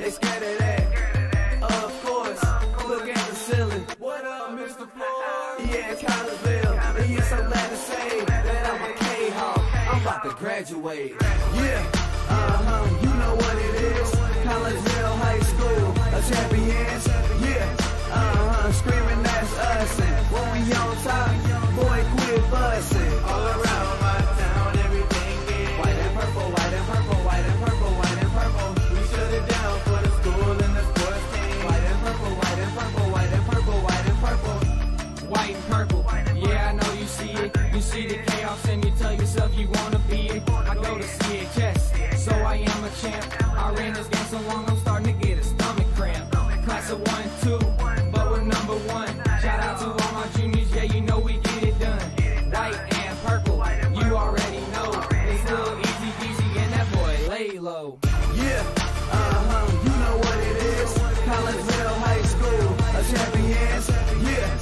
They scared of that. Of course, look at the ceiling. What up, Mr. Floyd? Yeah, Collinsville. And you're so glad to say that I'm a Kahok. I'm about to graduate. Yeah, you know what it is. Collinsville High School, a champions. Yeah, screaming that's us. And when we on top, boy, quit fussing. All around my town, everything is white and purple, white and purple, white and purple, white and purple. We shut it down for the school and the sports team. White and purple, white and purple, white and purple, white and purple. White and purple, yeah, I know you see it. You see the chaos and you tell yourself you wanna be it. I go to CHS, so I am a champ. I ran this game so long, I'm starting to get a stomach cramp. Class of 1 and 2, but we're number 1. Shout out to all my juniors, yeah, you know we get it done. White and purple, you already know. It's little easy peasy and that boy lay low. Yeah, you know what it is. Collinsville High School, a champions. Yeah,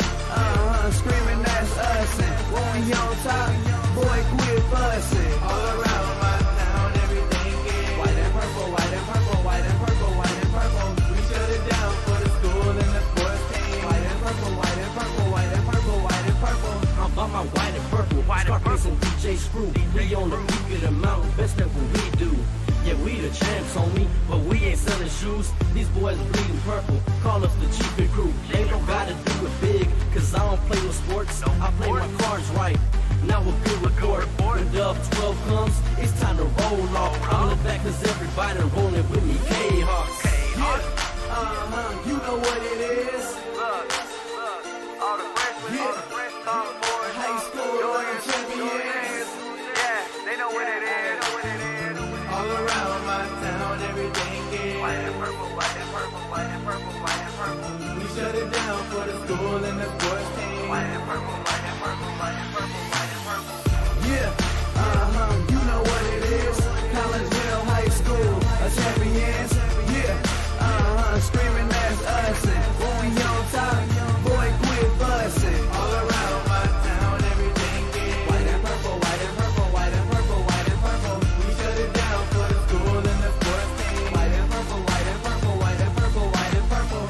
screaming that's us. And when we on top, boy, quit fussing. All around my town, everything is white and purple, white and purple, white and purple, white and purple. We shut it down for the school and the sports team. White and purple, white and purple, white and purple, white and purple. I'm about my white and purple, Scarface and DJ Screw. We on the peak of the mountain, best at what we do. Yeah, we the champs, homie, but we ain't selling shoes. These boys bleeding purple, call us the cheapin' crew. They don't gotta do it big, cause I don't play with sports. I play my cards right. Now a good report. When Dub 12 comes, it's time to roll off. I'm the back cause everybody rolling with me, K-Hawks. Yeah, you know what it is. Look, all the freshmen, all the boys, High school champions. yeah, they know what it is. All around my town, everything is White and purple, white and purple, white and purple, white and purple. we shut it down for the school and the sports team. White and purple, white and purple, white and purple, white and purple. Yeah, you know what it is. Collinsville High School, a champions. Yeah, screaming that's us. And when we on top, boy, quit fussing. All around my town, everything is white and purple, white and purple, white and purple, white and purple. We shut it down for the school and the sports team. White and purple, white and purple, white and purple, white and purple.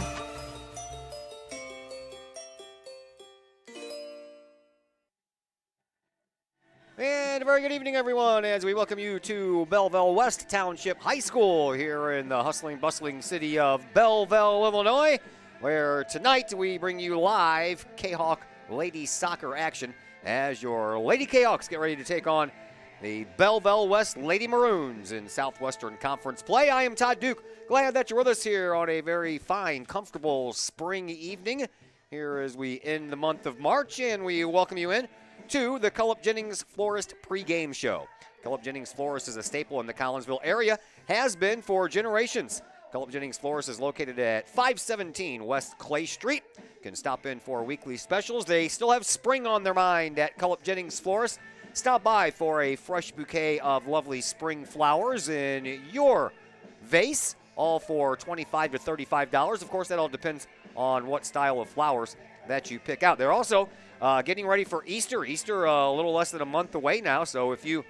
And a very good evening, everyone, as we welcome you to Belleville West Township High School here in the hustling, bustling city of Belleville, Illinois, where tonight we bring you live Kahok ladies soccer action as your Lady Kahoks get ready to take on the Belleville West Lady Maroons in Southwestern Conference play. I am Todd Duke. Glad that you're with us here on a very fine, comfortable spring evening here as we end the month of March, and we welcome you in to the Cullip Jennings Florist pregame show. Cullip Jennings Florist is a staple in the Collinsville area, has been for generations. Cullip Jennings Florist is located at 517 West Clay Street. You can stop in for weekly specials. They still have spring on their mind at Cullip Jennings Florist. Stop by for a fresh bouquet of lovely spring flowers in your vase, all for $25 to $35. Of course, that all depends on what style of flowers that you pick out. They're also getting ready for Easter. Easter a little less than a month away now, so if you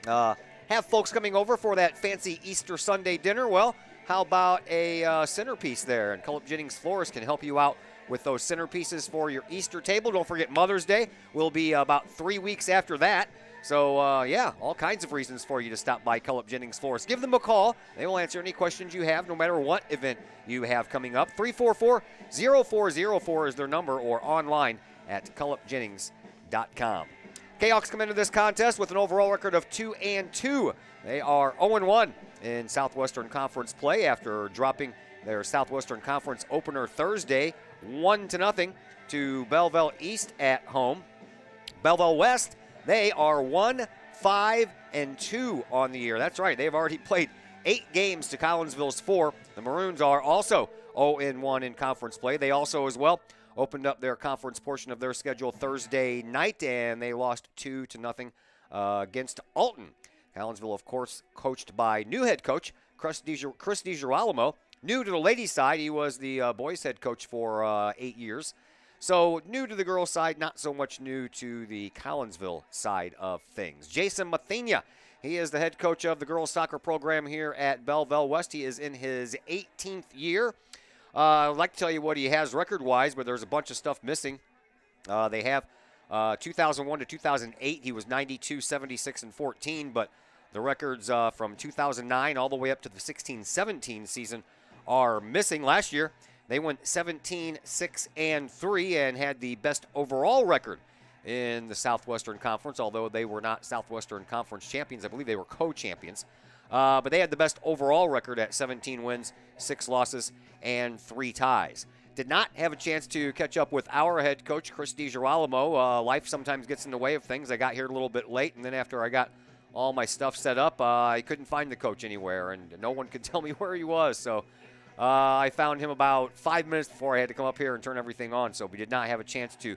have folks coming over for that fancy Easter Sunday dinner, well, how about a centerpiece there? And Cullip Jennings Florist can help you out with those centerpieces for your Easter table. Don't forget Mother's Day will be about 3 weeks after that. So, yeah, all kinds of reasons for you to stop by Cullip Jennings Florist. Give them a call. They will answer any questions you have, no matter what event you have coming up. 344-0404 is their number, or online at cullipjennings.com. Kahoks come into this contest with an overall record of 2-2. They are 0-1 in Southwestern Conference play after dropping their Southwestern Conference opener Thursday 1-0 to Belleville East at home. Belleville West, they are 1-5-2 on the year. That's right, they've already played 8 games to Collinsville's 4. The Maroons are also 0-1 in conference play. They also, as well, opened up their conference portion of their schedule Thursday night, and they lost 2-0 against Alton. Collinsville, of course, coached by new head coach Chris DiGirolamo. New to the ladies' side, he was the boys' head coach for 8 years. So new to the girls' side, not so much new to the Collinsville side of things. Jason Mathenia He is the head coach of the girls soccer program here at Belleville West. He is in his 18th year. I'd like to tell you what he has record-wise, but there's a bunch of stuff missing. They have 2001 to 2008, he was 92, 76, and 14, but the records from 2009 all the way up to the 16-17 season are missing. Last year, they went 17, 6, and 3 and had the best overall record in the Southwestern Conference, although they were not Southwestern Conference champions. I believe they were co-champions. But they had the best overall record at 17 wins, 6 losses, and 3 ties. Did not have a chance to catch up with our head coach, Chris DiGirolamo. Life sometimes gets in the way of things. I got here a little bit late, and then after I got all my stuff set up, I couldn't find the coach anywhere, and no one could tell me where he was. So I found him about 5 minutes before I had to come up here and turn everything on. So we did not have a chance to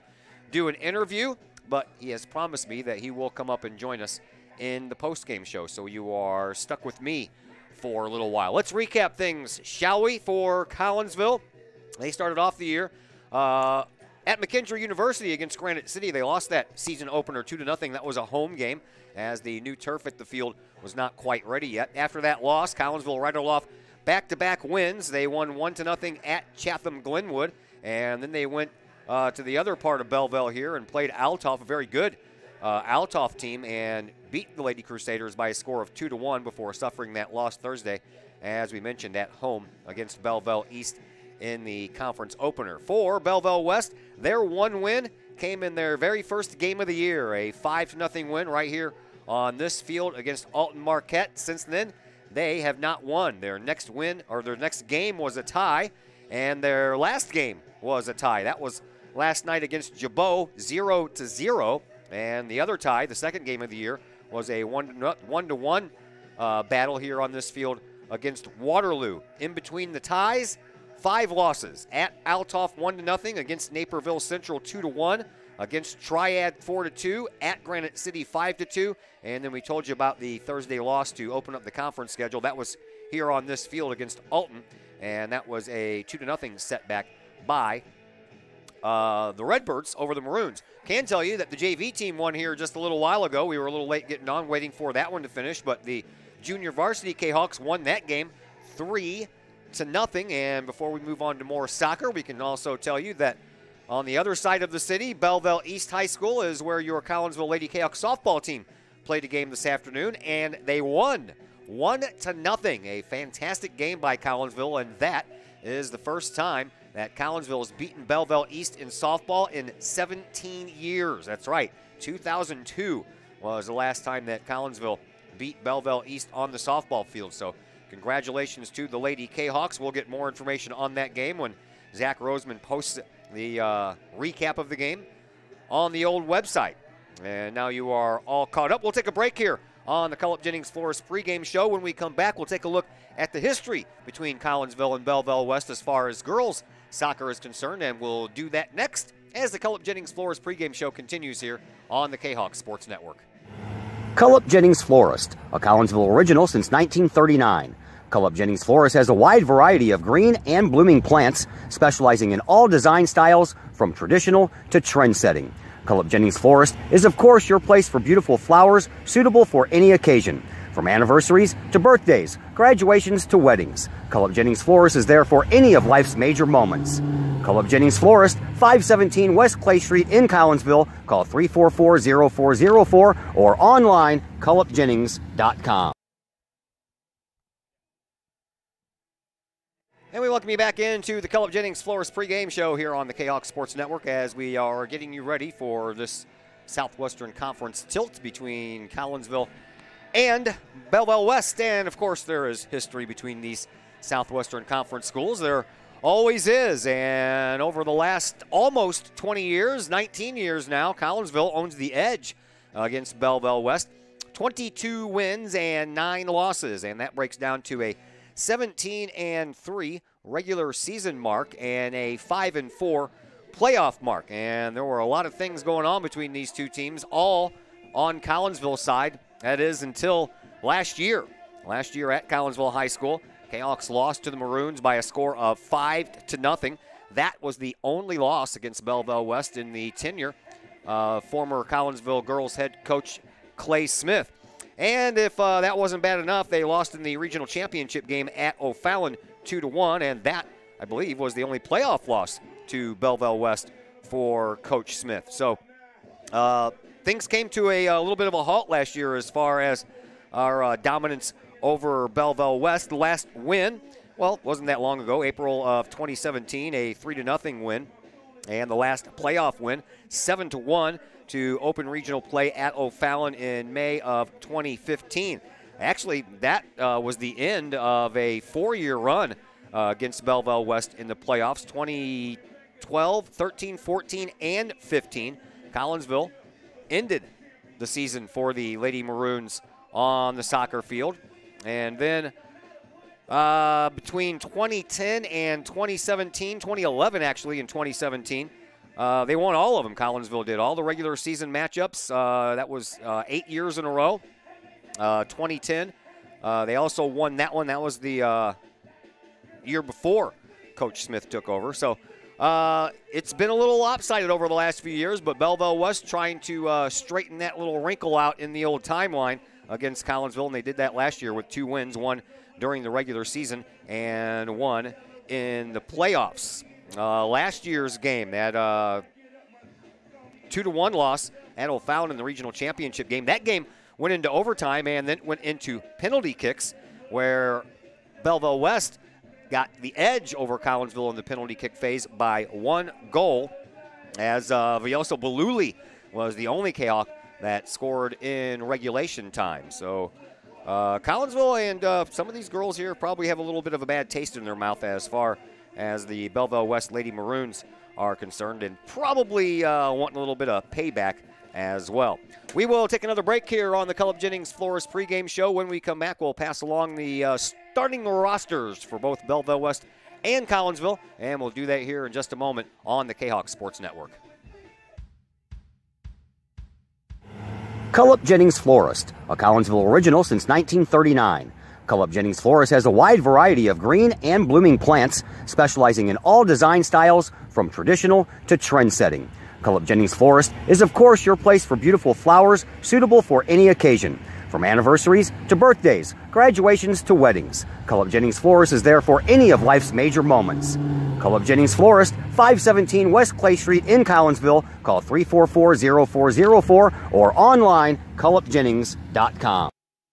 do an interview, but he has promised me that he will come up and join us in the post-game show. So you are stuck with me for a little while. Let's recap things, shall we, for Collinsville. They started off the year at McKendree University against Granite City. They lost that season opener 2-0. That was a home game, as the new turf at the field was not quite ready yet. After that loss, Collinsville rattled off back-to-back wins. They won 1-0 at Chatham Glenwood, and then they went to the other part of Belleville here and played Altoff, a very good Altoff team, and beat the Lady Crusaders by a score of 2-1 before suffering that loss Thursday, as we mentioned, at home against Belleville East in the conference opener. For Belleville West, their one win came in their very first game of the year, a 5-0 win right here on this field against Alton Marquette. Since then, they have not won. Their next win, or their next game, was a tie, and their last game was a tie. That was last night against Jabot, 0-0, and the other tie, the second game of the year, was a 1-1 battle here on this field against Waterloo. In between the ties, 5 losses. At Altoff, 1-0, against Naperville Central, 2-1, against Triad, 4-2, at Granite City, 5-2, and then we told you about the Thursday loss to open up the conference schedule. That was here on this field against Alton, and that was a 2-0 setback by the Redbirds over the Maroons. Can tell you that the JV team won here just a little while ago. We were a little late getting on, waiting for that one to finish, but the junior varsity Kahawks won that game 3-0. And before we move on to more soccer, we can also tell you that on the other side of the city, Belleville East High School is where your Collinsville Lady Kahawks softball team played a game this afternoon, and they won 1-0. A fantastic game by Collinsville, and that is the first time that Collinsville has beaten Belleville East in softball in 17 years. That's right, 2002 was the last time that Collinsville beat Belleville East on the softball field. So congratulations to the Lady Kahawks. We'll get more information on that game when Zach Roseman posts the recap of the game on the old website. And now you are all caught up. We'll take a break here on the Cullip Jennings Florist pregame show. When we come back, we'll take a look at the history between Collinsville and Belleville West as far as girls soccer is concerned, and we'll do that next as the Cullip Jennings Florist pregame show continues here on the Kahok Sports Network. Cullip Jennings Florist, a Collinsville original since 1939. Cullip Jennings Florist has a wide variety of green and blooming plants, specializing in all design styles from traditional to trend-setting. Cullip Jennings Florist is, of course, your place for beautiful flowers suitable for any occasion. From anniversaries to birthdays, graduations to weddings, Cullip Jennings Florist is there for any of life's major moments. Cullip Jennings Florist, 517 West Clay Street in Collinsville. Call 344-0404 or online, cullipjennings.com. And we welcome you back into the Cullip Jennings Florist pregame show here on the Kahok Sports Network as we are getting you ready for this Southwestern Conference tilt between Collinsville and Belleville West. And, of course, there is history between these Southwestern Conference schools. There always is. And over the last almost 20 years, 19 years now, Collinsville owns the edge against Belleville West. 22 wins and 9 losses. And that breaks down to a 17-3 regular season mark and a 5-4 playoff mark. And there were a lot of things going on between these two teams, all on Collinsville's side. That is until last year. Last year at Collinsville High School, Kahawks lost to the Maroons by a score of 5-0. That was the only loss against Belleville West in the tenure of former Collinsville girls head coach Clay Smith. And if that wasn't bad enough, they lost in the regional championship game at O'Fallon 2-1, and that, I believe, was the only playoff loss to Belleville West for Coach Smith. So things came to a little bit of a halt last year as far as our dominance over Belleville West. The last win, well, wasn't that long ago, April of 2017, a 3-0 win. And the last playoff win, 7-1 to open regional play at O'Fallon in May of 2015. Actually, that was the end of a 4-year run against Belleville West in the playoffs, 2012, 13, 14, and 15. Collinsville ended the season for the Lady Maroons on the soccer field. And then between 2010 and 2017, 2011 actually, and 2017, they won all of them. Collinsville did all the regular season matchups. That was 8 years in a row. 2010, they also won that one. That was the year before Coach Smith took over. So it's been a little lopsided over the last few years, but Belleville West trying to straighten that little wrinkle out in the old timeline against Collinsville, and they did that last year with 2 wins, one during the regular season and one in the playoffs. Last year's game, that 2-1 loss at O'Fallon in the regional championship game, that game went into overtime and then went into penalty kicks, where Belleville West got the edge over Collinsville in the penalty kick phase by 1 goal, as Vioso Baluli was the only Kahok that scored in regulation time. So Collinsville and some of these girls here probably have a little bit of a bad taste in their mouth as far as the Belleville West Lady Maroons are concerned, and probably wanting a little bit of payback as well. We will take another break here on the Cullip Jennings Florist pregame show. When we come back, we'll pass along the starting rosters for both Belleville West and Collinsville, and we'll do that here in just a moment on the Kahok Sports Network. Cullip Jennings Florist, a Collinsville original since 1939. Cullip Jennings Florist has a wide variety of green and blooming plants, specializing in all design styles from traditional to trend-setting. Cullip Jennings Florist is, of course, your place for beautiful flowers suitable for any occasion. From anniversaries to birthdays, graduations to weddings, Cullip Jennings Florist is there for any of life's major moments. Cullip Jennings Florist, 517 West Clay Street in Collinsville. Call 344-0404 or online, cullipjennings.com.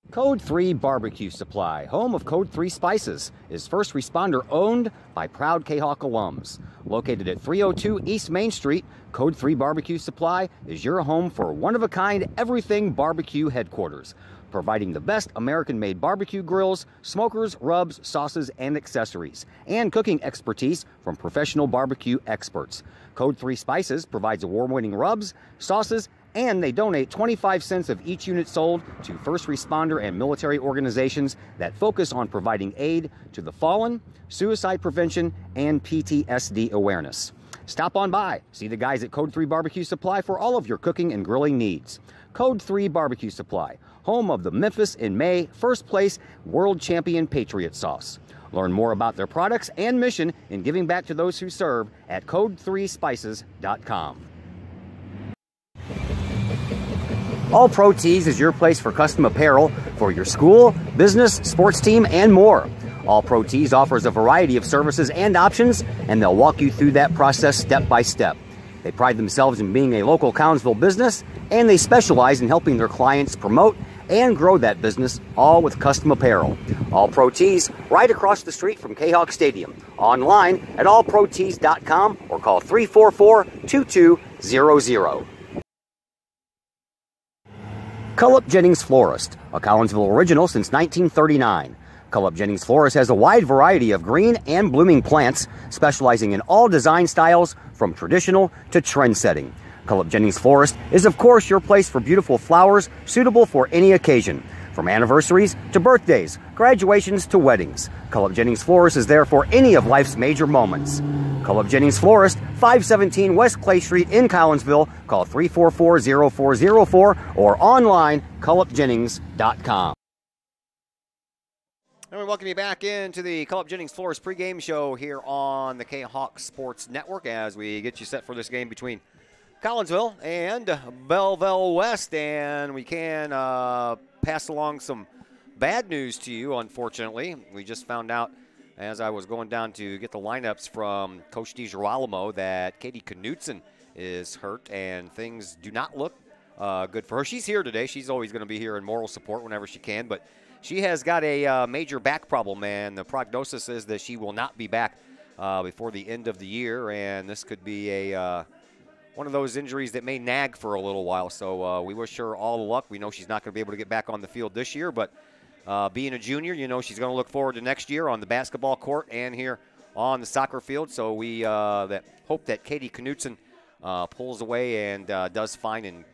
Code 3 Barbecue Supply, home of Code 3 Spices, is first responder owned by proud Kahok alums. Located at 302 East Main Street, Code 3 Barbecue Supply is your home for one-of-a-kind everything barbecue headquarters, providing the best American-made barbecue grills, smokers, rubs, sauces, and accessories, and cooking expertise from professional barbecue experts. Code 3 Spices provides award-winning rubs, sauces, and they donate 25 cents of each unit sold to first responder and military organizations that focus on providing aid to the fallen, suicide prevention, and PTSD awareness. Stop on by, see the guys at Code 3 Barbecue Supply for all of your cooking and grilling needs. Code 3 Barbecue Supply, home of the Memphis in May first place world champion Patriot Sauce. Learn more about their products and mission in giving back to those who serve at code3spices.com. All Pro Tees is your place for custom apparel for your school, business, sports team, and more. All Pro Tees offers a variety of services and options, and they'll walk you through that process step by step. They pride themselves in being a local Collinsville business, and they specialize in helping their clients promote and grow that business, all with custom apparel. All Pro Tees, right across the street from Kahok Stadium. Online at allprotees.com or call 344-2200. Cullip Jennings Florist, a Collinsville original since 1939. Cullip Jennings Florist has a wide variety of green and blooming plants, specializing in all design styles from traditional to trend-setting. Cullip Jennings Florist is, of course, your place for beautiful flowers suitable for any occasion. From anniversaries to birthdays, graduations to weddings, Cullip Jennings Florist is there for any of life's major moments. Cullip Jennings Florist, 517 West Clay Street in Collinsville. Call 344-0404 or online, cullipjennings.com. And we welcome you back into the Cullip Jennings Florist pregame show here on the Kahok Sports Network as we get you set for this game between Collinsville and Belleville West. And we can pass along some bad news to you, unfortunately. We just found out as I was going down to get the lineups from Coach DiGirolamo that Katie Knutson is hurt, and things do not look good for her. She's here today. She's always going to be here in moral support whenever she can, but she has got a major back problem, and the prognosis is that she will not be back before the end of the year, and this could be one of those injuries that may nag for a little while. So we wish her all the luck. We know she's not going to be able to get back on the field this year, but being a junior, you know she's going to look forward to next year on the basketball court and here on the soccer field. So we hope that Katie Knutson pulls away and does fine and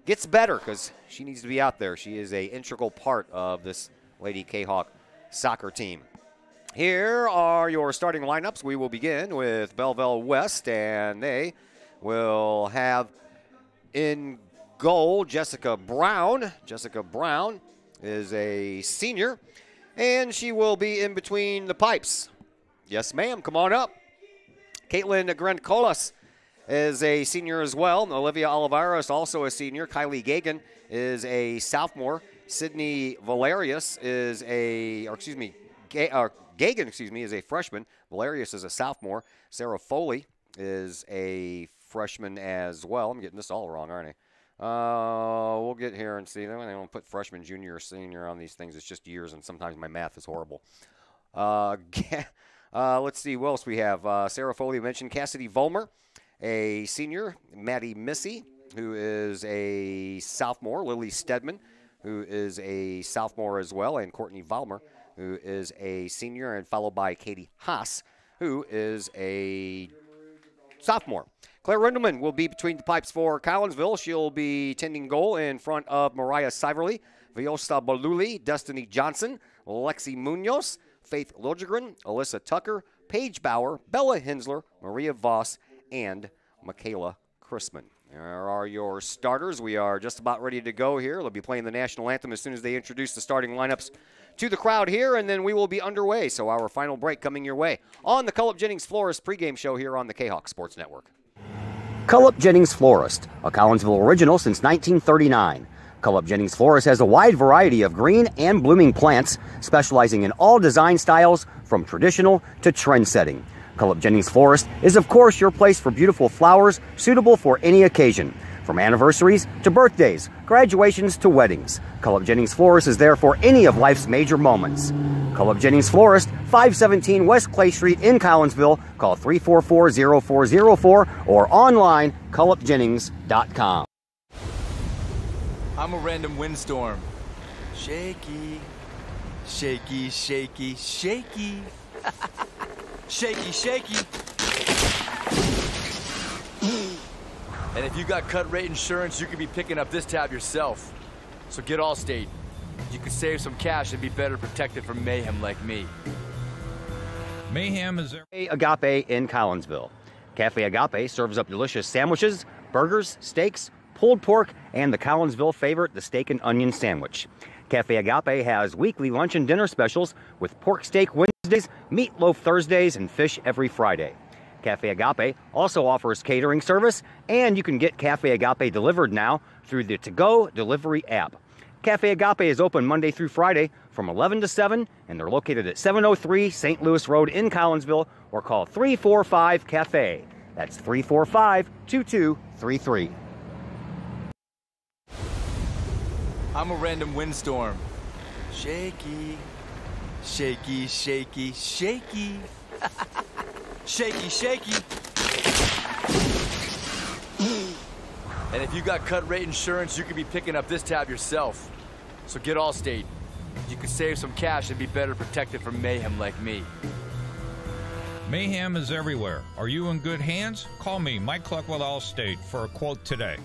gets better, because she needs to be out there. She is an integral part of this Lady Kahok soccer team. Here are your starting lineups. We will begin with Belleville West, and they will have in goal Jessica Brown. Jessica Brown is a senior, and she will be in between the pipes. Yes, ma'am. Come on up. Caitlin Grencolas is a senior as well. Olivia Oliveira is also a senior. Kylie Gagan is a sophomore. Sydney Valerius is Gagan is a freshman. Valerius is a sophomore. Sarah Foley is a freshman as well. I'm getting this all wrong, aren't I? We'll get here and see. I don't put freshman, junior, or senior on these things. It's just years, and sometimes my math is horrible. Let's see what else we have. Sarah Foley mentioned. Cassidy Vollmer, a senior. Maddie Missy, who is a sophomore. Lily Stedman, who is a sophomore as well. And Courtney Vollmer, who is a senior, and followed by Katie Haas, who is a sophomore. Claire Rindelman will be between the pipes for Collinsville. She'll be tending goal in front of Mariah Siverly, Viosta Baluli, Destiny Johnson, Lexi Munoz, Faith Liljegren, Alyssa Tucker, Paige Bauer, Bella Hensler, Maria Voss, and Michaela Chrisman. There are your starters. We are just about ready to go here. They'll be playing the national anthem as soon as they introduce the starting lineups to the crowd here, and then we will be underway. So our final break coming your way on the Cullip Jennings Florist pregame show here on the Kahok Sports Network. Cullip Jennings Florist, a Collinsville original since 1939. Cullip Jennings Florist has a wide variety of green and blooming plants, specializing in all design styles from traditional to trend-setting. Cullip Jennings Florist is, of course, your place for beautiful flowers suitable for any occasion. From anniversaries to birthdays, graduations to weddings, Cullip Jennings Florist is there for any of life's major moments. Cullip Jennings Florist, 517 West Clay Street in Collinsville. Call 344-0404 or online, cullipjennings.com. I'm a random windstorm. Shaky, shaky, shaky, shaky. Shaky, shaky. And if you got cut rate insurance, you could be picking up this tab yourself. So get Allstate. You could save some cash and be better protected from mayhem like me. Mayhem is Agape in Collinsville. Cafe Agape serves up delicious sandwiches, burgers, steaks, pulled pork, and the Collinsville favorite, the steak and onion sandwich. Cafe Agape has weekly lunch and dinner specials with pork steak Wednesdays, meatloaf Thursdays, and fish every Friday. Cafe Agape also offers catering service, and you can get Cafe Agape delivered now through the To-Go delivery app. Cafe Agape is open Monday through Friday from 11 to 7, and they're located at 703 St. Louis Road in Collinsville, or call 345-CAFE. That's 345-2233. I'm a random windstorm. Shaky, shaky, shaky, shaky. Shaky, shaky. And if you got cut rate insurance, you could be picking up this tab yourself. So get Allstate. You could save some cash and be better protected from mayhem like me. Mayhem is everywhere. Are you in good hands? Call me, Mike Cluck with Allstate, for a quote today.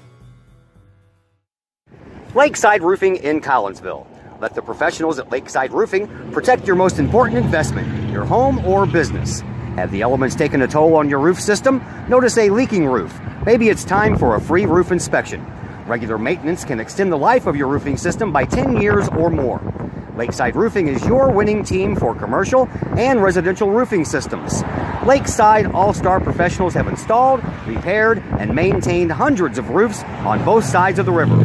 Lakeside Roofing in Collinsville. Let the professionals at Lakeside Roofing protect your most important investment, your home or business. Have the elements taken a toll on your roof system? Notice a leaking roof? Maybe it's time for a free roof inspection. Regular maintenance can extend the life of your roofing system by 10 years or more. Lakeside Roofing is your winning team for commercial and residential roofing systems. Lakeside All-Star professionals have installed, repaired, and maintained hundreds of roofs on both sides of the river.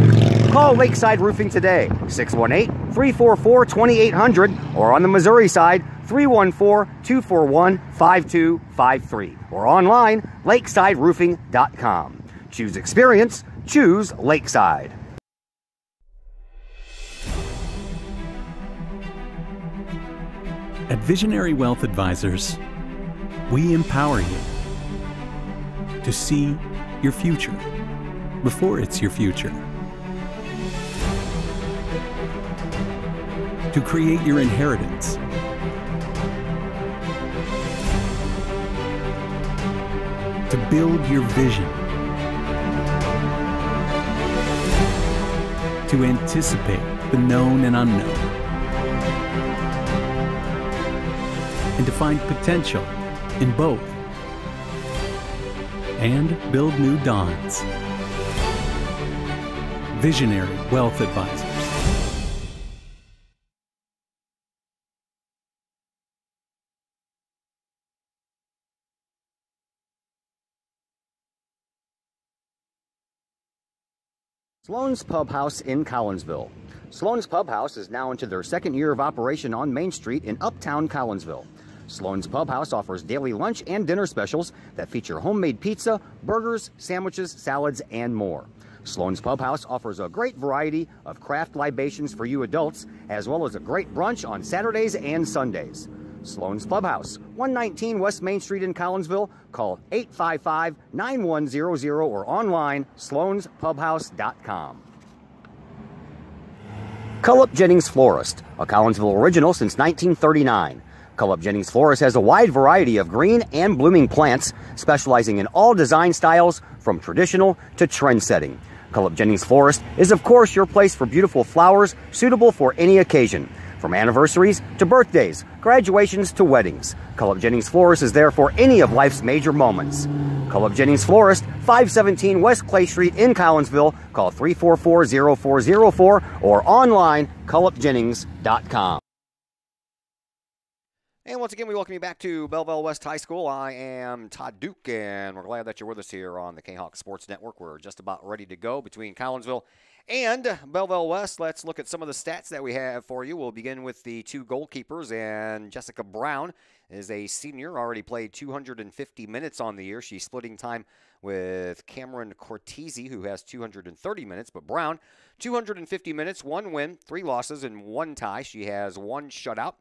Call Lakeside Roofing today, 618-344-2800, or on the Missouri side, 314-241-5253, or online, lakesideroofing.com. Choose experience, choose Lakeside. At Visionary Wealth Advisors, we empower you to see your future before it's your future, to create your inheritance, to build your vision, to anticipate the known and unknown, and to find potential in both, and build new dawns. Visionary Wealth Advisors. Sloan's Pub House in Collinsville. Sloan's Pub House is now into their second year of operation on Main Street in Uptown Collinsville. Sloan's Pub House offers daily lunch and dinner specials that feature homemade pizza, burgers, sandwiches, salads, and more. Sloan's Pub House offers a great variety of craft libations for you adults, as well as a great brunch on Saturdays and Sundays. Sloan's Pub House, 119 West Main Street in Collinsville. Call 855-9100 or online, sloanspubhouse.com. Cullip Jennings Florist, a Collinsville original since 1939. Cullip Jennings Florist has a wide variety of green and blooming plants, specializing in all design styles from traditional to trend-setting. Cullip Jennings Florist is, of course, your place for beautiful flowers suitable for any occasion. From anniversaries to birthdays, graduations to weddings, Cullip Jennings Florist is there for any of life's major moments. Cullip Jennings Florist, 517 West Clay Street in Collinsville. Call 344-0404 or online, cullipjennings.com. And once again, we welcome you back to Belleville West High School. I am Todd Duke, and we're glad that you're with us here on the Kahok Sports Network. We're just about ready to go between Collinsville and Belleville West. Let's look at some of the stats that we have for you. We'll begin with the two goalkeepers, and Jessica Brown is a senior, already played 250 minutes on the year. She's splitting time with Cameron Cortese, who has 230 minutes, but Brown, 250 minutes, 1 win, 3 losses, and 1 tie. She has 1 shutout.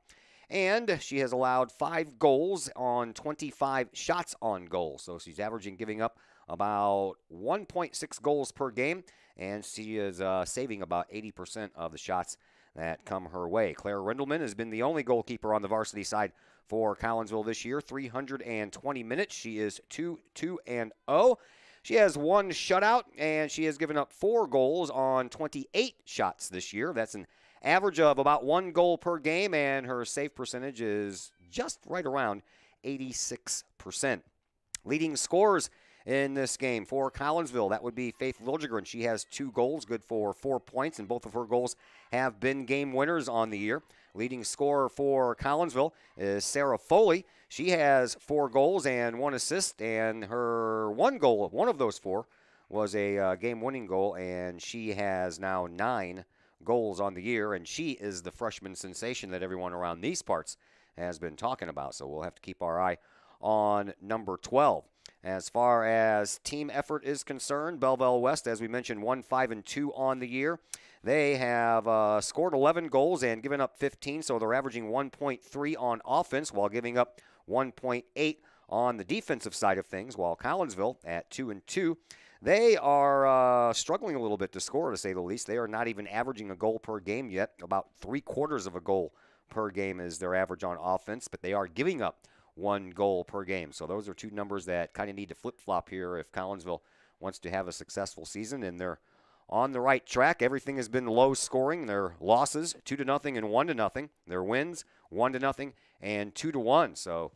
And she has allowed 5 goals on 25 shots on goal. So she's averaging giving up about 1.6 goals per game. And she is saving about 80% of the shots that come her way. Claire Rindelman has been the only goalkeeper on the varsity side for Collinsville this year. 320 minutes. She is 2-2-0. She has 1 shutout, and she has given up 4 goals on 28 shots this year. That's an average of about 1 goal per game, and her save percentage is just right around 86%. Leading scorers in this game for Collinsville, that would be Faith Liljegren. She has 2 goals, good for 4 points, and both of her goals have been game winners on the year. Leading scorer for Collinsville is Sarah Foley. She has 4 goals and 1 assist, and her 1 goal, one of those 4, was a game-winning goal, and she has now 9 goals on the year, and she is the freshman sensation that everyone around these parts has been talking about. So we'll have to keep our eye on number 12. As far as team effort is concerned, Belleville West, as we mentioned, 1-5-2 on the year. They have scored 11 goals and given up 15, so they're averaging 1.3 on offense while giving up 1.8 on the defensive side of things, while Collinsville at 2-2. They are struggling a little bit to score, to say the least. They are not even averaging a goal per game yet. About 3/4 of a goal per game is their average on offense, but they are giving up 1 goal per game. So those are 2 numbers that kind of need to flip-flop here if Collinsville wants to have a successful season, and they're on the right track. Everything has been low scoring. Their losses, 2-0 and 1-0. Their wins, 1-0 and 2-1. So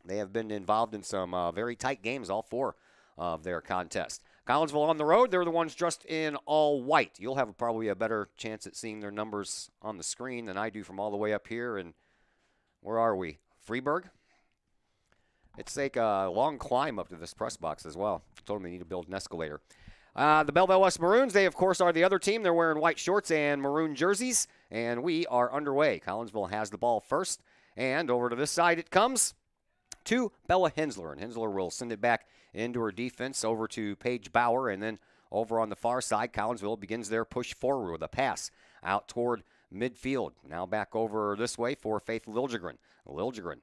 they have been involved in some very tight games, all 4 of their contests. Collinsville on the road, they're the ones dressed in all white. You'll have probably a better chance at seeing their numbers on the screen than I do from all the way up here. And where are we? Freeburg? It's like a long climb up to this press box as well. I told them they need to build an escalator. The Belleville West Maroons, they, of course, are the other team. They're wearing white shorts and maroon jerseys, and we are underway. Collinsville has the ball first, and over to this side it comes to Bella Hensler, and Hensler will send it back into her defense over to Paige Bauer, and then over on the far side, Collinsville begins their push forward with a pass out toward midfield. Now back over this way for Faith Liljegren. Liljegren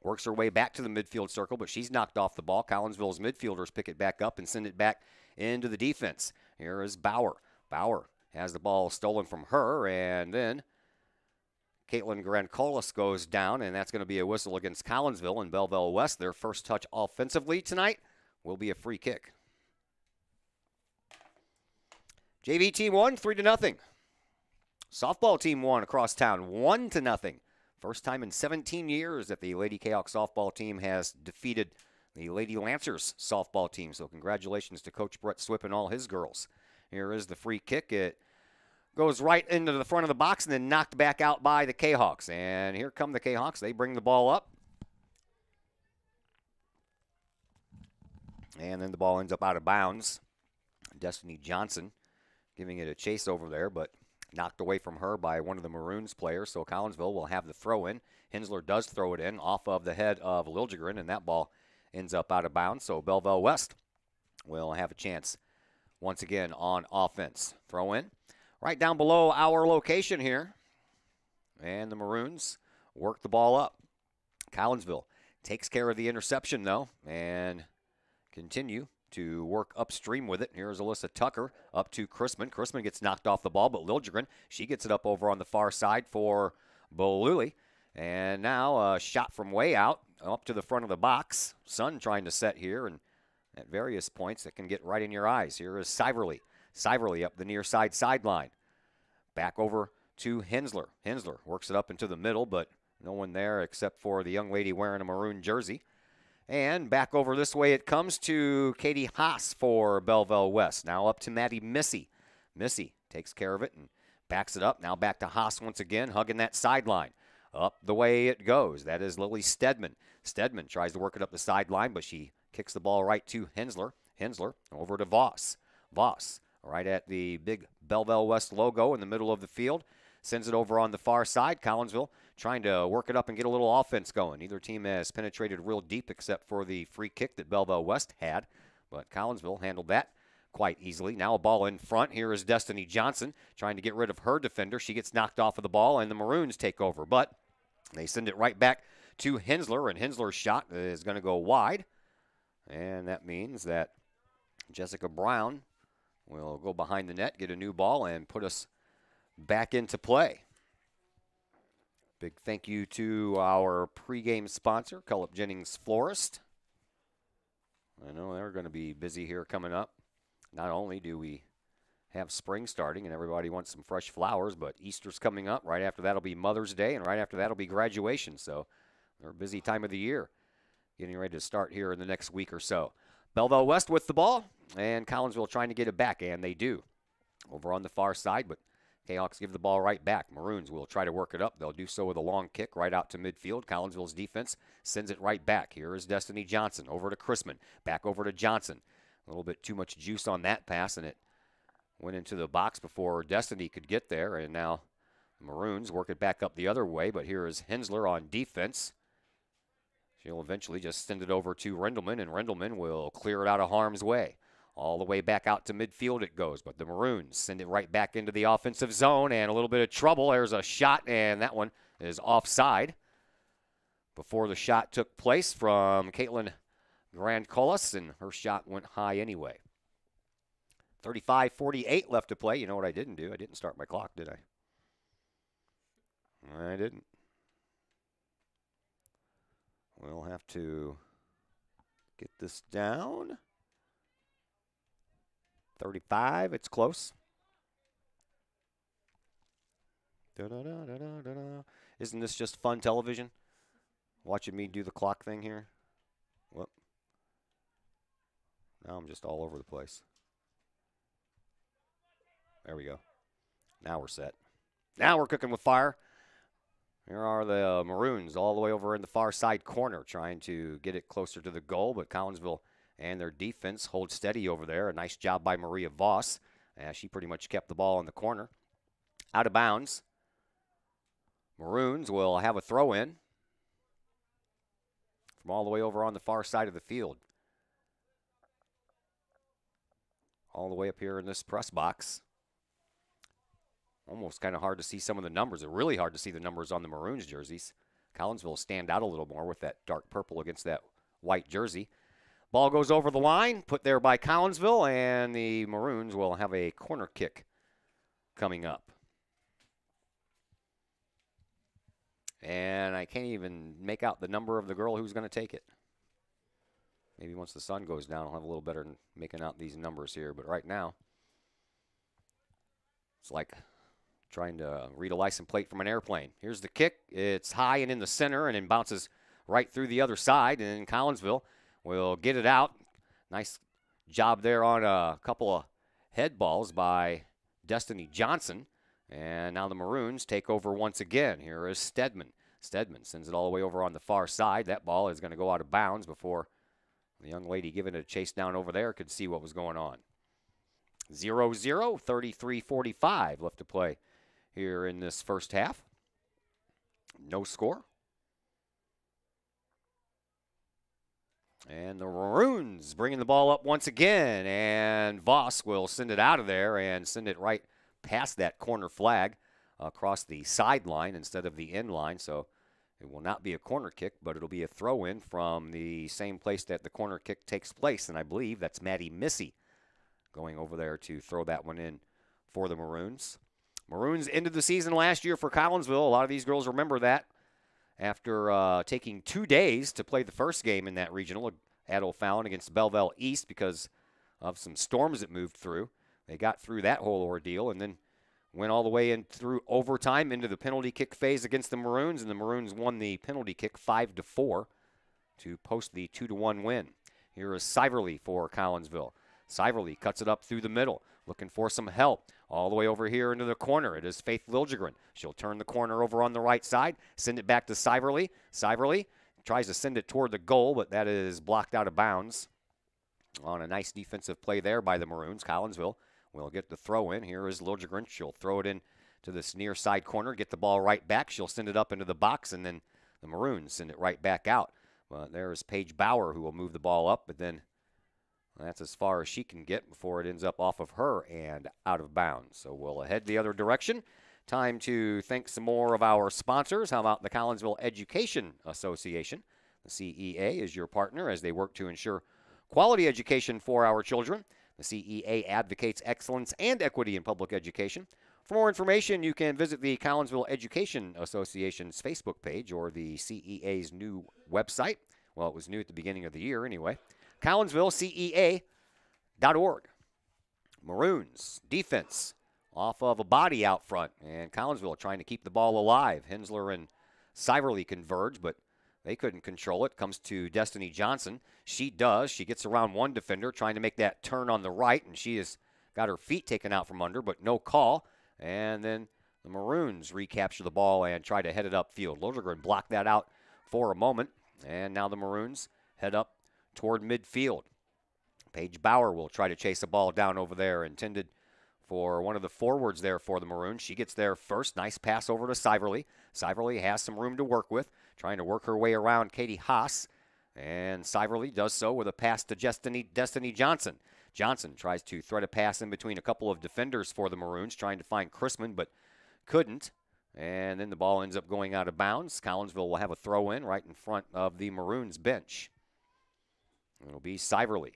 works her way back to the midfield circle, but she's knocked off the ball. Collinsville's midfielders pick it back up and send it back into the defense. Here is Bauer. Bauer has the ball stolen from her, and then Caitlin Grancolis goes down, and that's going to be a whistle against Collinsville and Belleville West. Their first touch offensively tonight will be a free kick. JV team won 3-0. Softball team won across town 1-0. First time in 17 years that the Lady Kahok softball team has defeated the Lady Lancers softball team. So congratulations to Coach Brett Swip and all his girls. Here is the free kick. It goes right into the front of the box and then knocked back out by the Kahawks. And here come the Kahawks. They bring the ball up. And then the ball ends up out of bounds. Destiny Johnson giving it a chase over there, but knocked away from her by one of the Maroons players. So Collinsville will have the throw in. Hensler does throw it in off of the head of Liljegren, and that ball ends up out of bounds. So Belleville West will have a chance once again on offense. Throw in right down below our location here. And the Maroons work the ball up. Collinsville takes care of the interception, though, and continue to work upstream with it. Here's Alyssa Tucker up to Chrisman. Chrisman gets knocked off the ball, but Liljegren, she gets it up over on the far side for Boluli. And now a shot from way out up to the front of the box. Sun trying to set here, and at various points that can get right in your eyes. Here is Siverly. Siverly up the near side sideline. Back over to Hensler. Hensler works it up into the middle, but no one there except for the young lady wearing a maroon jersey. And back over this way it comes to Katie Haas for Belleville West. Now up to Maddie Missy. Missy takes care of it and backs it up. Now back to Haas once again, hugging that sideline. Up the way it goes. That is Lily Stedman. Stedman tries to work it up the sideline, but she kicks the ball right to Hensler. Hensler over to Voss. Voss right at the big Belleville West logo in the middle of the field. Sends it over on the far side. Collinsville trying to work it up and get a little offense going. Neither team has penetrated real deep except for the free kick that Belleville West had. But Collinsville handled that quite easily. Now a ball in front. Here is Destiny Johnson trying to get rid of her defender. She gets knocked off of the ball, and the Maroons take over. But they send it right back to Hensler, and Hensler's shot is going to go wide. And that means that Jessica Brown will go behind the net, get a new ball, and put us back into play. Big thank you to our pregame sponsor, Cullip Jennings Florist. I know they're going to be busy here coming up. Not only do we have spring starting and everybody wants some fresh flowers, but Easter's coming up. Right after that will be Mother's Day, and right after that will be graduation. So they're a busy time of the year, getting ready to start here in the next week or so. Belleville West with the ball, and Collinsville trying to get it back, and they do. Over on the far side, but Kahawks give the ball right back. Maroons will try to work it up. They'll do so with a long kick right out to midfield. Collinsville's defense sends it right back. Here is Destiny Johnson over to Chrisman. Back over to Johnson. A little bit too much juice on that pass, and it went into the box before Destiny could get there. And now the Maroons work it back up the other way, but here is Hensler on defense. She'll eventually just send it over to Rendelman, and Rendelman will clear it out of harm's way. All the way back out to midfield it goes, but the Maroons send it right back into the offensive zone, and a little bit of trouble. There's a shot, and that one is offside before the shot took place from Caitlin Grandcolis, and her shot went high anyway. 35:48 left to play. You know what I didn't do? I didn't start my clock, did I? I didn't. We'll have to get this down. 35, it's close. Da-da-da-da-da-da. Isn't this just fun television? Watching me do the clock thing here? Whoop. Now I'm just all over the place. There we go. Now we're set. Now we're cooking with fire. Here are the Maroons all the way over in the far side corner trying to get it closer to the goal, but Collinsville And their defense holds steady over there. A nice job by Maria Voss. She pretty much kept the ball in the corner. Out of bounds. Maroons will have a throw in from all the way over on the far side of the field. All the way up here in this press box. Almost kind of hard to see some of the numbers. It's really hard to see the numbers on the Maroons jerseys. Collinsville stand out a little more with that dark purple against that white jersey. Ball goes over the line, put there by Collinsville, and the Maroons will have a corner kick coming up. And I can't even make out the number of the girl who's going to take it. Maybe once the sun goes down, I'll have a little better making out these numbers here. But right now, it's like trying to read a license plate from an airplane. Here's the kick. It's high and in the center, and then bounces right through the other side. And Collinsville will get it out. Nice job there on a couple of head balls by Destiny Johnson. And now the Maroons take over once again. Here is Stedman. Stedman sends it all the way over on the far side. That ball is going to go out of bounds before the young lady giving it a chase down over there could see what was going on. 0-0, 33-45 left to play here in this first half. No score. And the Maroons bringing the ball up once again, and Voss will send it out of there and send it right past that corner flag across the sideline instead of the end line. So it will not be a corner kick, but it'll be a throw-in from the same place that the corner kick takes place, and I believe that's Maddie Missy going over there to throw that one in for the Maroons. Maroons ended the season last year for Collinsville. A lot of these girls remember that. After taking 2 days to play the first game in that regional at O'Fallon against Belleville East because of some storms that moved through. They got through that whole ordeal and then went all the way in through overtime into the penalty kick phase against the Maroons, and the Maroons won the penalty kick 5-4 to post the 2-1 win. Here is Siverly for Collinsville. Siverly cuts it up through the middle, looking for some help. All the way over here into the corner, it is Faith Liljegren. She'll turn the corner over on the right side, send it back to Siverly. Siverly tries to send it toward the goal, but that is blocked out of bounds on a nice defensive play there by the Maroons. Collinsville will get the throw in. Here is Liljegren. She'll throw it in to this near side corner, get the ball right back. She'll send it up into the box, and then the Maroons send it right back out. But there's Paige Bauer who will move the ball up, but then that's as far as she can get before it ends up off of her and out of bounds. So we'll head the other direction. Time to thank some more of our sponsors. How about the Collinsville Education Association? The CEA is your partner as they work to ensure quality education for our children. The CEA advocates excellence and equity in public education. For more information, you can visit the Collinsville Education Association's Facebook page or the CEA's new website. Well, it was new at the beginning of the year anyway. CollinsvilleCEA.org. Maroons defense off of a body out front, and Collinsville trying to keep the ball alive. Hensler and Siverly converge, but they couldn't control it. Comes to Destiny Johnson. She does. She gets around one defender trying to make that turn on the right, and she has got her feet taken out from under, but no call. And then the Maroons recapture the ball and try to head it upfield. Liljegren blocked that out for a moment, and now the Maroons head up toward midfield. Paige Bauer will try to chase a ball down over there, intended for one of the forwards there for the Maroons. She gets there first. Nice pass over to Siverly. Siverly has some room to work with, trying to work her way around Katie Haas, and Siverly does so with a pass to Destiny Johnson. Johnson tries to thread a pass in between a couple of defenders for the Maroons, trying to find Chrisman, but couldn't. And then the ball ends up going out of bounds. Collinsville will have a throw in right in front of the Maroons bench. It'll be Siverly.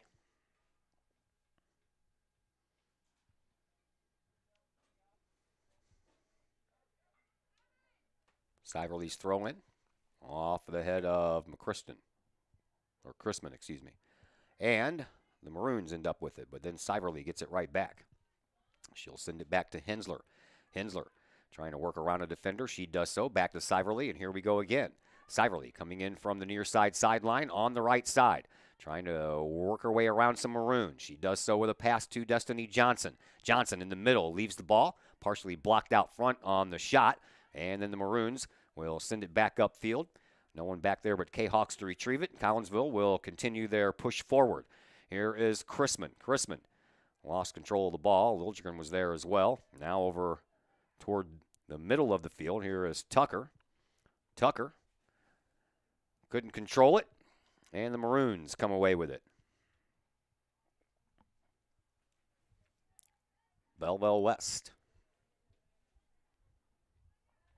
Siverly's throw in off the head of Chrisman, excuse me. And the Maroons end up with it, but then Siverly gets it right back. She'll send it back to Hensler. Hensler trying to work around a defender. She does so. Back to Siverly, and here we go again. Siverly coming in from the near side sideline on the right side, trying to work her way around some Maroons. She does so with a pass to Destiny Johnson. Johnson in the middle leaves the ball, partially blocked out front on the shot, and then the Maroons will send it back upfield. No one back there but Kahok's to retrieve it. Collinsville will continue their push forward. Here is Chrisman. Chrisman lost control of the ball. Liljegren was there as well. Now over toward the middle of the field. Here is Tucker. Tucker couldn't control it, and the Maroons come away with it. Belleville West.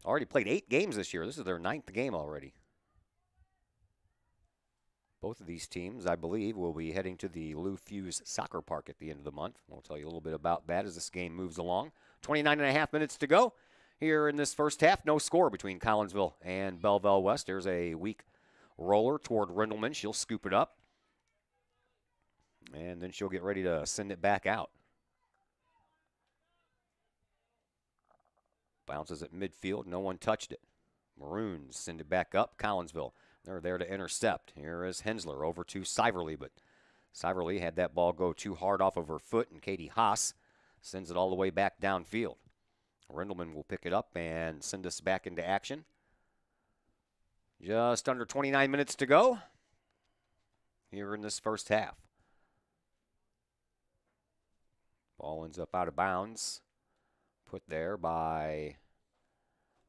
Already played 8 games this year. This is their 9th game already. Both of these teams, I believe, will be heading to the Lou Fuse Soccer Park at the end of the month. We'll tell you a little bit about that as this game moves along. 29.5 minutes to go here in this first half. No score between Collinsville and Belleville West. There's a weak roller toward Rindleman. She'll scoop it up. And then she'll get ready to send it back out. Bounces at midfield. No one touched it. Maroons send it back up. Collinsville, they're there to intercept. Here is Hensler over to Siverly, but Siverly had that ball go too hard off of her foot, and Katie Haas sends it all the way back downfield. Rindleman will pick it up and send us back into action. Just under 29 minutes to go here in this first half. Ball ends up out of bounds. Put there by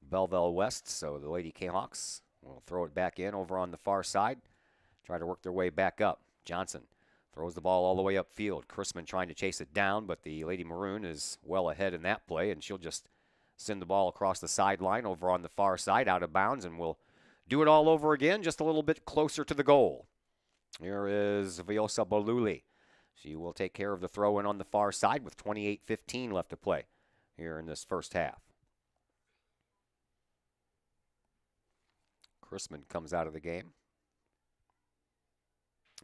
Belleville West, so the Lady Kahawks will throw it back in over on the far side. Try to work their way back up. Johnson throws the ball all the way upfield. Chrisman trying to chase it down, but the Lady Maroon is well ahead in that play, and she'll just send the ball across the sideline over on the far side, out of bounds, and we'll do it all over again, just a little bit closer to the goal. Here is Viosa Boluli. She will take care of the throw-in on the far side with 28:15 left to play here in this first half. Chrisman comes out of the game.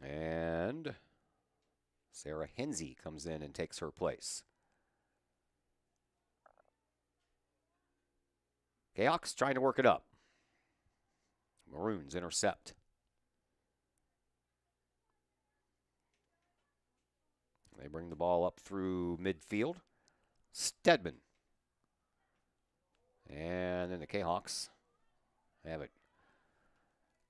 And Sarah Hensey comes in and takes her place. Kahoks trying to work it up. Maroons intercept. They bring the ball up through midfield. Stedman. And then the Kahoks have it.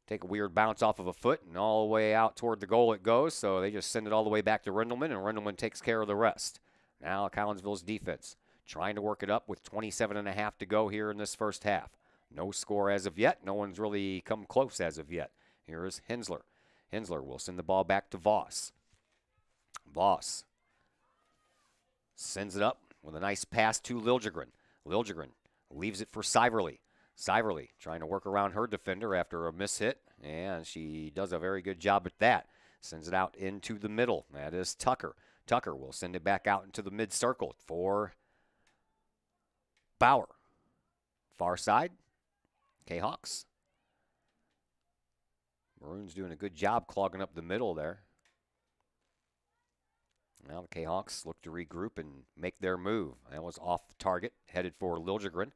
Take a weird bounce off of a foot, and all the way out toward the goal it goes, so they just send it all the way back to Rindleman, and Rindleman takes care of the rest. Now Collinsville's defense trying to work it up with 27.5 to go here in this first half. No score as of yet. No one's really come close as of yet. Here is Hensler. Hensler will send the ball back to Voss. Voss sends it up with a nice pass to Liljegren. Liljegren leaves it for Siverly. Siverly trying to work around her defender after a mishit, and she does a very good job at that. Sends it out into the middle. That is Tucker. Tucker will send it back out into the mid-circle for Bauer. Far side, Kahoks. Maroons doing a good job clogging up the middle there. Now the Kahoks look to regroup and make their move. That was off the target, headed for Liljegren.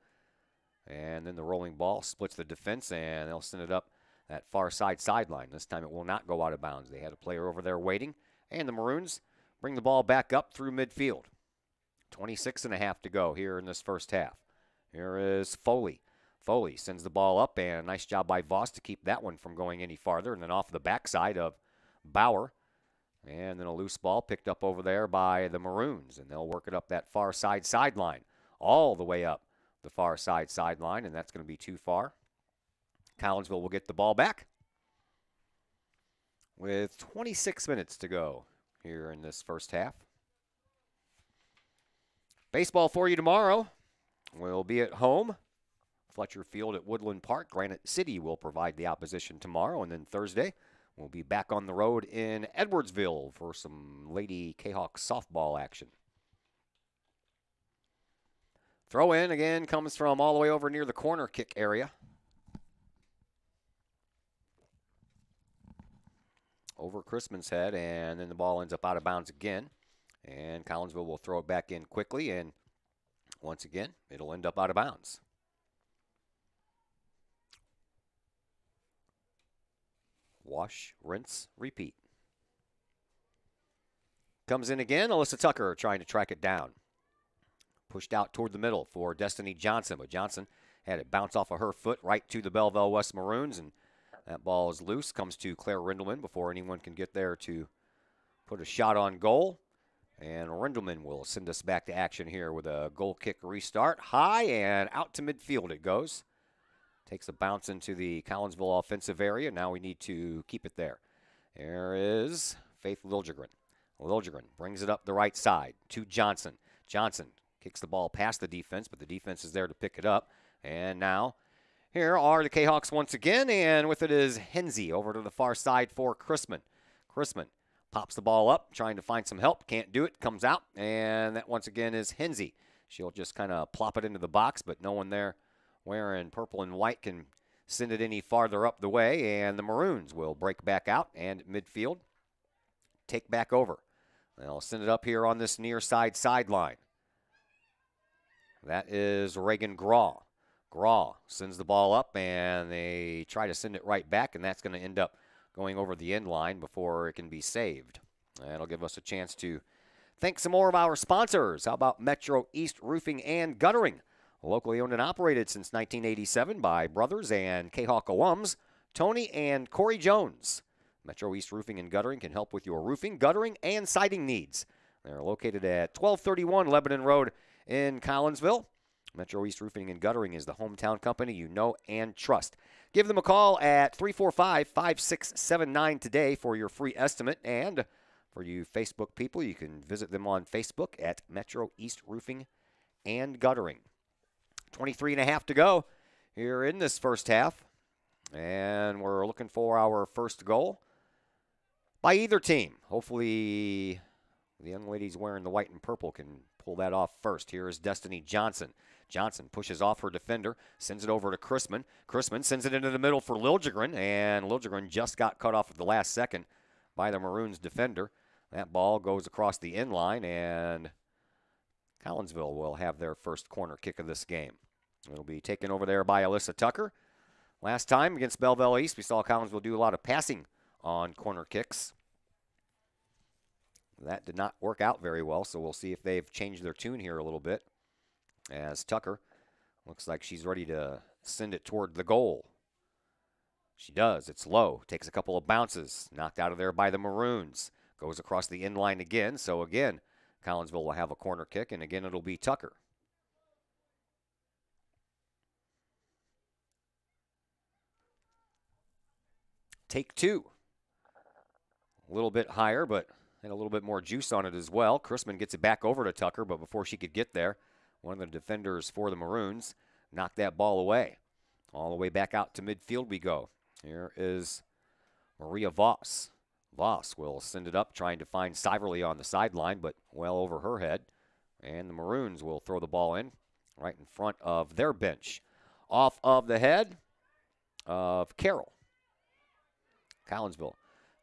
And then the rolling ball splits the defense, and they'll send it up that far side sideline. This time it will not go out of bounds. They had a player over there waiting, and the Maroons bring the ball back up through midfield. 26.5 to go here in this first half. Here is Foley. Foley sends the ball up, and a nice job by Voss to keep that one from going any farther. And then off the backside of Bauer. And then a loose ball picked up over there by the Maroons, and they'll work it up that far side sideline, all the way up the far side sideline, and that's going to be too far. Collinsville will get the ball back with 26 minutes to go here in this first half. Baseball for you tomorrow. We'll be at home. Fletcher Field at Woodland Park. Granite City will provide the opposition tomorrow, and then Thursday we'll be back on the road in Edwardsville for some Lady Kahawk softball action. Throw in again comes from all the way over near the corner kick area. Over Chrisman's head, and then the ball ends up out of bounds again. And Collinsville will throw it back in quickly, and once again, it'll end up out of bounds. Wash, rinse, repeat. Comes in again, Alyssa Tucker trying to track it down. Pushed out toward the middle for Destiny Johnson, but Johnson had it bounce off of her foot right to the Belleville West Maroons, and that ball is loose. Comes to Claire Rindleman before anyone can get there to put a shot on goal. And Rindelman will send us back to action here with a goal kick restart. High and out to midfield it goes. Takes a bounce into the Collinsville offensive area. Now we need to keep it there. There is Faith Liljegren. Liljegren brings it up the right side to Johnson. Johnson kicks the ball past the defense, but the defense is there to pick it up. And now here are the Kahawks once again, and with it is Hensey over to the far side for Chrisman. Chrisman pops the ball up, trying to find some help. Can't do it. Comes out, and that once again is Hensey. She'll just kind of plop it into the box, but no one there wearing purple and white can send it any farther up the way, and the Maroons will break back out and at midfield take back over. They'll send it up here on this near side sideline. That is Reagan Graw. Graw sends the ball up, and they try to send it right back, and that's going to end up going over the end line before it can be saved. That'll give us a chance to thank some more of our sponsors. How about Metro East Roofing and Guttering? Locally owned and operated since 1987 by brothers and Kahok alums, Tony and Corey Jones. Metro East Roofing and Guttering can help with your roofing, guttering, and siding needs. They're located at 1231 Lebanon Road in Collinsville. Metro East Roofing and Guttering is the hometown company you know and trust. Give them a call at 345-5679 today for your free estimate. And for you Facebook people, you can visit them on Facebook at Metro East Roofing and Guttering. 23.5 to go here in this first half. And we're looking for our first goal by either team. Hopefully the young ladies wearing the white and purple can pull that off first. Here is Destiny Johnson. Johnson pushes off her defender, sends it over to Chrisman. Chrisman sends it into the middle for Liljegren, and Liljegren just got cut off at the last second by the Maroons defender. That ball goes across the end line, and Collinsville will have their first corner kick of this game. It'll be taken over there by Alyssa Tucker. Last time against Belleville East, we saw Collinsville do a lot of passing on corner kicks. That did not work out very well, so we'll see if they've changed their tune here a little bit. As Tucker looks like she's ready to send it toward the goal. She does. It's low. Takes a couple of bounces. Knocked out of there by the Maroons. Goes across the end line again. So again, Collinsville will have a corner kick, and again it'll be Tucker. Take two. A little bit higher, but had a little bit more juice on it as well. Chrisman gets it back over to Tucker, but before she could get there, one of the defenders for the Maroons knocked that ball away. All the way back out to midfield we go. Here is Maria Voss. Voss will send it up, trying to find Siverly on the sideline, but well over her head. And the Maroons will throw the ball in right in front of their bench. Off of the head of Carroll. Collinsville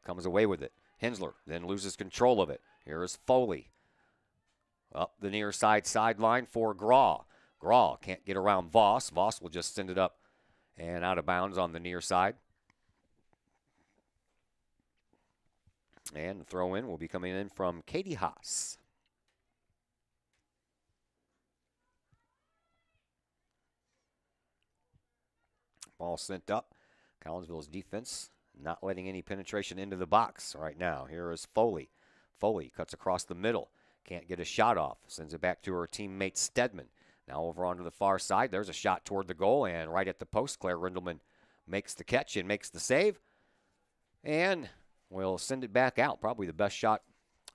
comes away with it. Hensler then loses control of it. Here is Foley. Up the near side sideline for Graw. Graw can't get around Voss. Voss will just send it up and out of bounds on the near side. And the throw in will be coming in from Katie Haas. Ball sent up. Collinsville's defense not letting any penetration into the box right now. Here is Foley. Foley cuts across the middle. Can't get a shot off. Sends it back to her teammate Stedman. Now over onto the far side. There's a shot toward the goal, and right at the post, Claire Rindelman makes the catch and makes the save. And we'll send it back out. Probably the best shot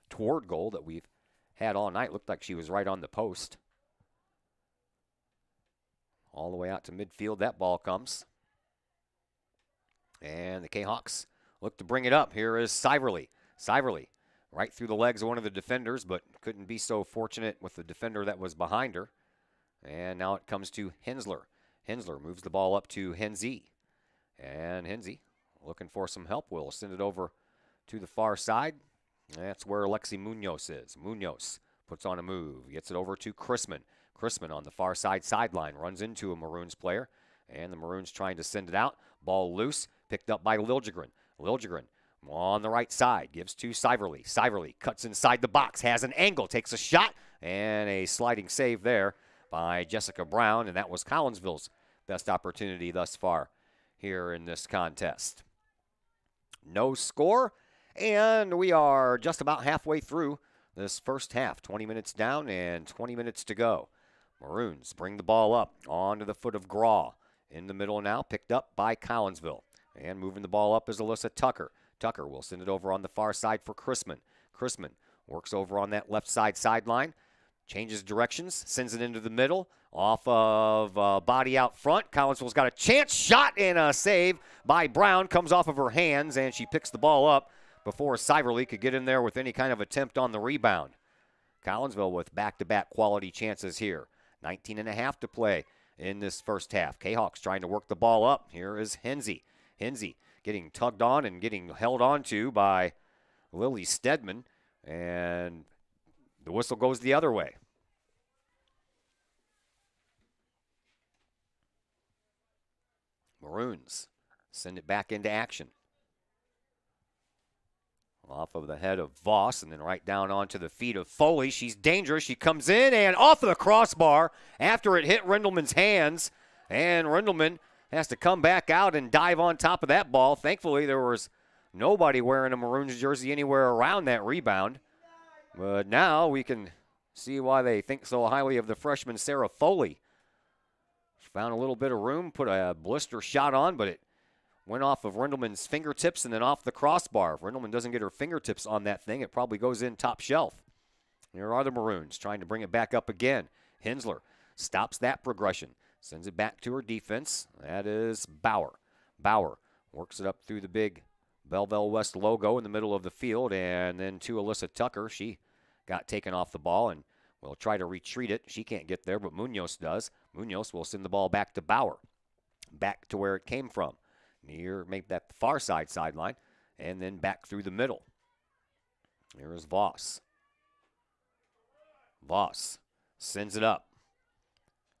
toward goal that we've had all night. Looked like she was right on the post. All the way out to midfield, that ball comes. And the Kahawks look to bring it up. Here is Siverly. Siverly right through the legs of one of the defenders, but couldn't be so fortunate with the defender that was behind her. And now it comes to Hensler. Hensler moves the ball up to Hensey. And Hensey, looking for some help, will send it over to the far side. That's where Lexi Munoz is. Munoz puts on a move, gets it over to Chrisman. Chrisman on the far side sideline, runs into a Maroons player. And the Maroons trying to send it out. Ball loose, picked up by Liljegren. Liljegren on the right side, gives to Siverly. Siverly cuts inside the box, has an angle, takes a shot, and a sliding save there by Jessica Brown, and that was Collinsville's best opportunity thus far here in this contest. No score And we are just about halfway through this first half. 20 minutes down and 20 minutes to go. Maroons bring the ball up onto the foot of Graw. In the middle now, picked up by Collinsville. And moving the ball up is Alyssa Tucker. Tucker will send it over on the far side for Chrisman. Chrisman works over on that left side sideline. Changes directions, sends it into the middle. Off of body out front. Collinsville's got a chance. Shot and a save by Brown. Comes off of her hands, and she picks the ball up before Siverly could get in there with any kind of attempt on the rebound. Collinsville with back-to-back quality chances here. 19.5 to play in this first half. Kahawks trying to work the ball up. Here is Hensey. Hensey getting tugged on and getting held on to by Lily Stedman. And the whistle goes the other way. Maroons send it back into action. Off of the head of Voss and then right down onto the feet of Foley. She's dangerous. She comes in and off of the crossbar after it hit Rindleman's hands. And Rindleman has to come back out and dive on top of that ball. Thankfully, there was nobody wearing a Maroons jersey anywhere around that rebound. But now we can see why they think so highly of the freshman Sarah Foley. She found a little bit of room, put a blister shot on, but it went off of Rindleman's fingertips and then off the crossbar. If Rindleman doesn't get her fingertips on that thing, it probably goes in top shelf. Here are the Maroons trying to bring it back up again. Hensler stops that progression, sends it back to her defense. That is Bauer. Bauer works it up through the big Belleville West logo in the middle of the field, and then to Alyssa Tucker. She got taken off the ball and will try to retreat it. She can't get there, but Munoz does. Munoz will send the ball back to Bauer, back to where it came from. Near, make that the far side sideline, and then back through the middle. Here is Voss. Voss sends it up.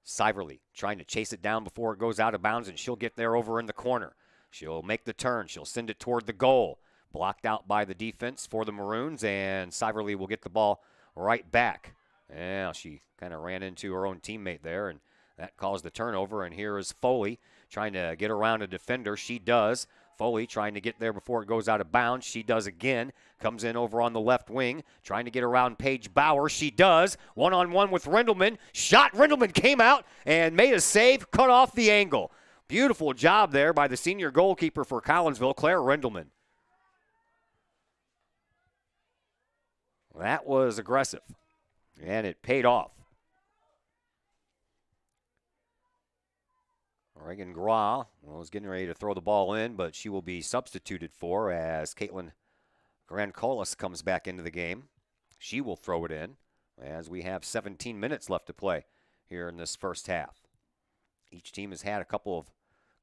Siverly trying to chase it down before it goes out of bounds, and she'll get there over in the corner. She'll make the turn. She'll send it toward the goal. Blocked out by the defense for the Maroons, and Siverly will get the ball right back. Yeah, she kind of ran into her own teammate there, and that caused the turnover. And here is Foley trying to get around a defender. She does. Foley trying to get there before it goes out of bounds. She does again. Comes in over on the left wing, trying to get around Paige Bauer. She does. One-on-one with Rindleman. Shot. Rindleman came out and made a save, cut off the angle. Beautiful job there by the senior goalkeeper for Collinsville, Claire Rindleman. That was aggressive, and it paid off. Reagan Gra was getting ready to throw the ball in, but she will be substituted for as Caitlin Grancolis comes back into the game. She will throw it in as we have 17 minutes left to play here in this first half. Each team has had a couple of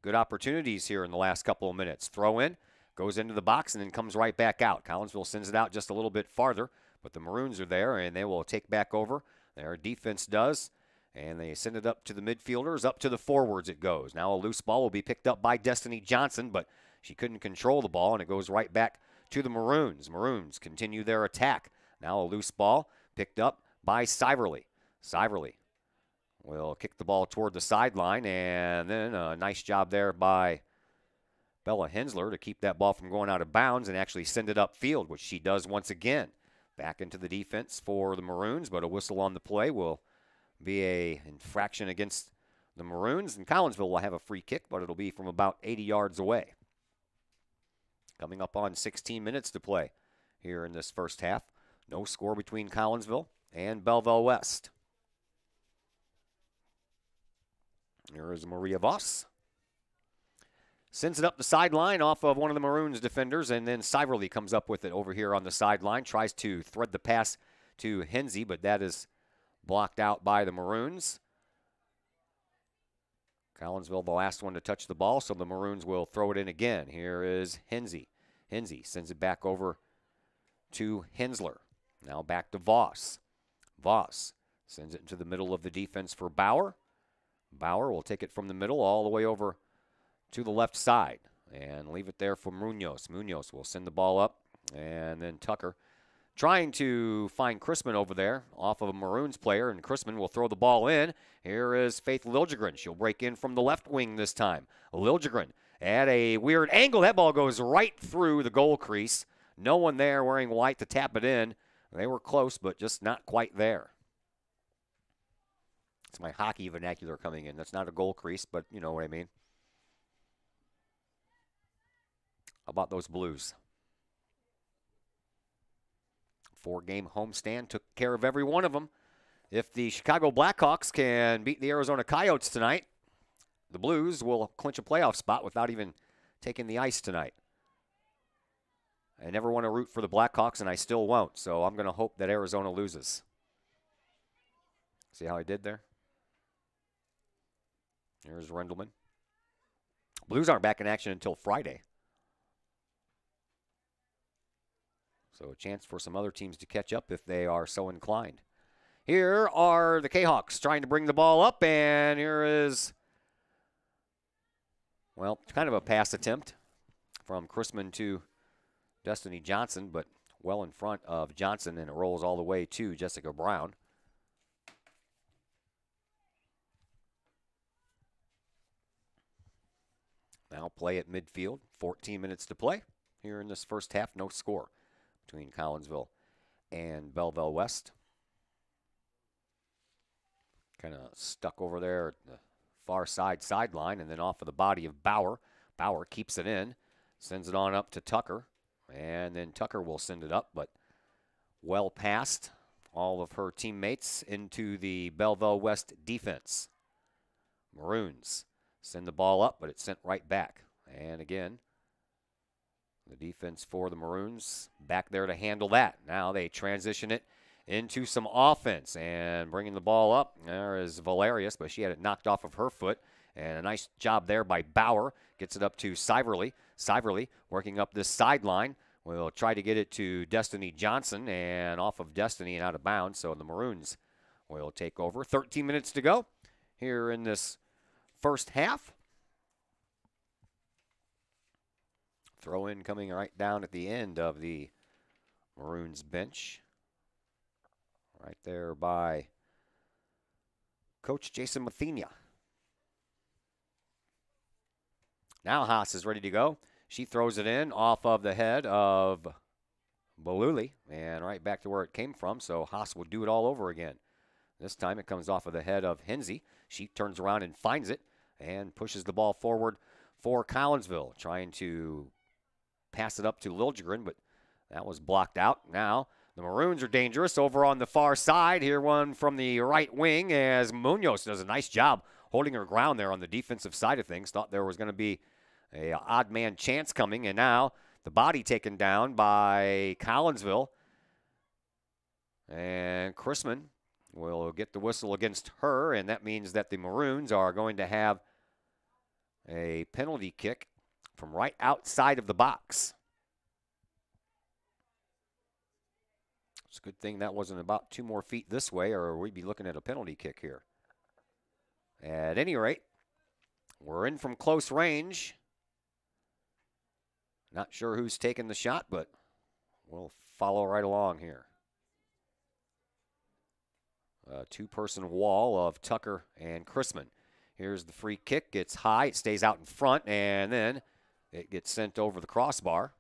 good opportunities here in the last couple of minutes. Throw in, goes into the box, and then comes right back out. Collinsville sends it out just a little bit farther, but the Maroons are there, and they will take back over. Their defense does. And they send it up to the midfielders, up to the forwards it goes. Now a loose ball will be picked up by Destiny Johnson, but she couldn't control the ball, and it goes right back to the Maroons. Maroons continue their attack. Now a loose ball picked up by Siverly. Siverly will kick the ball toward the sideline, and then a nice job there by Bella Hensler to keep that ball from going out of bounds and actually send it upfield, which she does once again. Back into the defense for the Maroons, but a whistle on the play will be a infraction against the Maroons, and Collinsville will have a free kick, but it'll be from about 80 yards away. Coming up on 16 minutes to play here in this first half. No score between Collinsville and Belleville West. Here is Maria Voss. Sends it up the sideline off of one of the Maroons defenders, and then Siverly comes up with it over here on the sideline. Tries to thread the pass to Hensey, but that is blocked out by the Maroons. Collinsville the last one to touch the ball, so the Maroons will throw it in again. Here is Hensey. Hensey sends it back over to Hensler. Now back to Voss. Voss sends it into the middle of the defense for Bauer. Bauer will take it from the middle all the way over to the left side and leave it there for Munoz. Munoz will send the ball up, and then Tucker trying to find Chrisman over there off of a Maroons player, and Chrisman will throw the ball in. Here is Faith Liljegren. She'll break in from the left wing this time. Liljegren at a weird angle. That ball goes right through the goal crease. No one there wearing white to tap it in. They were close, but just not quite there. It's my hockey vernacular coming in. That's not a goal crease, but you know what I mean. How about those Blues? 4-game homestand took care of every one of them. If the Chicago Blackhawks can beat the Arizona Coyotes tonight, the Blues will clinch a playoff spot without even taking the ice tonight. I never want to root for the Blackhawks, and I still won't, so I'm going to hope that Arizona loses. See how I did there? There's Rendelman. Blues aren't back in action until Friday. So a chance for some other teams to catch up if they are so inclined. Here are the Kahawks trying to bring the ball up, and here is, well, kind of a pass attempt from Chrisman to Destiny Johnson, but well in front of Johnson, and it rolls all the way to Jessica Brown. Now play at midfield, 14 minutes to play here in this first half, no score between Collinsville and Belleville West. Kind of stuck over there at the far sideline, and then off of the body of Bauer. Bauer keeps it in, sends it on up to Tucker, and then Tucker will send it up, but well past all of her teammates into the Belleville West defense. Maroons send the ball up, but it's sent right back. And again, the defense for the Maroons back there to handle that. Now they transition it into some offense, and bringing the ball up, there is Valerius, but she had it knocked off of her foot, and a nice job there by Bauer. Gets it up to Siverly. Siverly working up this sideline. We'll try to get it to Destiny Johnson, and off of Destiny and out of bounds, so the Maroons will take over. 13 minutes to go here in this first half. Throw in coming right down at the end of the Maroons bench. Right there by Coach Jason Mathenia. Now Haas is ready to go. She throws it in off of the head of Baluli and right back to where it came from, so Haas will do it all over again. This time it comes off of the head of Hensey. She turns around and finds it and pushes the ball forward for Collinsville, trying to pass it up to Liljegren, but that was blocked out. Now the Maroons are dangerous over on the far side. Here one from the right wing as Munoz does a nice job holding her ground there on the defensive side of things. Thought there was going to be a odd man chance coming, and now the body taken down by Collinsville. And Chrisman will get the whistle against her, and that means that the Maroons are going to have a penalty kick from right outside of the box. It's a good thing that wasn't about 2 more feet this way, or we'd be looking at a penalty kick here. At any rate, we're in from close range. Not sure who's taking the shot, but we'll follow right along here. A 2-person wall of Tucker and Chrisman. Here's the free kick. It's high. It stays out in front, and then it gets sent over the crossbar.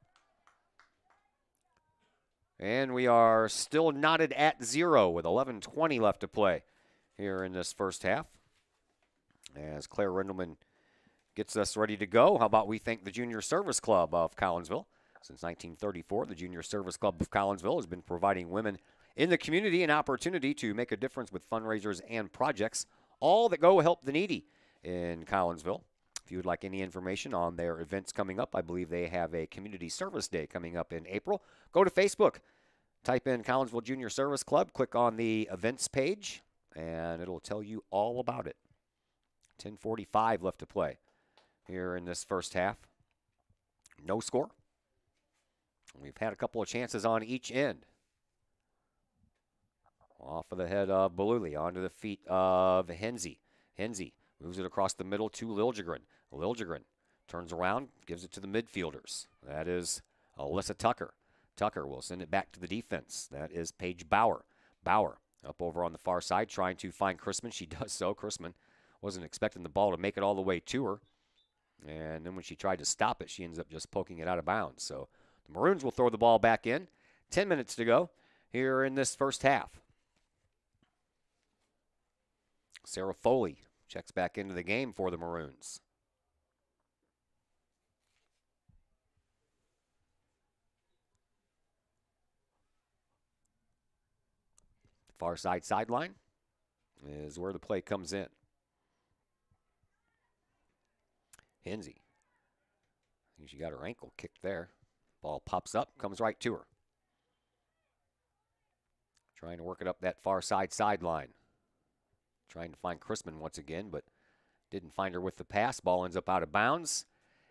And we are still knotted at 0 with 11:20 left to play here in this first half. As Claire Rendelman gets us ready to go, how about we thank the Junior Service Club of Collinsville? Since 1934, the Junior Service Club of Collinsville has been providing women in the community an opportunity to make a difference with fundraisers and projects, all that go help the needy in Collinsville. If you would like any information on their events coming up, I believe they have a Community Service Day coming up in April. Go to Facebook, type in Collinsville Junior Service Club, click on the events page, and it'll tell you all about it. 10:45 left to play here in this first half. No score. We've had a couple of chances on each end. Off of the head of Baluli, onto the feet of Hensey. Hensey moves it across the middle to Liljegren. Liljegren turns around, gives it to the midfielders. That is Alyssa Tucker. Tucker will send it back to the defense. That is Paige Bauer. Bauer up over on the far side trying to find Chrisman. She does so. Chrisman wasn't expecting the ball to make it all the way to her. And then when she tried to stop it, she ends up just poking it out of bounds. So The Maroons will throw the ball back in. 10 minutes to go here in this first half. Sarah Foley checks back into the game for the Maroons. Far side sideline is where the play comes in. Hinsey. I think she got her ankle kicked there. Ball pops up, comes right to her. Trying to work it up that far side sideline. Trying to find Chrisman once again, but didn't find her with the pass. Ball ends up out of bounds.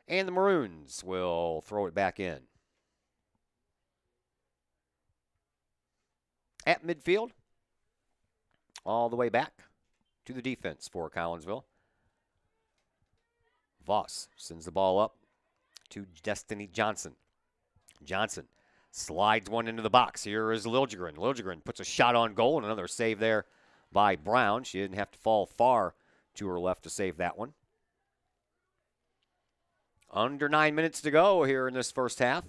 And the Maroons will throw it back in. At midfield, all the way back to the defense for Collinsville. Voss sends the ball up to Destiny Johnson. Johnson slides one into the box. Here is Liljegren. Liljegren puts a shot on goal, and another save there by Brown. She didn't have to fall far to her left to save that one. Under 9 minutes to go here in this first half.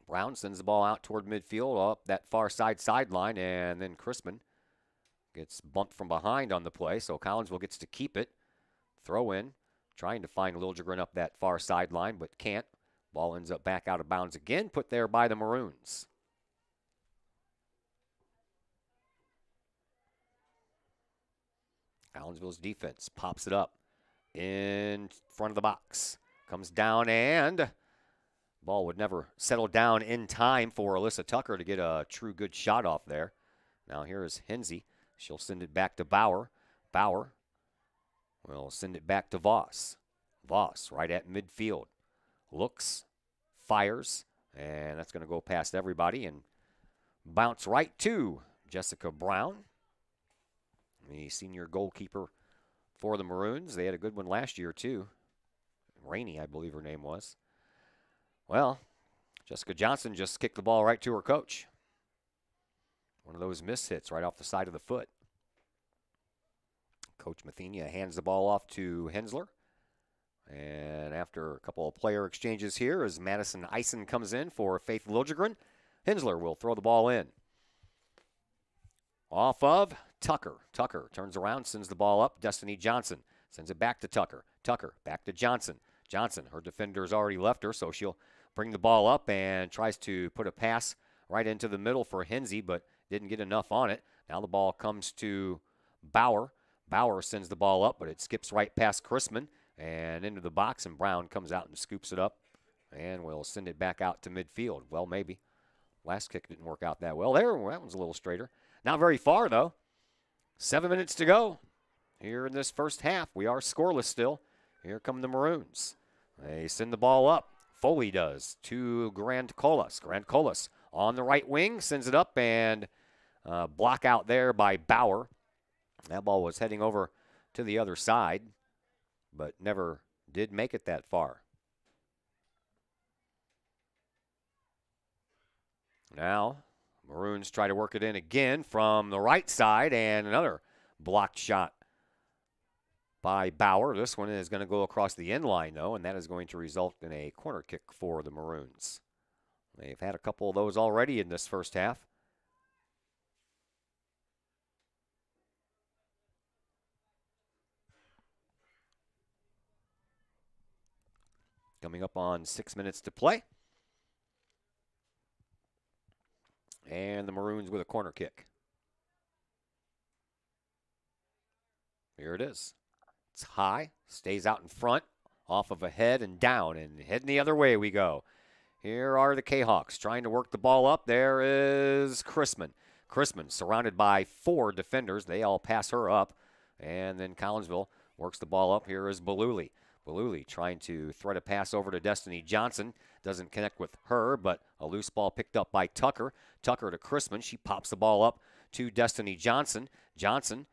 Brown sends the ball out toward midfield, up that far side sideline, and then Chrisman gets bumped from behind on the play, so Collinsville gets to keep it. Throw in, trying to find Liljegren up that far sideline, but can't. Ball ends up back out of bounds again, put there by the Maroons. Collinsville's defense pops it up in front of the box. Comes down, and ball would never settle down in time for Alyssa Tucker to get a true good shot off there. Now here is Hinsey. She'll send it back to Bauer. Bauer will send it back to Voss. Voss right at midfield. Looks, fires, and that's going to go past everybody and bounce right to Jessica Brown, the senior goalkeeper for the Maroons. They had a good one last year, too. Rainey, I believe her name was. Well, Jessica Johnson just kicked the ball right to her coach. One of those miss hits right off the side of the foot. Coach Mathenia hands the ball off to Hensler. And after a couple of player exchanges here, as Madison Eisen comes in for Faith Liljegren, Hensler will throw the ball in. Off of Tucker. Tucker turns around, sends the ball up. Destiny Johnson sends it back to Tucker. Tucker back to Johnson. Johnson, her defender's already left her, so she'll bring the ball up and tries to put a pass right into the middle for Hinsey, but didn't get enough on it. Now the ball comes to Bauer. Bauer sends the ball up, but it skips right past Chrisman and into the box, and Brown comes out and scoops it up and will send it back out to midfield. Well, maybe. Last kick didn't work out that well. There, that one's a little straighter. Not very far, though. 7 minutes to go here in this first half. We are scoreless still. Here come the Maroons. They send the ball up. Foley does to Grand Colas. Grand Colas on the right wing, sends it up, and block out there by Bauer. That ball was heading over to the other side, but never did make it that far. Now, Maroons try to work it in again from the right side, and another blocked shot by Bauer. This one is going to go across the end line, though, and that is going to result in a corner kick for the Maroons. They've had a couple of those already in this first half. Coming up on 6 minutes to play. And the Maroons with a corner kick. Here it is. It's high, stays out in front, off of a head and down, and heading the other way we go. Here are the Kahawks trying to work the ball up. There is Chrisman. Chrisman surrounded by 4 defenders. They all pass her up, and then Collinsville works the ball up. Here is Baluli. Baluli trying to thread a pass over to Destiny Johnson. Doesn't connect with her, but a loose ball picked up by Tucker. Tucker to Chrisman. She pops the ball up to Destiny Johnson. Johnson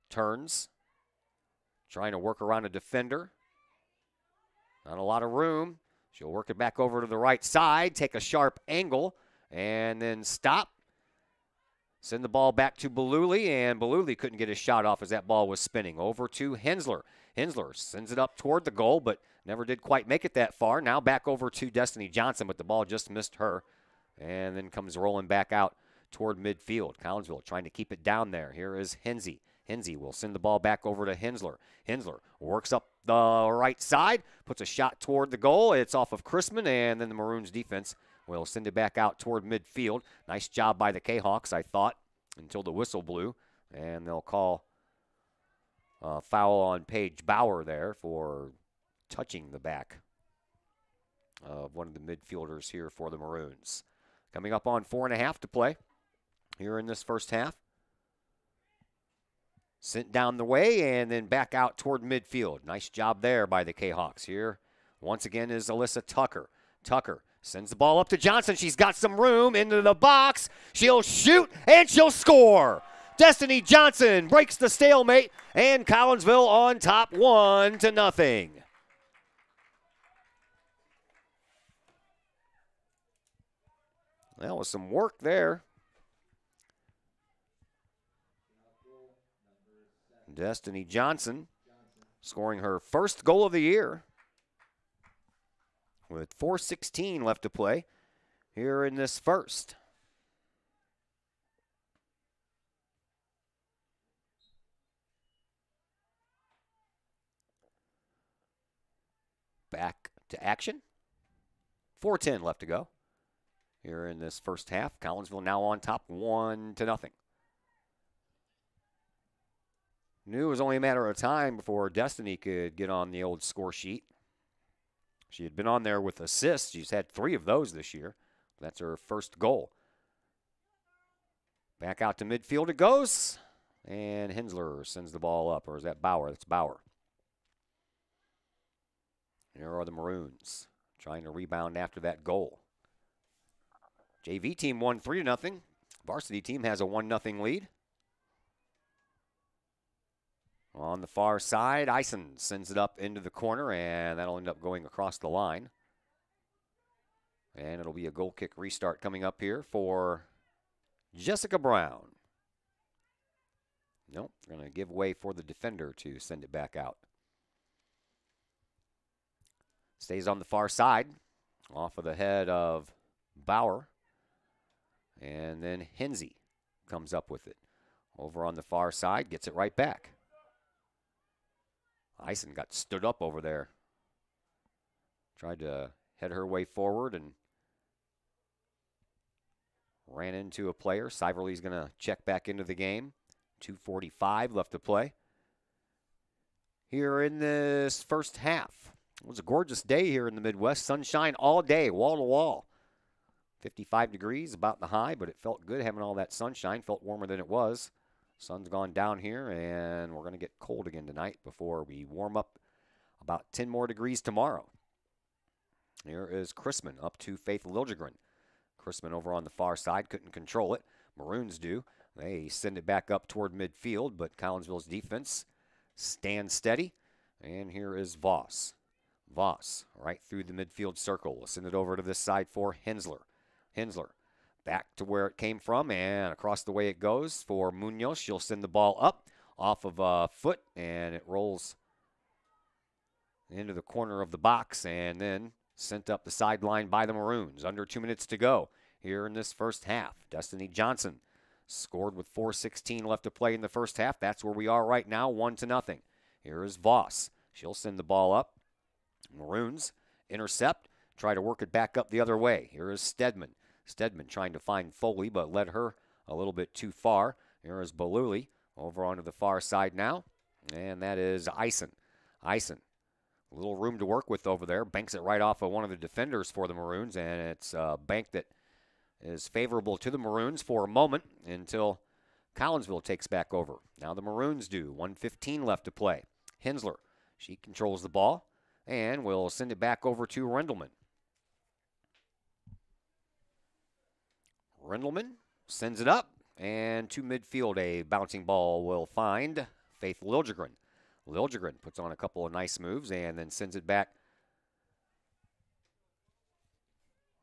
turns, trying to work around a defender. Not a lot of room. She'll work it back over to the right side, take a sharp angle, and then stop. Send the ball back to Baluli, and Baluli couldn't get his shot off as that ball was spinning. Over to Hensler. Hensler sends it up toward the goal, but never did quite make it that far. Now back over to Destiny Johnson, but the ball just missed her. And then comes rolling back out toward midfield. Collinsville trying to keep it down there. Here is Hensey. Hensey will send the ball back over to Hensler. Hensler works up the right side, puts a shot toward the goal. It's off of Chrisman, and then the Maroons defense will send it back out toward midfield. Nice job by the Kahawks, I thought, until the whistle blew. And they'll call a foul on Paige Bauer there for touching the back of one of the midfielders here for the Maroons. Coming up on 4.5 to play here in this first half. Sent down the way and then back out toward midfield. Nice job there by the Kahawks. Here once again is Alyssa Tucker. Tucker sends the ball up to Johnson. She's got some room into the box. She'll shoot and she'll score. Destiny Johnson breaks the stalemate and Collinsville on top 1-0. That was some work there. Destiny Johnson scoring her first goal of the year with 4:16 left to play here in this first. Back to action. 4:10 left to go here in this first half. Collinsville now on top 1-0. Knew it was only a matter of time before Destiny could get on the old score sheet. She had been on there with assists. She's had 3 of those this year. That's her first goal. Back out to midfield it goes. And Hensler sends the ball up. Or is that Bauer? That's Bauer. Here are the Maroons trying to rebound after that goal. JV team won 3-0. Varsity team has a 1-0 lead. On the far side, Eisen sends it up into the corner, and that'll end up going across the line. And it'll be a goal kick restart coming up here for Jessica Brown. Nope, going to give way for the defender to send it back out. Stays on the far side, off of the head of Bauer. And then Hensey comes up with it. Over on the far side, gets it right back. Eisen got stood up over there. Tried to head her way forward and ran into a player. Siverly's going to check back into the game. 2:45 left to play here in this first half. It was a gorgeous day here in the Midwest. Sunshine all day, wall to wall. 55 degrees, about the high, but it felt good having all that sunshine. Felt warmer than it was. Sun's gone down here, and we're going to get cold again tonight before we warm up about 10 more degrees tomorrow. Here is Chrisman up to Faith Liljegren. Chrisman over on the far side, couldn't control it. Maroons do. They send it back up toward midfield, but Collinsville's defense stands steady. And here is Voss. Voss right through the midfield circle. We'll send it over to this side for Hensler. Hensler back to where it came from and across the way it goes for Munoz. She'll send the ball up off of a foot, and it rolls into the corner of the box and then sent up the sideline by the Maroons. Under 2 minutes to go here in this first half. Destiny Johnson scored with 4:16 left to play in the first half. That's where we are right now, 1-0. Here is Voss. She'll send the ball up. Maroons intercept, try to work it back up the other way. Here is Stedman. Stedman trying to find Foley, but led her a little bit too far. Here is Baluli over onto the far side now, and that is Eisen. Eisen, a little room to work with over there. Banks it right off of one of the defenders for the Maroons, and it's a bank that is favorable to the Maroons for a moment until Collinsville takes back over. Now the Maroons do. 1:15 left to play. Hensler, she controls the ball, and will send it back over to Rendelman. Rendelman sends it up, and to midfield a bouncing ball will find Faith Liljegren. Liljegren puts on a couple of nice moves and then sends it back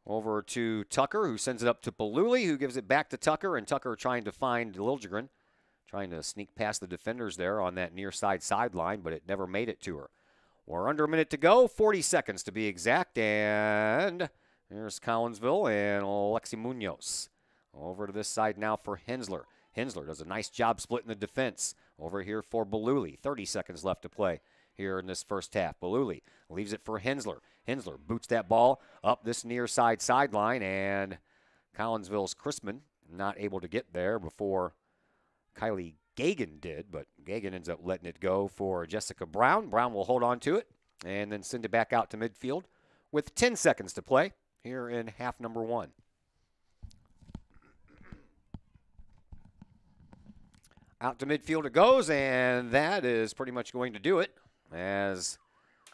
over to Tucker, who sends it up to Baluli, who gives it back to Tucker, and Tucker trying to find Liljegren. Trying to sneak past the defenders there on that near side sideline, but it never made it to her. We're under a minute to go, 40 seconds to be exact, and here's Collinsville and Alexi Munoz. Over to this side now for Hensler. Hensler does a nice job splitting the defense. Over here for Beluli. 30 seconds left to play here in this first half. Beluli leaves it for Hensler. Hensler boots that ball up this near side sideline, and Collinsville's Chrisman not able to get there before Kylie Gagan did, but Gagan ends up letting it go for Jessica Brown. Brown will hold on to it and then send it back out to midfield with 10 seconds to play here in half number 1. Out to midfield it goes, and that is pretty much going to do it as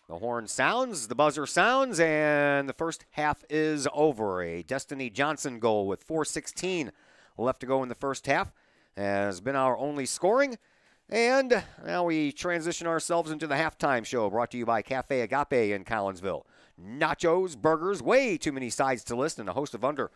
the horn sounds, the buzzer sounds, and the first half is over. A Destiny Johnson goal with 4:16 left to go in the first half has been our only scoring. And now we transition ourselves into the halftime show brought to you by Cafe Agape in Collinsville. Nachos, burgers, way too many sides to list, and a host of other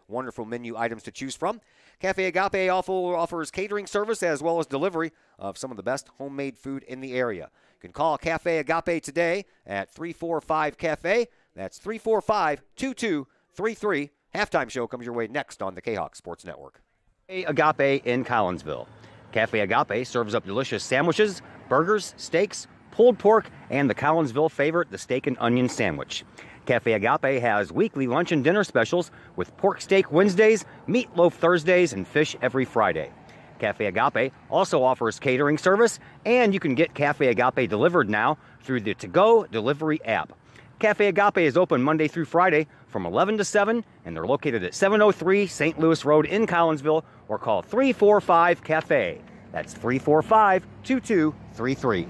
wonderful menu items to choose from. Cafe Agape offers catering service as well as delivery of some of the best homemade food in the area. You can call Cafe Agape today at 345-CAFE. That's 345-2233. Halftime show comes your way next on the Kahok Sports Network. Cafe Agape in Collinsville. Cafe Agape serves up delicious sandwiches, burgers, steaks, pulled pork, and the Collinsville favorite, the steak and onion sandwich. Cafe Agape has weekly lunch and dinner specials with pork steak Wednesdays, meatloaf Thursdays, and fish every Friday. Cafe Agape also offers catering service, and you can get Cafe Agape delivered now through the To-Go delivery app. Cafe Agape is open Monday through Friday from 11 to 7, and they're located at 703 St. Louis Road in Collinsville, or call 345-CAFE. That's 345-2233.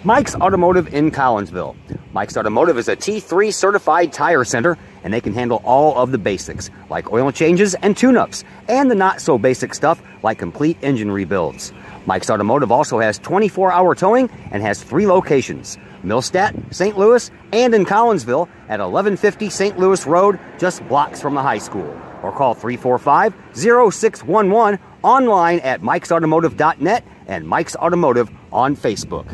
Mike's Automotive in Collinsville. Mike's Automotive is a T3 certified tire center, and they can handle all of the basics, like oil changes and tune-ups, and the not-so-basic stuff, like complete engine rebuilds. Mike's Automotive also has 24-hour towing and has 3 locations: Millstadt, St. Louis, and in Collinsville at 1150 St. Louis Road, just blocks from the high school. Or call 345-0611, online at mikesautomotive.net and Mike's Automotive on Facebook.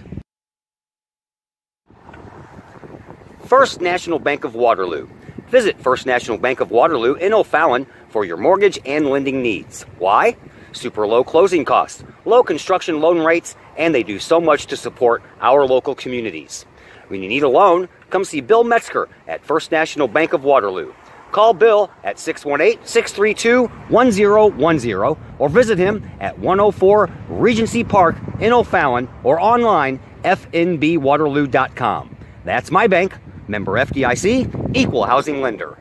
First National Bank of Waterloo. Visit First National Bank of Waterloo in O'Fallon for your mortgage and lending needs. Why? Super low closing costs, low construction loan rates, and they do so much to support our local communities. When you need a loan, come see Bill Metzger at First National Bank of Waterloo. Call Bill at 618-632-1010 or visit him at 104 Regency Park in O'Fallon or online fnbwaterloo.com. That's my bank, member FDIC, equal housing lender.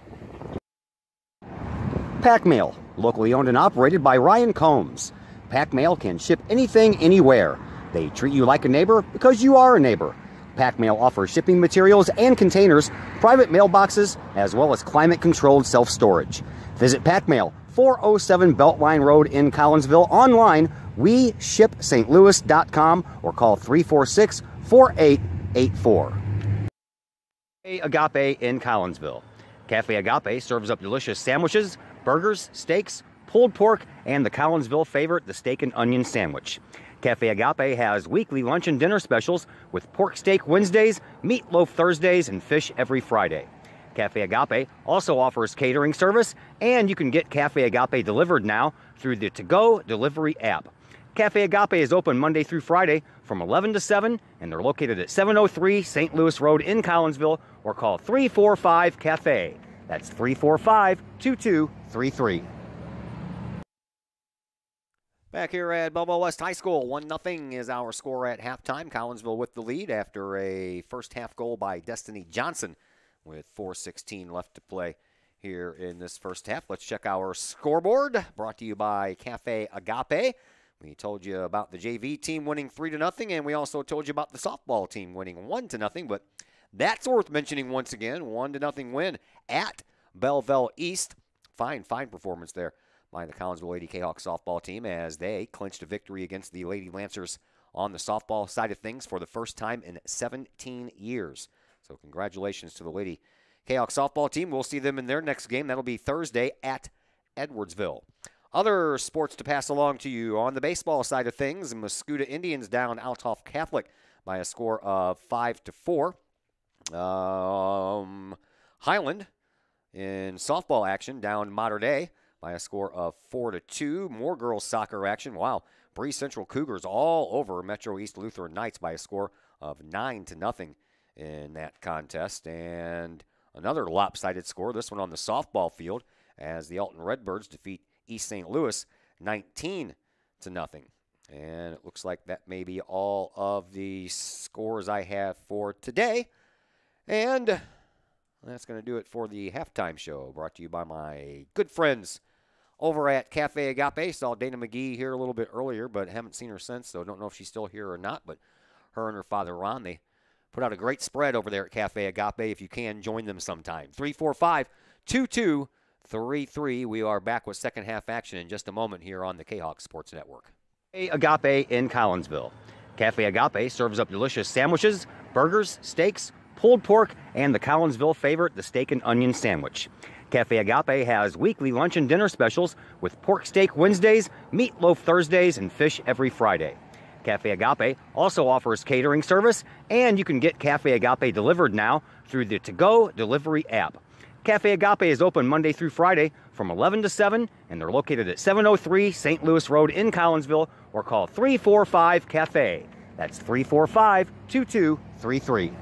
Pack Mail, locally owned and operated by Ryan Combs. Pack Mail can ship anything, anywhere. They treat you like a neighbor because you are a neighbor. Pack Mail offers shipping materials and containers, private mailboxes, as well as climate-controlled self-storage. Visit Pack Mail, 407 Beltline Road in Collinsville, online, weshipstlouis.com, or call 346-4884. Cafe Agape in Collinsville. Cafe Agape serves up delicious sandwiches, burgers, steaks, pulled pork, and the Collinsville favorite, the steak and onion sandwich. Cafe Agape has weekly lunch and dinner specials with pork steak Wednesdays, meatloaf Thursdays, and fish every Friday. Cafe Agape also offers catering service, and you can get Cafe Agape delivered now through the To-Go delivery app. Cafe Agape is open Monday through Friday from 11 to 7, and they're located at 703 St. Louis Road in Collinsville, or call 345-CAFE. That's 345-2233. Back here at Belleville West High School, 1-0 is our score at halftime. Collinsville with the lead after a first half goal by Destiny Johnson with 4:16 left to play here in this first half. Let's check our scoreboard, brought to you by Cafe Agape. We told you about the JV team winning 3-0, and we also told you about the softball team winning 1-0, but that's worth mentioning once again. 1-0 win at Belleville East. Fine performance there by the Collinsville Lady Kahok softball team as they clinched a victory against the Lady Lancers on the softball side of things for the first time in 17 years. So congratulations to the Lady Kahok softball team. We'll see them in their next game. That'll be Thursday at Edwardsville. Other sports to pass along to you on the baseball side of things, Muscuda Indians down Althoff Catholic by a score of 5-4. Highland in softball action down Mater Dei by a score of 4-2. More girls soccer action. Wow. Bree Central Cougars all over Metro East Lutheran Knights by a score of 9-0 in that contest. And another lopsided score, this one on the softball field, as the Alton Redbirds defeat East St. Louis 19-0. And it looks like that may be all of the scores I have for today. And that's going to do it for the halftime show, brought to you by my good friends over at Cafe Agape. Saw Dana McGee here a little bit earlier, but haven't seen her since, so don't know if she's still here or not. But her and her father, Ron, they put out a great spread over there at Cafe Agape. If you can, join them sometime. 345-2233. We are back with second half action in just a moment here on the Kahok Sports Network. Agape in Collinsville. Cafe Agape serves up delicious sandwiches, burgers, steaks, pulled pork, and the Collinsville favorite, the steak and onion sandwich. Cafe Agape has weekly lunch and dinner specials with pork steak Wednesdays, meatloaf Thursdays, and fish every Friday. Cafe Agape also offers catering service, and you can get Cafe Agape delivered now through the To-Go delivery app. Cafe Agape is open Monday through Friday from 11 to 7, and they're located at 703 St. Louis Road in Collinsville, or call 345-CAFE. That's 345-2233.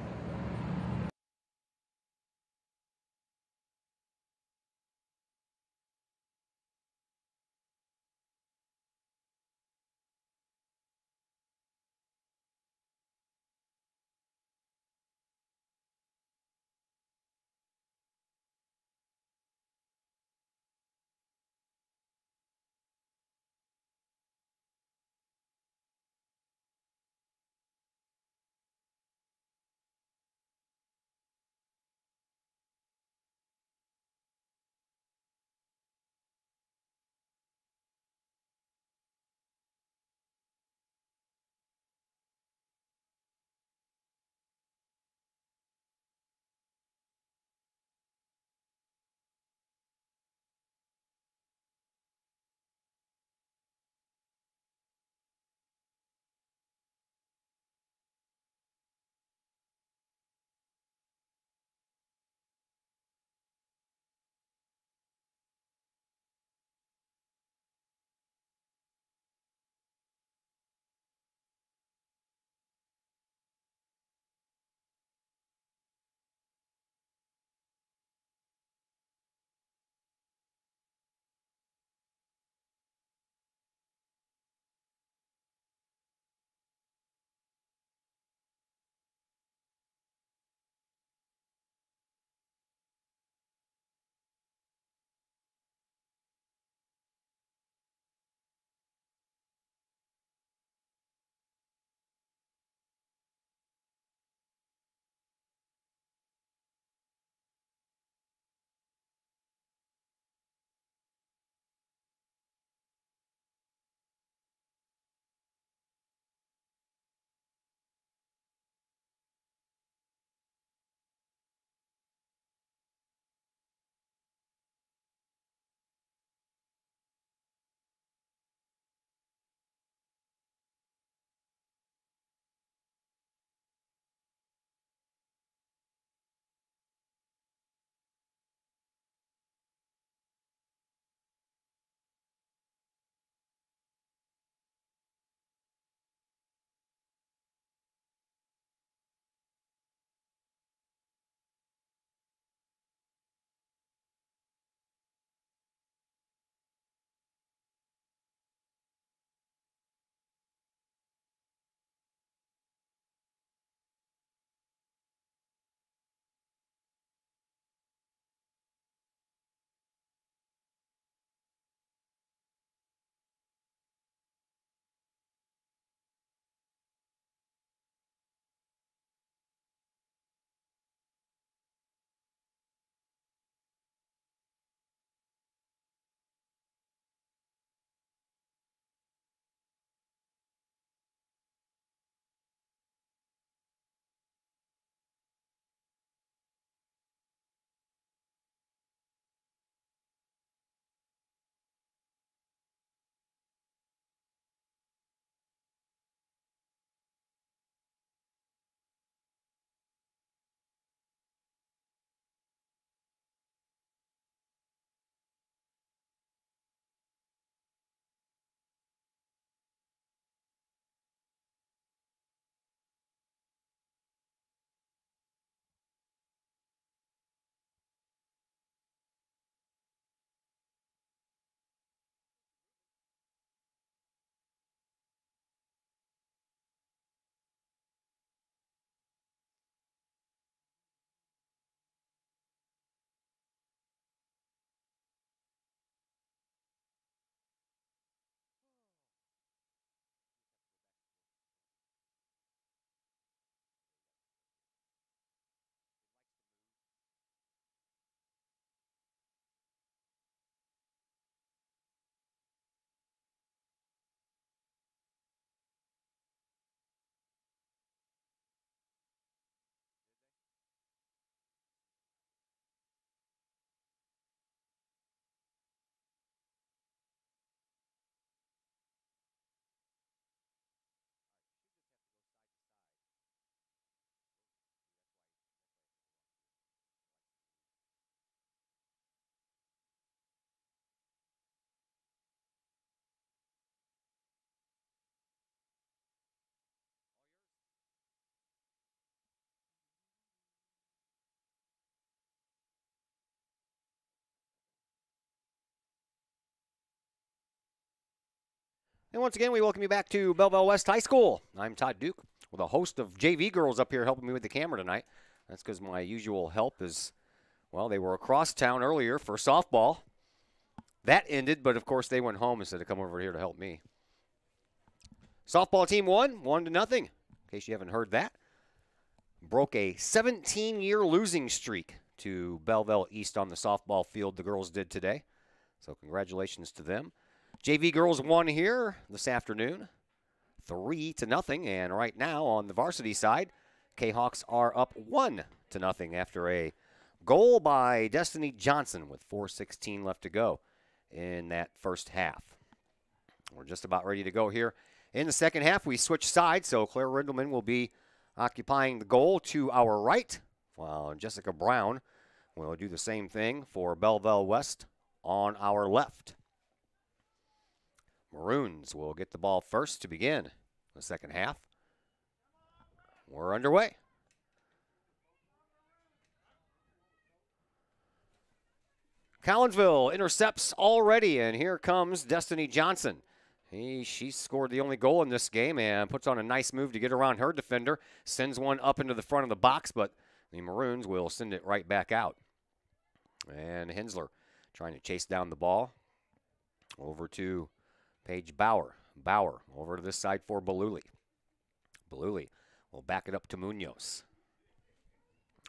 And once again, we welcome you back to Belleville West High School. I'm Todd Duke with a host of JV girls up here helping me with the camera tonight. That's because my usual help is, well, they were across town earlier for softball. That ended, but of course they went home instead of coming over here to help me. Softball team won 1-0, in case you haven't heard that. Broke a 17-year losing streak to Belleville East on the softball field, the girls did today. So congratulations to them. JV girls won here this afternoon, 3-0, and right now on the varsity side, Kahawks are up 1-0 after a goal by Destiny Johnson with 4:16 left to go in that first half. We're just about ready to go here. In the second half, we switch sides, so Claire Rindelman will be occupying the goal to our right, while Jessica Brown will do the same thing for Belleville West on our left. Maroons will get the ball first to begin the second half. We're underway. Collinsville intercepts already, and here comes Destiny Johnson. She scored the only goal in this game and puts on a nice move to get around her defender. Sends one up into the front of the box, but the Maroons will send it right back out. And Hensler trying to chase down the ball. Over to Paige Bauer. Bauer over to this side for Baluli. Baluli will back it up to Munoz.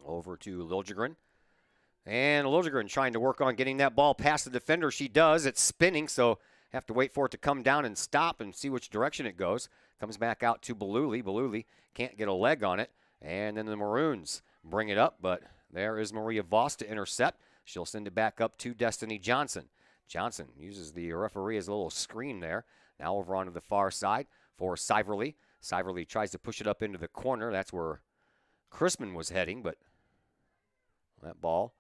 Over to Liljegren. And Liljegren trying to work on getting that ball past the defender. She does. It's spinning, so have to wait for it to come down and stop and see which direction it goes. Comes back out to Baluli. Baluli can't get a leg on it. And then the Maroons bring it up, but there is Maria Voss to intercept. She'll send it back up to Destiny Johnson. Johnson uses the referee as a little screen there. Now over onto the far side for Siverly. Siverly tries to push it up into the corner. That's where Chrisman was heading, but that ball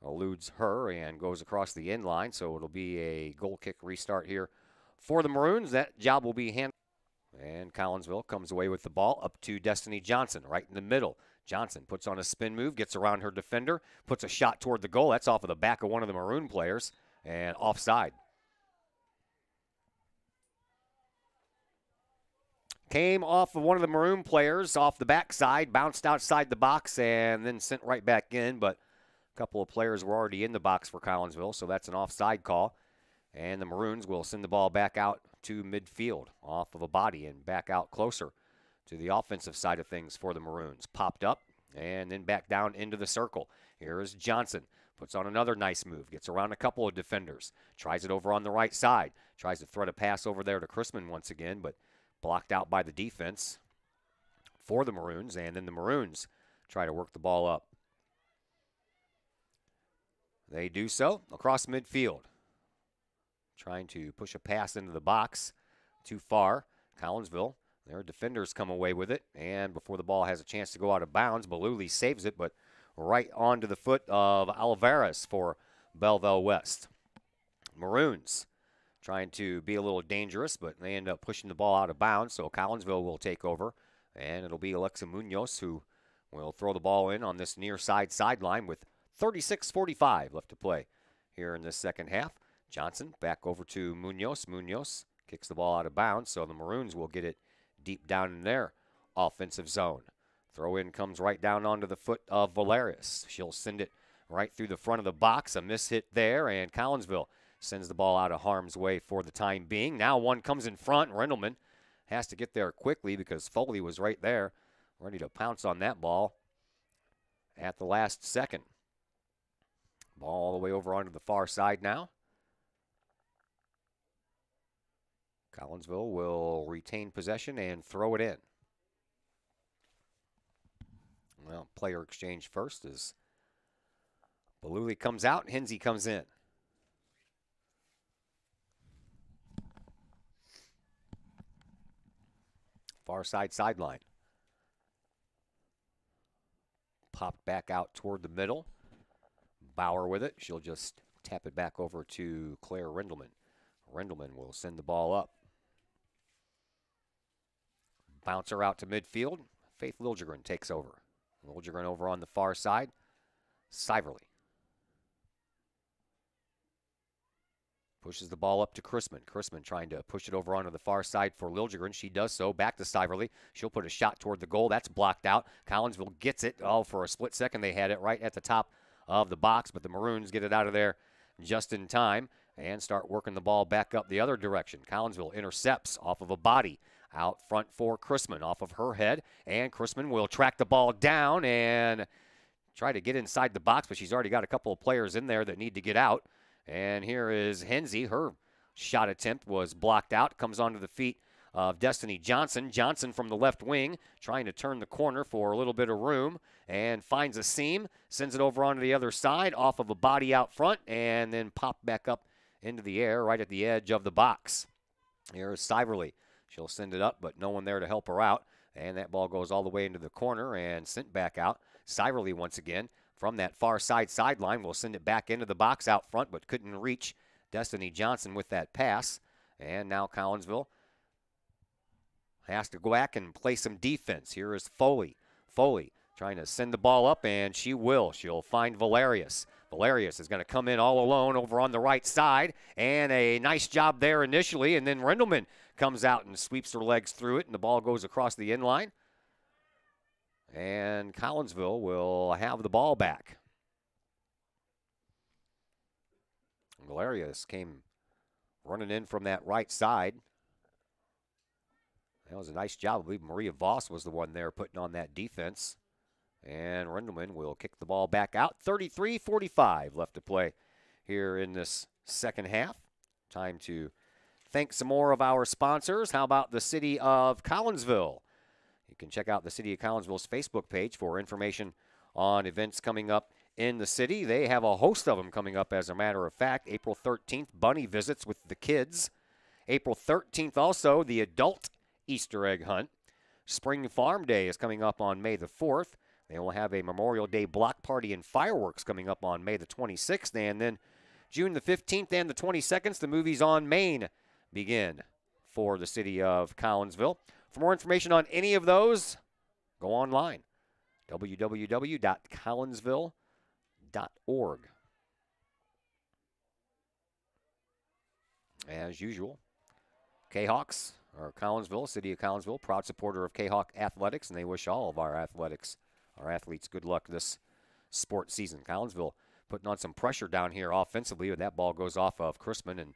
eludes her and goes across the end line, so it'll be a goal kick restart here for the Maroons. That job will be handled. And Collinsville comes away with the ball up to Destiny Johnson right in the middle. Johnson puts on a spin move, gets around her defender, puts a shot toward the goal. That's off of the back of one of the Maroon players and offside. Came off of one of the Maroon players off the backside, bounced outside the box, and then sent right back in. But a couple of players were already in the box for Collinsville, so that's an offside call. And the Maroons will send the ball back out to midfield off of a body and back out closer to the offensive side of things for the Maroons. Popped up and then back down into the circle. Here is Johnson. Puts on another nice move. Gets around a couple of defenders. Tries it over on the right side. Tries to thread a pass over there to Chrisman once again, but blocked out by the defense for the Maroons. And then the Maroons try to work the ball up. They do so across midfield. Trying to push a pass into the box. Too far. Collinsville, their defenders come away with it. And before the ball has a chance to go out of bounds, Baluli saves it, but right onto the foot of Alvarez for Belleville West. Maroons trying to be a little dangerous, but they end up pushing the ball out of bounds, so Collinsville will take over. And it'll be Alexa Munoz who will throw the ball in on this near side sideline with 36:45 left to play here in this second half. Johnson back over to Munoz. Munoz kicks the ball out of bounds, so the Maroons will get it deep down in their offensive zone. Throw in comes right down onto the foot of Valerius. She'll send it right through the front of the box. A miss hit there, and Collinsville sends the ball out of harm's way for the time being. Now one comes in front. Rindelman has to get there quickly because Foley was right there, ready to pounce on that ball at the last second. Ball all the way over onto the far side now. Collinsville will retain possession and throw it in. Well, player exchange first as Baluli comes out, Hensey comes in. Far side sideline. Popped back out toward the middle. Bauer with it. She'll just tap it back over to Claire Rindelman. Rindelman will send the ball up. Bouncer out to midfield. Faith Liljegren takes over. Liljegren over on the far side. Siverly Pushes the ball up to Chrisman. Chrisman trying to push it over onto the far side for Liljegren. She does so. Back to Siverly. She'll put a shot toward the goal. That's blocked out. Collinsville gets it. Oh, for a split second they had it right at the top of the box, but the Maroons get it out of there just in time and start working the ball back up the other direction. Collinsville intercepts off of a body out front for Chrisman off of her head, and Chrisman will track the ball down and try to get inside the box, but she's already got a couple of players in there that need to get out. And here is Hensey. Her shot attempt was blocked out. Comes onto the feet of Destiny Johnson. Johnson from the left wing trying to turn the corner for a little bit of room and finds a seam. Sends it over onto the other side off of a body out front and then popped back up into the air right at the edge of the box. Here is Siverly. She'll send it up, but no one there to help her out. And that ball goes all the way into the corner and sent back out. Siverly once again from that far sideline will send it back into the box out front, but couldn't reach Destiny Johnson with that pass. And now Collinsville has to go back and play some defense. Here is Foley. Foley trying to send the ball up, and she will. She'll find Valerius. Valerius is going to come in all alone over on the right side, and a nice job there initially, and then Rendelman comes out and sweeps her legs through it, and the ball goes across the end line. And Collinsville will have the ball back. Valerius came running in from that right side. That was a nice job. I believe Maria Voss was the one there putting on that defense. And Rendelman will kick the ball back out. 33-45 left to play here in this second half. Time to thank some more of our sponsors. How about the City of Collinsville? You can check out the City of Collinsville's Facebook page for information on events coming up in the city. They have a host of them coming up, as a matter of fact. April 13th, Bunny Visits with the kids. April 13th also, the adult Easter egg hunt. Spring Farm Day is coming up on May the 4th. They will have a Memorial Day block party and fireworks coming up on May the 26th. And then June the 15th and the 22nd, the Movies on Main begin for the City of Collinsville. For more information on any of those, go online, www.collinsville.org. As usual, Kahoks, or Collinsville, City of Collinsville, proud supporter of Kahok Athletics, and they wish all of our athletes good luck this sports season. Collinsville putting on some pressure down here offensively, but that ball goes off of Chrisman and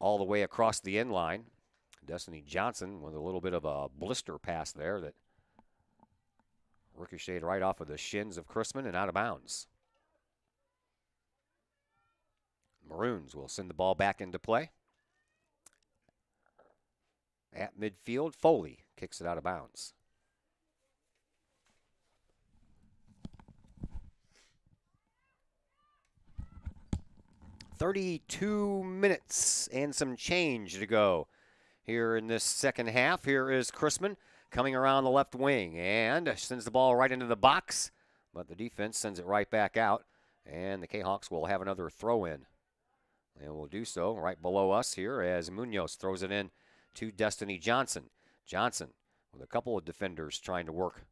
all the way across the end line. Destiny Johnson with a little bit of a blister pass there that ricocheted right off of the shins of Chrisman and out of bounds. Maroons will send the ball back into play. At midfield, Foley kicks it out of bounds. "32 minutes and some change to go here in this second half. Here is Chrisman coming around the left wing and sends the ball right into the box, but the defense sends it right back out, and the Kahawks will have another throw in. They will do so right below us here as Munoz throws it in to Destiny Johnson. Johnson with a couple of defenders trying to work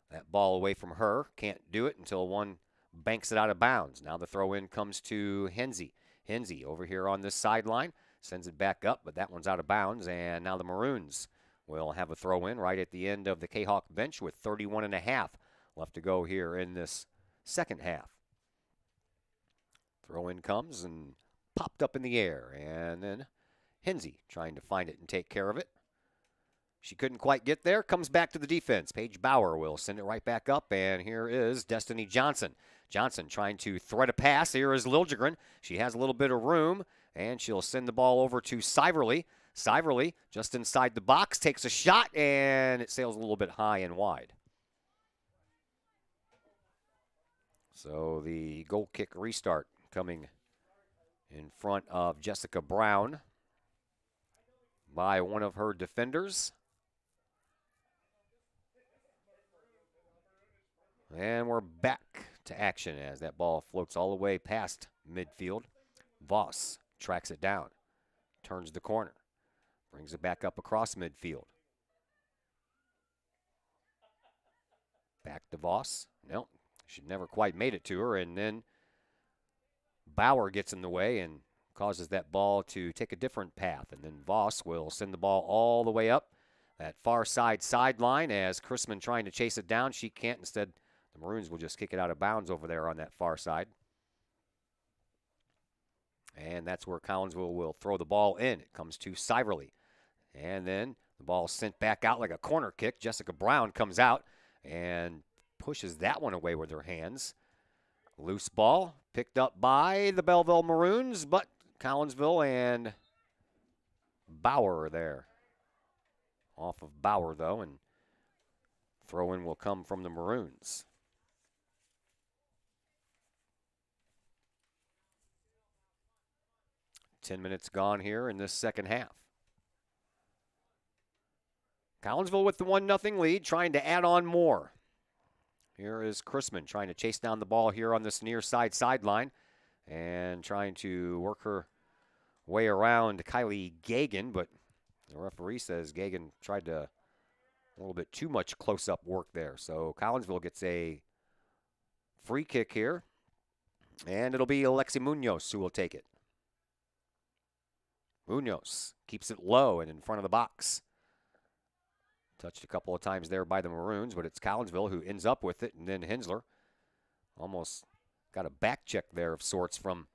that ball away from her. Can't do it until one banks it out of bounds. Now the throw in comes to Hensey. Hensey over here on this sideline. Sends it back up, but that one's out of bounds, and now the Maroons will have a throw-in right at the end of the Kahawk bench with 31 and a half left to go here in this second half. Throw-in comes and popped up in the air, and then Hensey trying to find it and take care of it. She couldn't quite get there, comes back to the defense. Paige Bauer will send it right back up, and here is Destiny Johnson. Johnson trying to thread a pass. Here is Liljegren. She has a little bit of room, and she'll send the ball over to Siverly. Siverly, just inside the box, takes a shot, and it sails a little bit high and wide. So the goal kick restart coming in front of Jessica Brown by one of her defenders. And we're back to action as that ball floats all the way past midfield. Voss tracks it down, turns the corner, brings it back up across midfield. Back to Voss. No, she never quite made it to her, and then Bauer gets in the way and causes that ball to take a different path. And then Voss will send the ball all the way up that far sideline as Chrisman trying to chase it down. She can't. Instead, the Maroons will just kick it out of bounds over there on that far side. And that's where Collinsville will throw the ball in. It comes to Siverly. And then the ball sent back out like a corner kick. Jessica Brown comes out and pushes that one away with her hands. Loose ball picked up by the Belleville Maroons, but Collinsville and Bauer there. Off of Bauer, though, and throw-in will come from the Maroons. Ten minutes gone here in this second half. Collinsville with the 1-0 lead, trying to add on more. Here is Chrisman trying to chase down the ball here on this near side sideline and trying to work her way around Kylie Gagan, but the referee says Gagan tried to a little bit too much close-up work there. So Collinsville gets a free kick here, and it'll be Alexi Munoz who will take it. Munoz keeps it low and in front of the box. Touched a couple of times there by the Maroons, but it's Collinsville who ends up with it, and then Hensler almost got a back check there of sorts from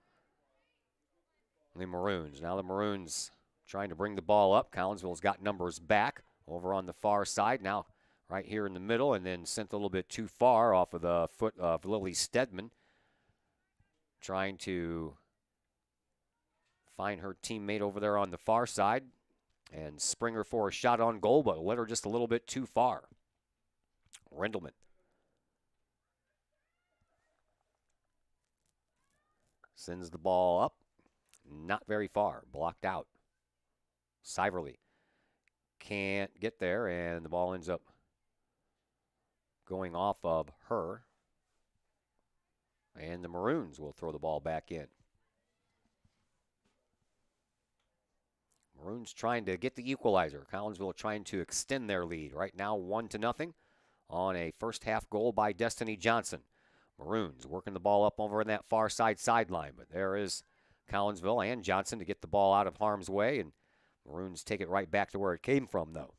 the Maroons. Now the Maroons trying to bring the ball up. Collinsville's got numbers back over on the far side. Now right here in the middle, and then sent a little bit too far off of the foot of Lily Stedman. Trying to find her teammate over there on the far side and Springer for a shot on goal, but let her just a little bit too far. Rendelman. Sends the ball up. Not very far. Blocked out. Siverly can't get there, and the ball ends up going off of her. And the Maroons will throw the ball back in. Maroons trying to get the equalizer. Collinsville trying to extend their lead. Right now 1-0 on a first half goal by Destiny Johnson. Maroons working the ball up over in that far side sideline. But there is Collinsville and Johnson to get the ball out of harm's way. And Maroons take it right back to where it came from, though.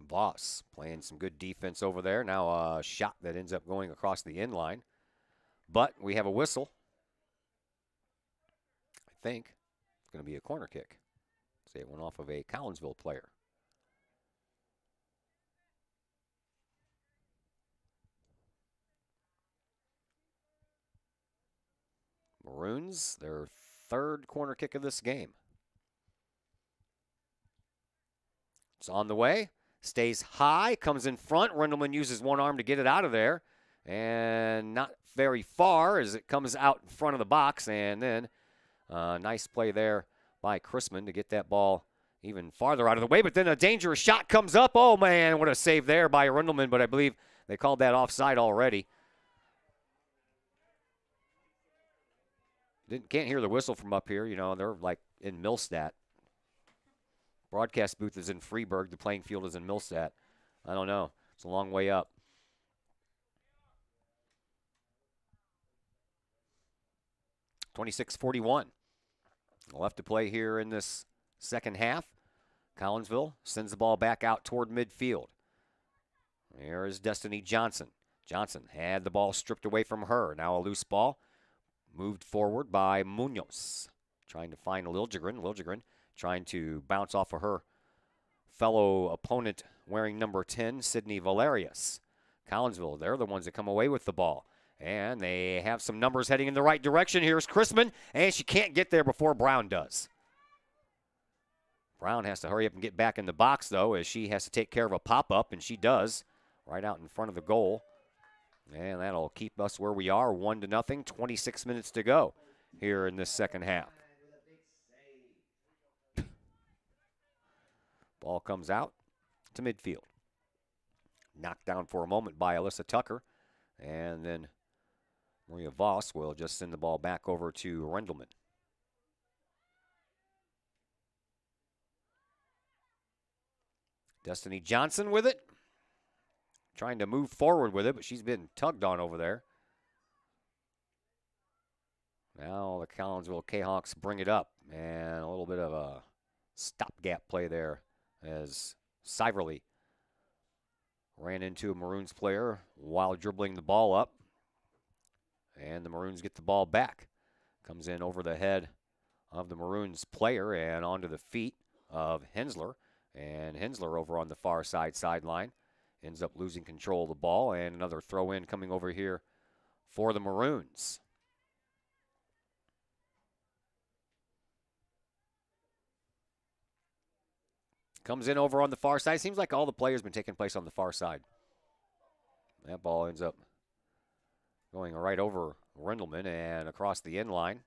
Voss playing some good defense over there. Now a shot that ends up going across the end line. But we have a whistle. I think it's going to be a corner kick. See, it went off of a Collinsville player. Maroons, their third corner kick of this game. It's on the way. Stays high, comes in front. Rendelman uses one arm to get it out of there. And not very far as it comes out in front of the box. And then nice play there by Chrisman to get that ball even farther out of the way. But then a dangerous shot comes up. Oh, man, what a save there by Rendelman. But I believe they called that offside already. Can't hear the whistle from up here. You know, they're like in Millstat. Broadcast booth is in Freeburg. The playing field is in Millstat. I don't know. It's a long way up. .26:41 left to play here in this second half. Collinsville sends the ball back out toward midfield. There is Destiny Johnson. Johnson had the ball stripped away from her. Now a loose ball. Moved forward by Munoz. Trying to find Liljegren. Liljegren trying to bounce off of her fellow opponent wearing number 10, Sydney Valerius. Collinsville, they're the ones that come away with the ball. And they have some numbers heading in the right direction. Here's Chrisman, and she can't get there before Brown does. Brown has to hurry up and get back in the box, though, as she has to take care of a pop-up, and she does, right out in front of the goal. And that'll keep us where we are, 1-0, 26 minutes to go here in this second half. Ball comes out to midfield. Knocked down for a moment by Alyssa Tucker. And then Maria Voss will just send the ball back over to Rendelman. Destiny Johnson with it. Trying to move forward with it, but she's been tugged on over there. Now the Collinsville Kahawks bring it up, and a little bit of a stopgap play there as Siverly ran into a Maroons player while dribbling the ball up, and the Maroons get the ball back. Comes in over the head of the Maroons player and onto the feet of Hensler, and Hensler over on the far side sideline ends up losing control of the ball, and another throw in coming over here for the Maroons. Comes in over on the far side. Seems like all the players been taking place on the far side. That ball ends up going right over Rendelman and across the end line.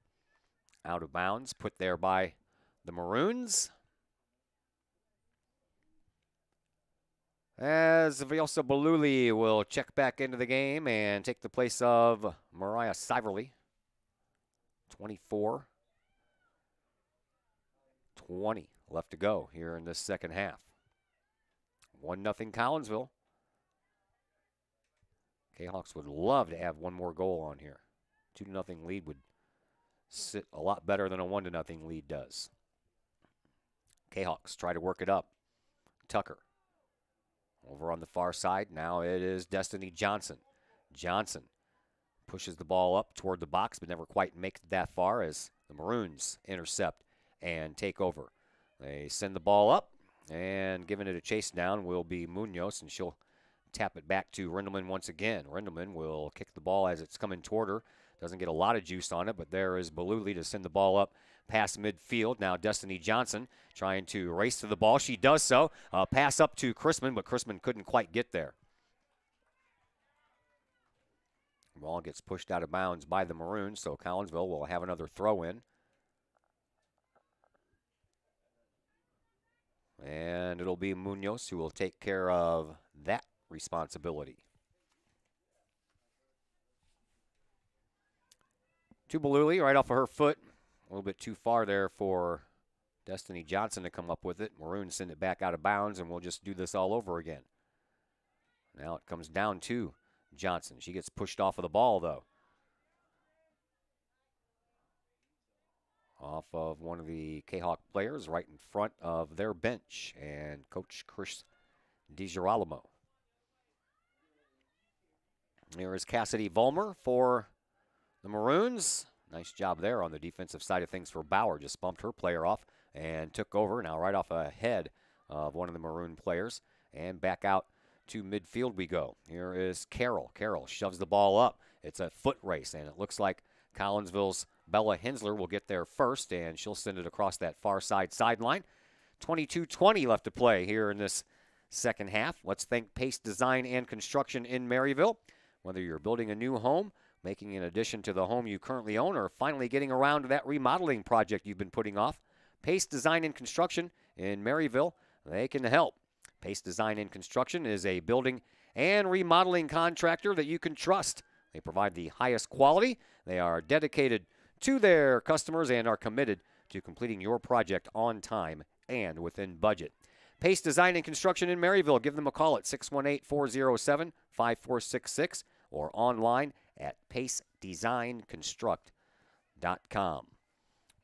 Out of bounds, put there by the Maroons. As Vilsa Baluli will check back into the game and take the place of Mariah Siverly. 24-20 left to go here in this second half. 1-0 Collinsville. Kahawks would love to have one more goal on here. 2-0 lead would sit a lot better than a 1-0 lead does. Kahawks try to work it up. Tucker over on the far side. Now it is Destiny Johnson. Johnson pushes the ball up toward the box, but never quite makes it that far as the Maroons intercept and take over. They send the ball up, and giving it a chase down will be Munoz, and she'll tap it back to Rendelman once again. Rendelman will kick the ball as it's coming toward her. Doesn't get a lot of juice on it, but there is Baluli to send the ball up past midfield. Now Destiny Johnson trying to race to the ball. She does so. Pass up to Chrisman, but Chrisman couldn't quite get there. Ball gets pushed out of bounds by the Maroons, so Collinsville will have another throw in. And it'll be Munoz who will take care of that responsibility. To Baluli, right off of her foot. A little bit too far there for Destiny Johnson to come up with it. Maroons send it back out of bounds, and we'll just do this all over again. Now it comes down to Johnson. She gets pushed off of the ball, though. Off of one of the Kahawk players right in front of their bench, and Coach Chris DiGirolamo. Here is Cassidy Vollmer for the Maroons. Nice job there on the defensive side of things for Bauer. Just bumped her player off and took over. Now right off ahead of one of the Maroon players. And back out to midfield we go. Here is Carroll. Carroll shoves the ball up. It's a foot race, and it looks like Collinsville's Bella Hensler will get there first, and she'll send it across that far side sideline. 22-20 left to play here in this second half. Let's thank Pace Design and Construction in Maryville. Whether you're building a new home, making an addition to the home you currently own, or finally getting around to that remodeling project you've been putting off, Pace Design and Construction in Maryville, they can help. Pace Design and Construction is a building and remodeling contractor that you can trust. They provide the highest quality. They are dedicated to their customers and are committed to completing your project on time and within budget. Pace Design and Construction in Maryville. Give them a call at 618-407-5466 or online at pacedesignconstruct.com.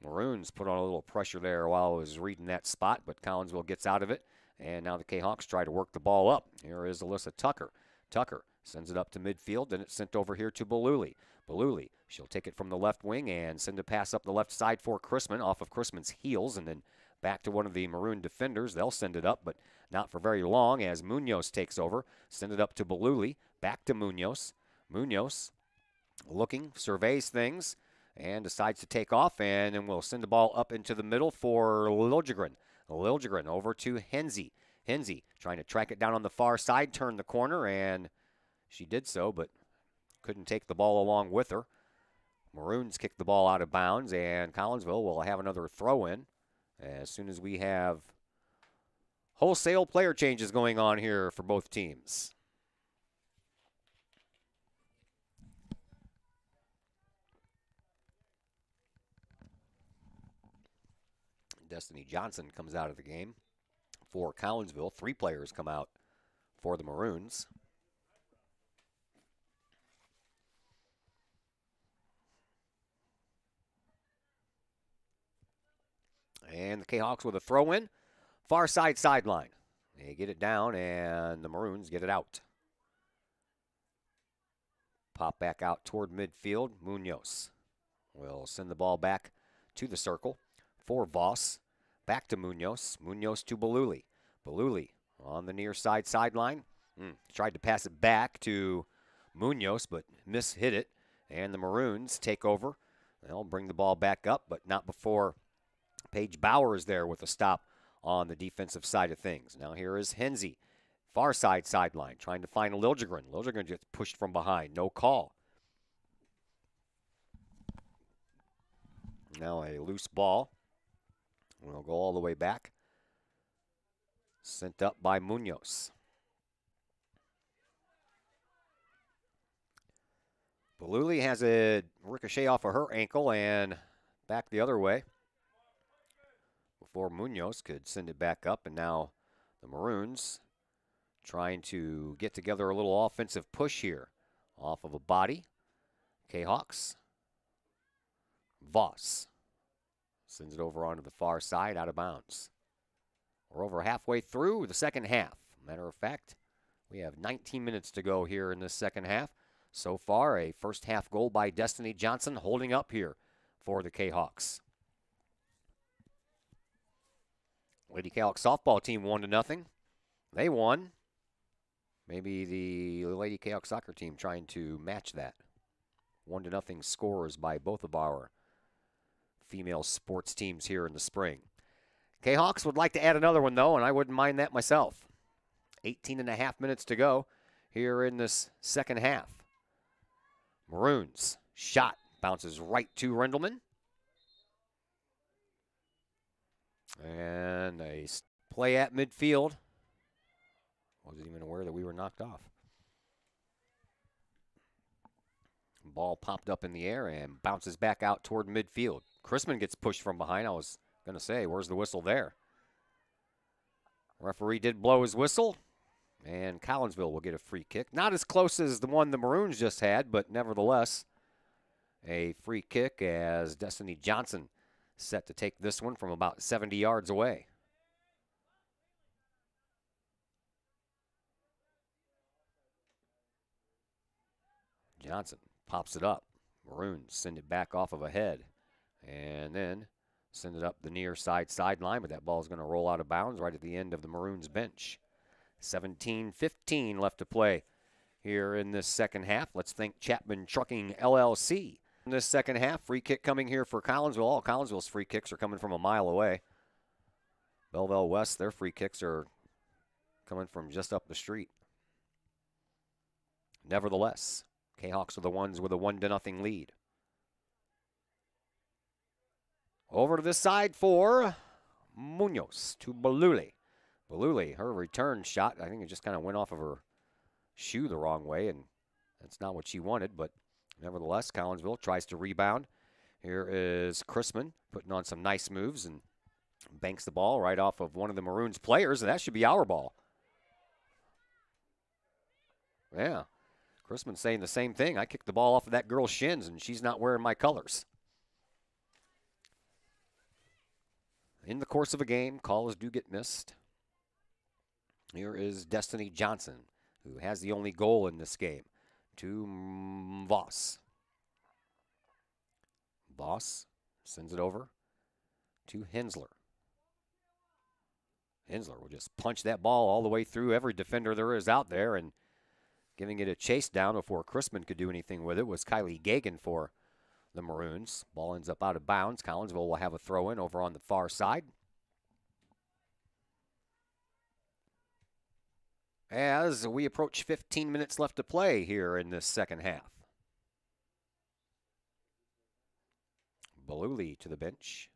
Maroons put on a little pressure there while I was reading that spot, but Collinsville gets out of it. And now the Kahawks try to work the ball up. Here is Alyssa Tucker. Tucker sends it up to midfield, and it's sent over here to Baluli. Baluli, she'll take it from the left wing and send a pass up the left side for Chrisman, off of Chrisman's heels, and then back to one of the Maroon defenders. They'll send it up, but not for very long as Munoz takes over. Send it up to Baluli, back to Munoz. Munoz looking, surveys things, and decides to take off, and then we'll send the ball up into the middle for Liljegren. Liljegren over to Henze. Henze trying to track it down on the far side, turn the corner, and she did so, but couldn't take the ball along with her. Maroons kick the ball out of bounds, and Collinsville will have another throw-in as soon as we have wholesale player changes going on here for both teams. Destiny Johnson comes out of the game for Collinsville. 3 players come out for the Maroons. And the Kahawks with a throw-in. Far side sideline. They get it down, and the Maroons get it out. Pop back out toward midfield. Munoz will send the ball back to the circle for Voss. Back to Munoz. Munoz to Beluli. Beluli on the near side sideline. Tried to pass it back to Munoz, but hit it. And the Maroons take over. They'll bring the ball back up, but not before Paige Bauer is there with a stop on the defensive side of things. Now here is Hensey. Far side sideline, trying to find Liljegren. Liljegren gets pushed from behind. No call. Now a loose ball. We'll go all the way back. Sent up by Munoz. Beluli has a ricochet off of her ankle and back the other way before Munoz could send it back up. And now the Maroons trying to get together a little offensive push here off of a body. Kahawks. Voss sends it over onto the far side, out of bounds. We're over halfway through the second half. Matter of fact, we have 19 minutes to go here in this second half. So far, a first half goal by Destiny Johnson holding up here for the Kahawks. Lady Kahawks softball team 1-0. They won. Maybe the Lady Kahawks soccer team trying to match that. 1-0 scores by both of our female sports teams here in the spring. Kahawks would like to add another one, though, and I wouldn't mind that myself. 18.5 minutes to go here in this second half. Maroons, shot, bounces right to Rendelman. And a play at midfield. Wasn't even aware that we were knocked off. Ball popped up in the air and bounces back out toward midfield. Chrisman gets pushed from behind. I was going to say, where's the whistle there? Referee did blow his whistle. And Collinsville will get a free kick. Not as close as the one the Maroons just had, but nevertheless, a free kick as Destiny Johnson set to take this one from about 70 yards away. Johnson pops it up. Maroons send it back off of a head. And then send it up the near side sideline, but that ball is going to roll out of bounds right at the end of the Maroons bench. 17:15 left to play here in this second half. Let's thank Chapman Trucking LLC. In this second half, free kick coming here for Collinsville. All Collinsville's free kicks are coming from a mile away. Belleville West, their free kicks are coming from just up the street. Nevertheless, Kahawks are the ones with a 1-0 lead. Over to this side for Munoz to Beluli. Beluli, her return shot, I think it just kind of went off of her shoe the wrong way, and that's not what she wanted, but nevertheless, Collinsville tries to rebound. Here is Chrisman putting on some nice moves and banks the ball right off of one of the Maroons players, and that should be our ball. Yeah, Chrisman saying the same thing. I kicked the ball off of that girl's shins, and she's not wearing my colors. In the course of a game, calls do get missed. Here is Destiny Johnson, who has the only goal in this game, to Voss. Voss sends it over to Hensler. Hensler will just punch that ball all the way through every defender there is out there, and giving it a chase down before Chrisman could do anything with it was Kylie Gagan for the Maroons. Ball ends up out of bounds. Collinsville will have a throw-in over on the far side. As we approach 15 minutes left to play here in this second half. Beluli to the bench.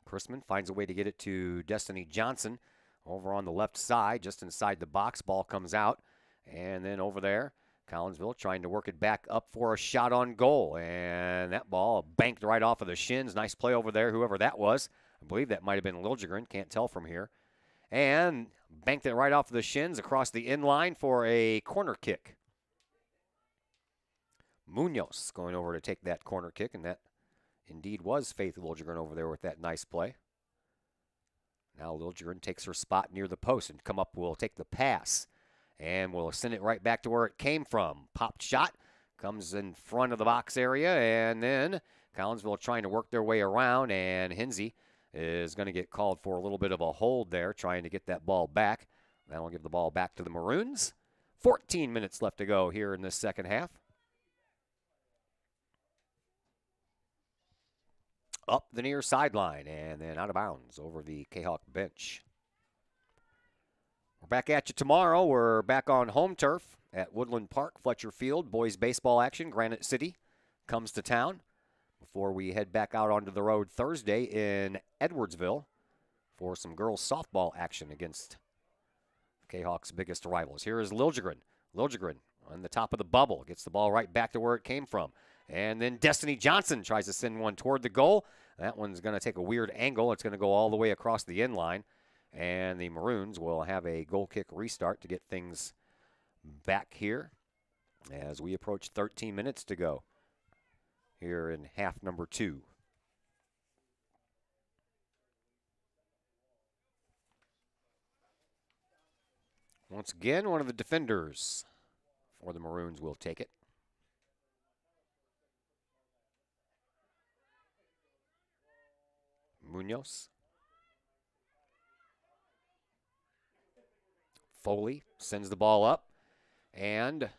Chrisman finds a way to get it to Destiny Johnson over on the left side, just inside the box. Ball comes out, and then over there, Collinsville trying to work it back up for a shot on goal, and that ball banked right off of the shins. Nice play over there, whoever that was. I believe that might have been Liljegren, can't tell from here. And banked it right off of the shins across the in line for a corner kick. Munoz going over to take that corner kick, and that indeed was Faith Liljegren over there with that nice play. Now Liljegren takes her spot near the post and will take the pass. And we'll send it right back to where it came from. Popped shot, comes in front of the box area, and then Collinsville trying to work their way around, and Hinsey is going to get called for a little bit of a hold there, trying to get that ball back. That'll give the ball back to the Maroons. 14 minutes left to go here in this second half. Up the near sideline, and then out of bounds over the Kahok bench. We're back at you tomorrow. We're back on home turf at Woodland Park, Fletcher Field. Boys baseball action. Granite City comes to town before we head back out onto the road Thursday in Edwardsville for some girls softball action against Kahok's biggest rivals. Here is Liljegren. Liljegren on the top of the bubble. Gets the ball right back to where it came from. And then Destiny Johnson tries to send one toward the goal. That one's going to take a weird angle. It's going to go all the way across the end line. And the Maroons will have a goal kick restart to get things back here as we approach 13 minutes to go here in half number 2. Once again, one of the defenders for the Maroons will take it. Munoz. Foley sends the ball up, and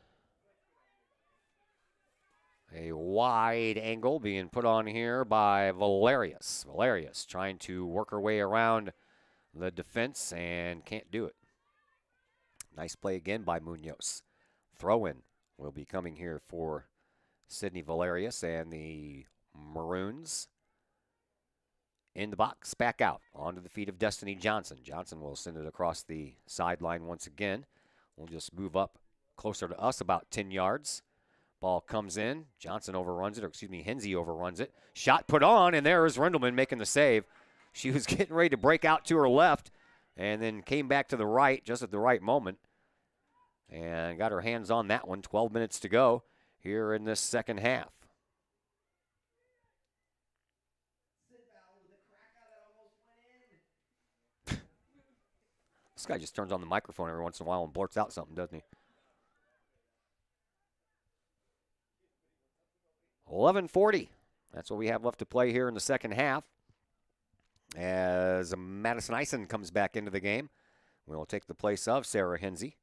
a wide angle being put on here by Valerius. Valerius trying to work her way around the defense and can't do it. Nice play again by Munoz. Throw-in will be coming here for Sydney Valerius and the Maroons. In the box, back out, onto the feet of Destiny Johnson. Johnson will send it across the sideline once again. We'll just move up closer to us, about 10 yards. Ball comes in. Johnson overruns it, or excuse me, Hinsey overruns it. Shot put on, and there is Rendelman making the save. She was getting ready to break out to her left, and then came back to the right just at the right moment. And got her hands on that one. 12 minutes to go here in this second half. This guy just turns on the microphone every once in a while and blurts out something, doesn't he? 11:40. That's what we have left to play here in the second half. As Madison Eisen comes back into the game, we'll take the place of Sarah Hinsey.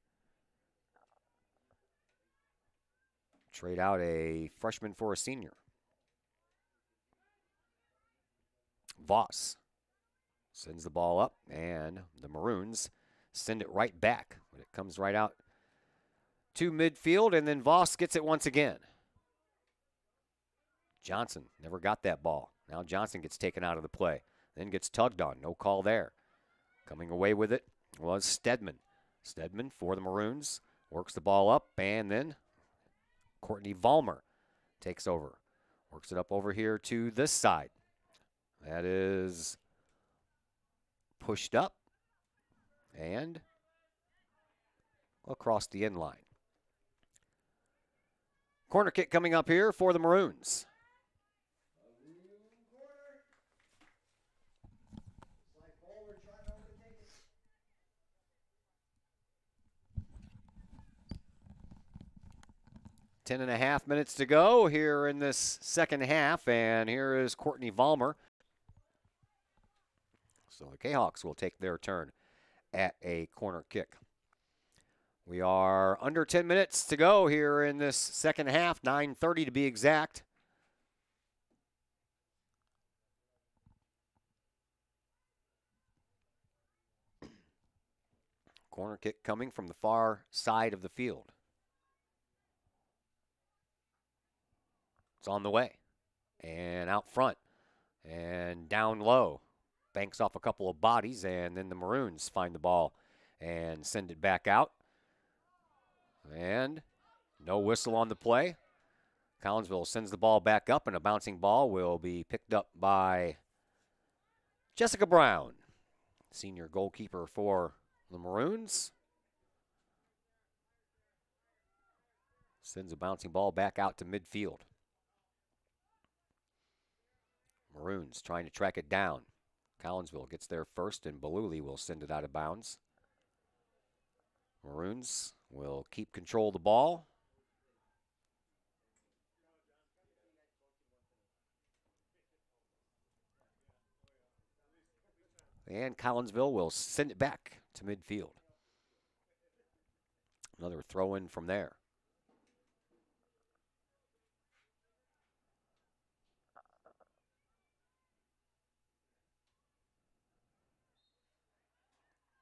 Trade out a freshman for a senior. Voss sends the ball up, and the Maroons send it right back. But it comes right out to midfield, and then Voss gets it once again. Johnson never got that ball. Now Johnson gets taken out of the play, then gets tugged on. No call there. Coming away with it was Stedman. Stedman for the Maroons works the ball up, and then Courtney Vollmer takes over. Works it up over here to this side. That is pushed up and across the end line. Corner kick coming up here for the Maroons. 10.5 minutes to go here in this second half, and here is Courtney Vollmer. So the Kahawks will take their turn at a corner kick. We are under 10 minutes to go here in this second half, 9:30 to be exact. Corner kick coming from the far side of the field. It's on the way. And out front. And down low. Banks off a couple of bodies, and then the Maroons find the ball and send it back out. And no whistle on the play. Collinsville sends the ball back up, and a bouncing ball will be picked up by Jessica Brown, senior goalkeeper for the Maroons. Sends a bouncing ball back out to midfield. Maroons trying to track it down. Collinsville gets there first, and Baluli will send it out of bounds. Maroons will keep control of the ball. And Collinsville will send it back to midfield. Another throw in from there.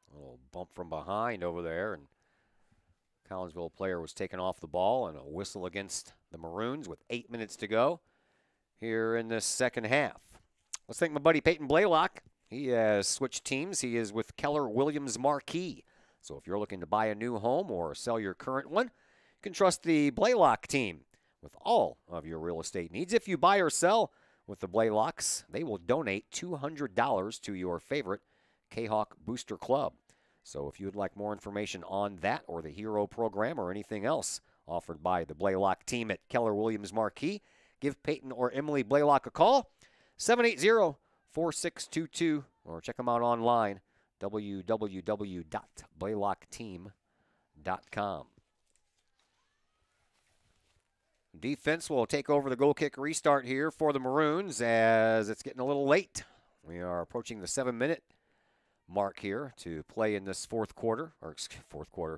A little bump from behind over there, and Collinsville player was taken off the ball, and a whistle against the Maroons with 8 minutes to go here in this second half. Let's thank my buddy Peyton Blaylock. He has switched teams. He is with Keller Williams Marquee. So if you're looking to buy a new home or sell your current one, you can trust the Blaylock team with all of your real estate needs. If you buy or sell with the Blaylocks, they will donate $200 to your favorite Kahok Booster Club. So if you'd like more information on that or the Hero program or anything else offered by the Blaylock team at Keller Williams Marquee, give Peyton or Emily Blaylock a call, 780-4622, or check them out online, www.blaylockteam.com. Defense will take over the goal kick restart here for the Maroons as it's getting a little late. We are approaching the 7-minute mark here to play in this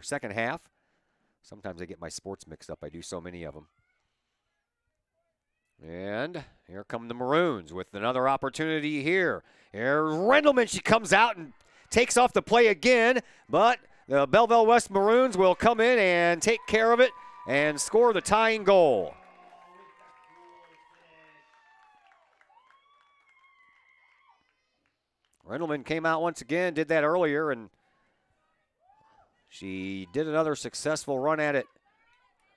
second half. Sometimes I get my sports mixed up. I do so many of them. And here come the Maroons with another opportunity here. Here's Rendelman. She comes out and takes off the play again, but the Belleville West Maroons will come in and take care of it and score the tying goal. Rendelman came out once again, did that earlier, and she did another successful run at it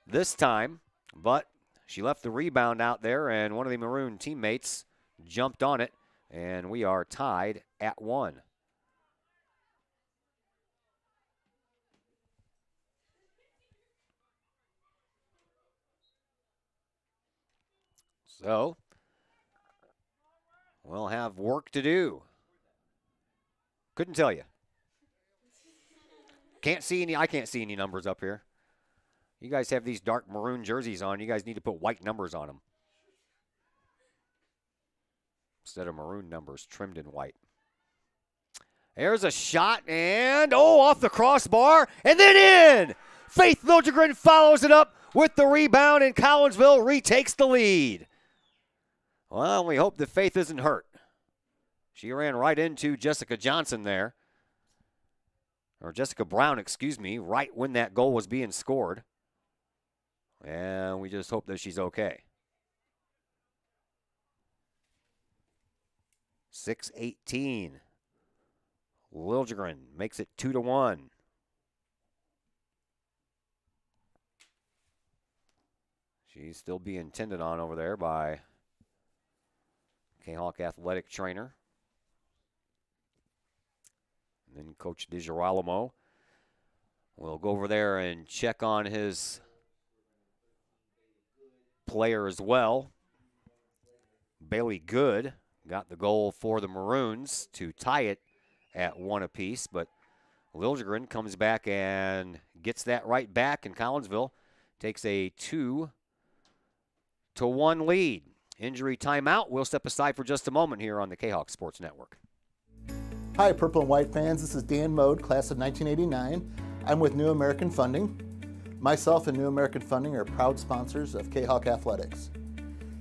this time, but she left the rebound out there, and one of the Maroon teammates jumped on it, and we are tied at 1. So, we'll have work to do. Couldn't tell you. Can't see any. I can't see any numbers up here. You guys have these dark maroon jerseys on. You guys need to put white numbers on them instead of maroon numbers trimmed in white. There's a shot, and off the crossbar, and then in. Faith Liljegren follows it up with the rebound, and Collinsville retakes the lead. Well, we hope that Faith isn't hurt. She ran right into Jessica Johnson there. Or Jessica Brown, excuse me, right when that goal was being scored. And we just hope that she's okay. 6:18. Liljegren makes it 2-1. She's still being tended on over there by Kahok athletic trainer. And then Coach DiGirolamo will go over there and check on his player as well. Bailey Good got the goal for the Maroons to tie it at 1 apiece, but Liljegren comes back and gets that right back, and Collinsville takes a 2-1 lead. Injury timeout. We'll step aside for just a moment here on the Kahok Sports Network. Hi, Purple and White fans. This is Dan Mode, class of 1989. I'm with New American Funding. Myself and New American Funding are proud sponsors of Kahok Athletics.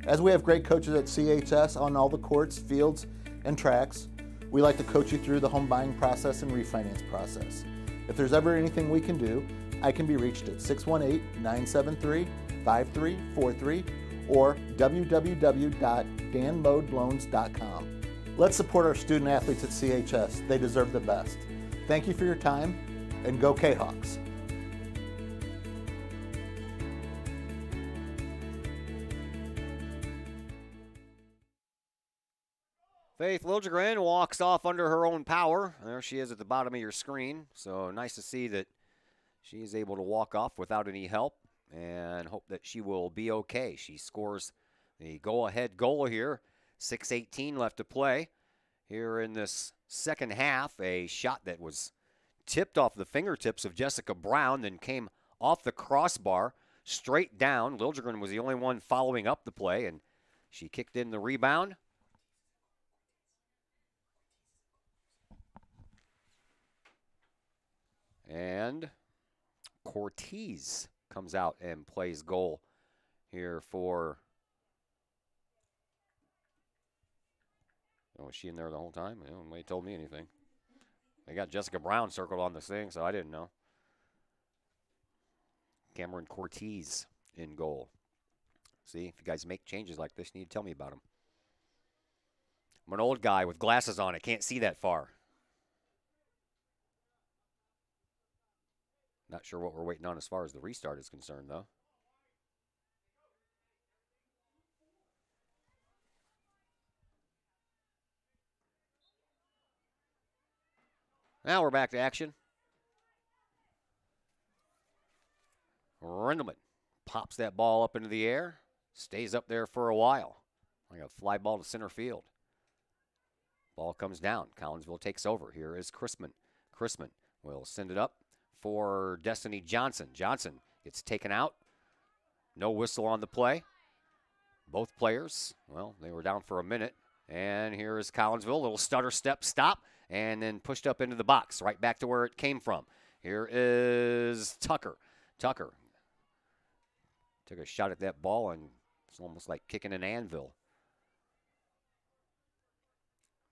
As we have great coaches at CHS on all the courts, fields, and tracks, we like to coach you through the home buying process and refinance process. If there's ever anything we can do, I can be reached at 618-973-5343 or www.danmodeloans.com. Let's support our student athletes at CHS. They deserve the best. Thank you for your time, and go Kahawks. Faith Liljegren walks off under her own power. There she is at the bottom of your screen. So nice to see that she is able to walk off without any help. and hope that she will be okay. She scores the go-ahead goal here. 6:18 left to play here in this second half. A shot that was tipped off the fingertips of Jessica Brown, then came off the crossbar straight down. Liljegren was the only one following up the play, and she kicked in the rebound. And Cortez comes out and plays goal here for... Oh, was she in there the whole time? Nobody told me anything. They got Jessica Brown circled on this thing, so I didn't know. Cameron Cortez in goal. See, if you guys make changes like this, you need to tell me about them. I'm an old guy with glasses on. I can't see that far. Not sure what we're waiting on as far as the restart is concerned, though. Now we're back to action. Rindelman pops that ball up into the air, stays up there for a while, like a fly ball to center field. Ball comes down. Collinsville takes over. Here is Chrisman. Chrisman will send it up for Destiny Johnson. Johnson gets taken out. No whistle on the play. Both players, well, they were down for a minute. And here is Collinsville. Little stutter step stop. And then pushed up into the box, right back to where it came from. Here is Tucker. Tucker took a shot at that ball, and it's almost like kicking an anvil.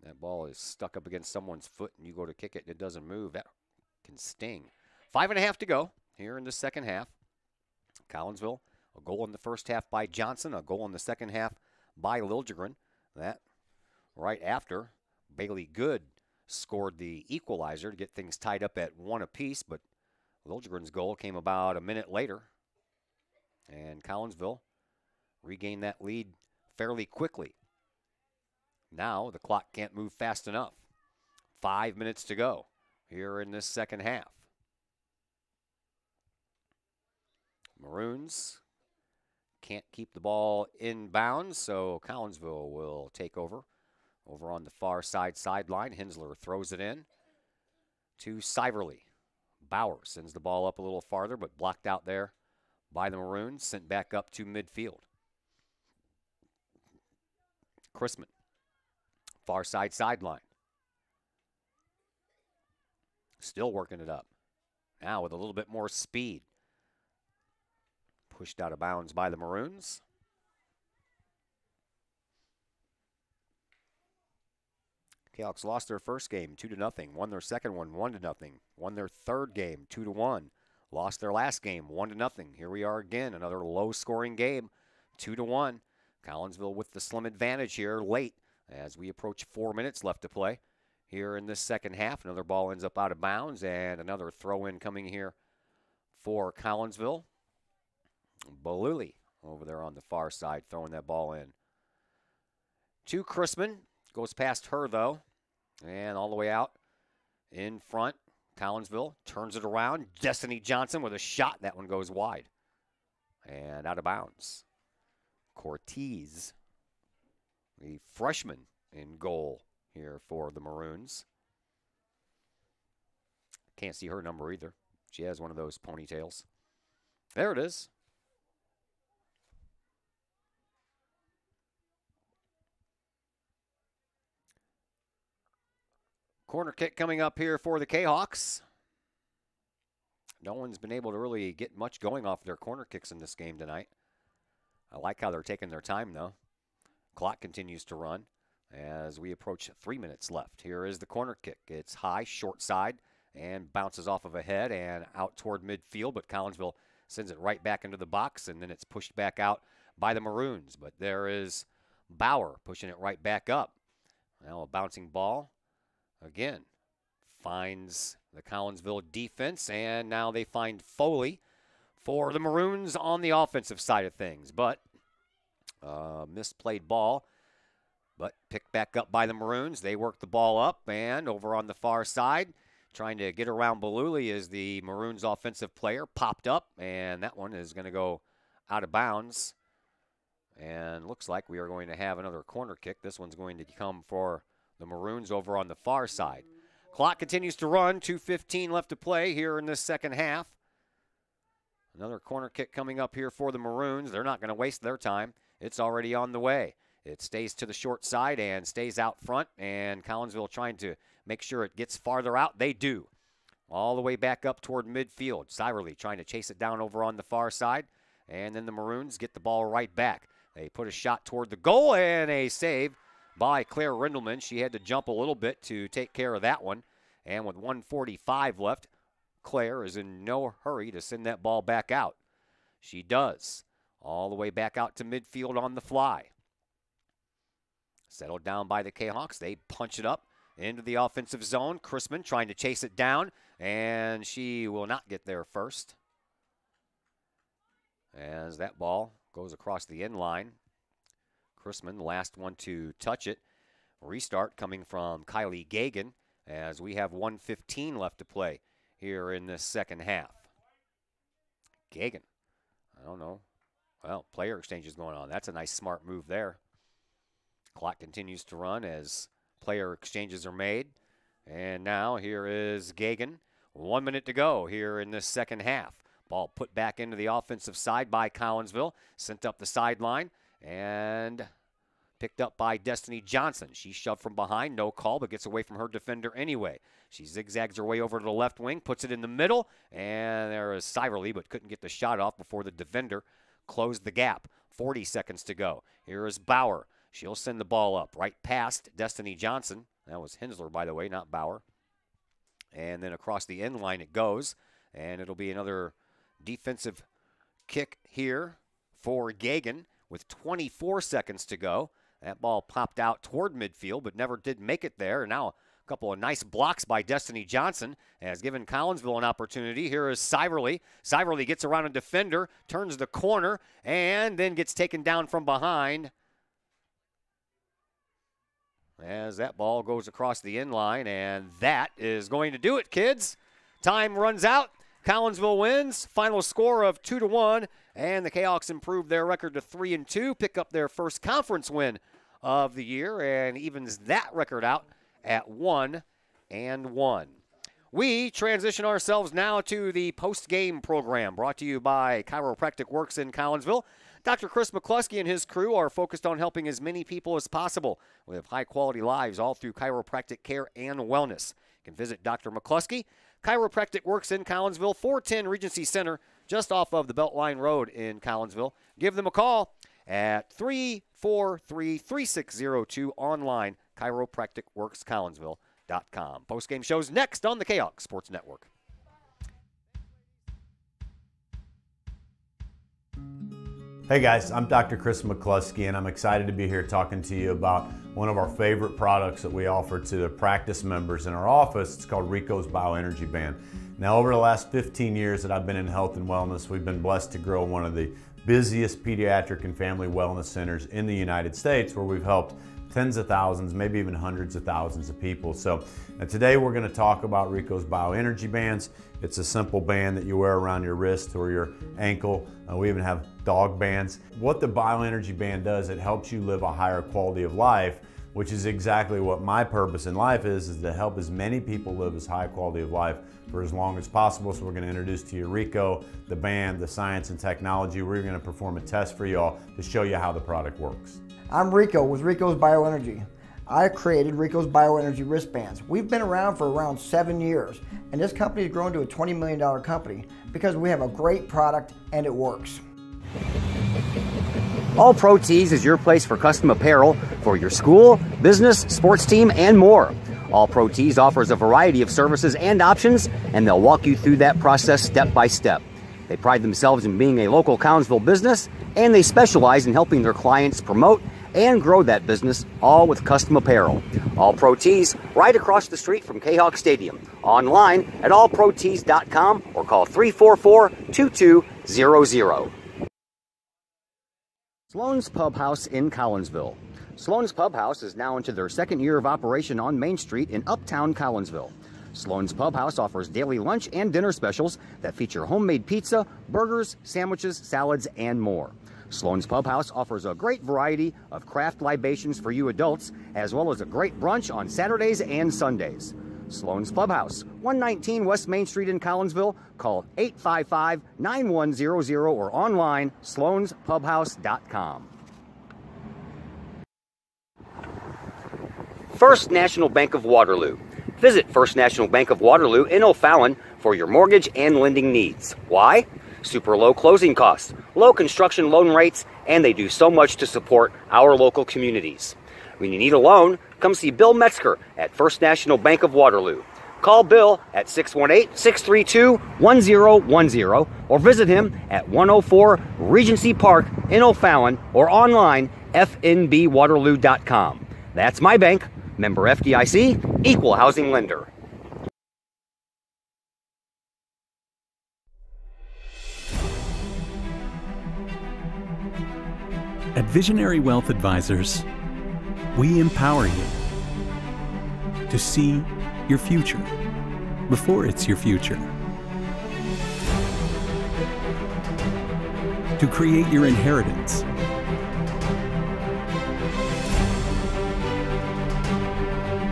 That ball is stuck up against someone's foot, and you go to kick it, and it doesn't move. That can sting. 5.5 to go here in the second half. Collinsville, a goal in the first half by Johnson, a goal in the second half by Liljegren. That right after Bailey Good scored the equalizer to get things tied up at 1 apiece, but Liljegren's goal came about a minute later, and Collinsville regained that lead fairly quickly. Now the clock can't move fast enough. 5 minutes to go here in this second half. Maroons can't keep the ball in bounds, so Collinsville will take over. Over on the far sideline, Hensler throws it in to Siverly. Bauer sends the ball up a little farther, but blocked out there by the Maroons, sent back up to midfield. Chrisman, far sideline. Still working it up. Now with a little bit more speed. Pushed out of bounds by the Maroons. Kahoks lost their first game 2-0, won their second one 1-0, won their third game 2-1, lost their last game 1-0. Here we are again, another low-scoring game, 2-1. Collinsville with the slim advantage here late as we approach 4 minutes left to play. Here in this second half, another ball ends up out of bounds, and another throw-in coming here for Collinsville. Baluli over there on the far side throwing that ball in. To Chrisman, goes past her though. And all the way out in front, Collinsville turns it around. Destiny Johnson with a shot. That one goes wide and out of bounds. Cortez, the freshman, in goal here for the Maroons. Can't see her number either. She has one of those ponytails. There it is. Corner kick coming up here for the Kahawks. No one's been able to really get much going off their corner kicks in this game tonight. I like how they're taking their time, though. Clock continues to run as we approach 3 minutes left. Here is the corner kick. It's high, short side, and bounces off of a head and out toward midfield, but Collinsville sends it right back into the box, and then it's pushed back out by the Maroons. But there is Bauer pushing it right back up. Now a bouncing ball. Again, finds the Collinsville defense, and now they find Foley for the Maroons on the offensive side of things. But misplayed ball, but picked back up by the Maroons. They work the ball up, and over on the far side, Trying to get around Baluli as the Maroons offensive player popped up, and that one is going to go out of bounds. And looks like we are going to have another corner kick. This one's going to come for the Maroons over on the far side. Clock continues to run, 2:15 left to play here in this second half. Another corner kick coming up here for the Maroons. They're not going to waste their time. It's already on the way. It stays to the short side and stays out front, and Collinsville trying to make sure it gets farther out. They do. All the way back up toward midfield. Syverly trying to chase it down over on the far side, and then the Maroons get the ball right back. They put a shot toward the goal, and a save by Claire Rindelman. She had to jump a little bit to take care of that one, and with 1:45 left, Claire is in no hurry to send that ball back out. She does. All the way back out to midfield on the fly. Settled down by the Kahawks. They punch it up into the offensive zone. Chrisman trying to chase it down, and she will not get there first. As that ball goes across the end line. Chrisman, the last one to touch it. Restart coming from Kylie Gagan as we have 1:15 left to play here in this second half. Gagan, I don't know. Well, player exchange is going on. That's a nice, smart move there. Clock continues to run as player exchanges are made. And now here is Gagan. 1 minute to go here in this second half. Ball put back into the offensive side by Collinsville. Sent up the sideline and picked up by Destiny Johnson. She shoved from behind, no call, but gets away from her defender anyway. She zigzags her way over to the left wing, puts it in the middle, and there is Syverly, but couldn't get the shot off before the defender closed the gap. 40 seconds to go. Here is Bauer. She'll send the ball up right past Destiny Johnson. That was Hensler, by the way, not Bauer. And then across the end line it goes, and it'll be another defensive kick here for Gagan with 24 seconds to go. That ball popped out toward midfield, but never did make it there. And now a couple of nice blocks by Destiny Johnson has given Collinsville an opportunity. Here is Syverly. Syverly gets around a defender, turns the corner, and then gets taken down from behind as that ball goes across the end line. And that is going to do it, kids. Time runs out. Collinsville wins. Final score of 2-1. And the Kahoks improve their record to 3-2, pick up their first conference win of the year, and evens that record out at 1-1. We transition ourselves now to the post-game program brought to you by Chiropractic Works in Collinsville. Dr. Chris McCluskey and his crew are focused on helping as many people as possible live high-quality lives all through chiropractic care and wellness. You can visit Dr. McCluskey, Chiropractic Works in Collinsville, 410 Regency Center, just off of the Beltline Road in Collinsville. Give them a call at 343-3602 online, chiropracticworkscollinsville.com. Post-game shows next on the Kahok Sports Network. Hey guys, I'm Dr. Chris McCluskey, and I'm excited to be here talking to you about one of our favorite products that we offer to the practice members in our office. It's called Rico's Bioenergy Band. Now, over the last 15 years that I've been in health and wellness, we've been blessed to grow one of the busiest pediatric and family wellness centers in the United States, where we've helped tens of thousands, maybe even hundreds of thousands of people. So today we're going to talk about Rico's Bioenergy Bands. It's a simple band that you wear around your wrist or your ankle. We even have dog bands. What the Bioenergy Band does, it helps you live a higher quality of life, which is exactly what my purpose in life is to help as many people live as high quality of life for as long as possible. So we're going to introduce to you Rico, the band, the science and technology. We're going to perform a test for y'all to show you how the product works. I'm Rico with Rico's Bioenergy. I created Rico's Bioenergy wristbands. We've been around for around 7 years, and this company has grown to a $20 million company because we have a great product and it works. All Pro Tees is your place for custom apparel for your school, business, sports team, and more. All Pro Tees offers a variety of services and options, and they'll walk you through that process step by step. They pride themselves in being a local Collinsville business, and they specialize in helping their clients promote and grow that business, all with custom apparel. All Pro Tees, right across the street from Kahok Stadium. Online at allprotees.com or call 344-2200. Sloan's Pub House in Collinsville. Sloan's Pub House is now into their second year of operation on Main Street in Uptown Collinsville. Sloan's Pub House offers daily lunch and dinner specials that feature homemade pizza, burgers, sandwiches, salads, and more. Sloan's Pub House offers a great variety of craft libations for you adults, as well as a great brunch on Saturdays and Sundays. Sloan's Pub House, 119 West Main Street in Collinsville. Call 855-9100 or online, sloanspubhouse.com. First National Bank of Waterloo. Visit First National Bank of Waterloo in O'Fallon for your mortgage and lending needs. Why? Super low closing costs, low construction loan rates, and they do so much to support our local communities. When you need a loan, come see Bill Metzger at First National Bank of Waterloo. Call Bill at 618-632-1010 or visit him at 104 Regency Park in O'Fallon or online fnbwaterloo.com. That's my bank, member FDIC, equal housing lender. At Visionary Wealth Advisors, we empower you to see your future before it's your future, to create your inheritance,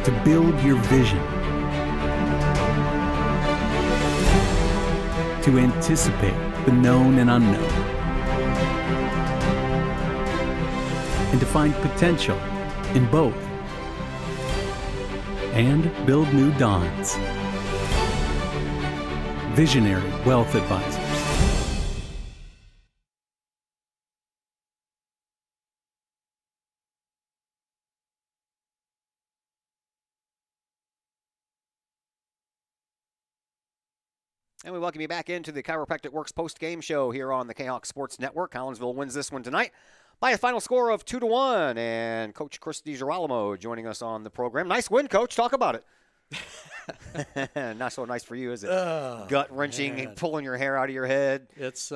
to build your vision, to anticipate the known and unknown, and to find potential in both, and build new dawns. Visionary Wealth Advisors. And we welcome you back into the Chiropractic Works post-game show here on the Kahok Sports Network. Collinsville wins this one tonight by a final score of 2-1. And Coach Chris DiGirolamo joining us on the program. Nice win, Coach. Talk about it. Not so nice for you, is it? Gut-wrenching, pulling your hair out of your head. It's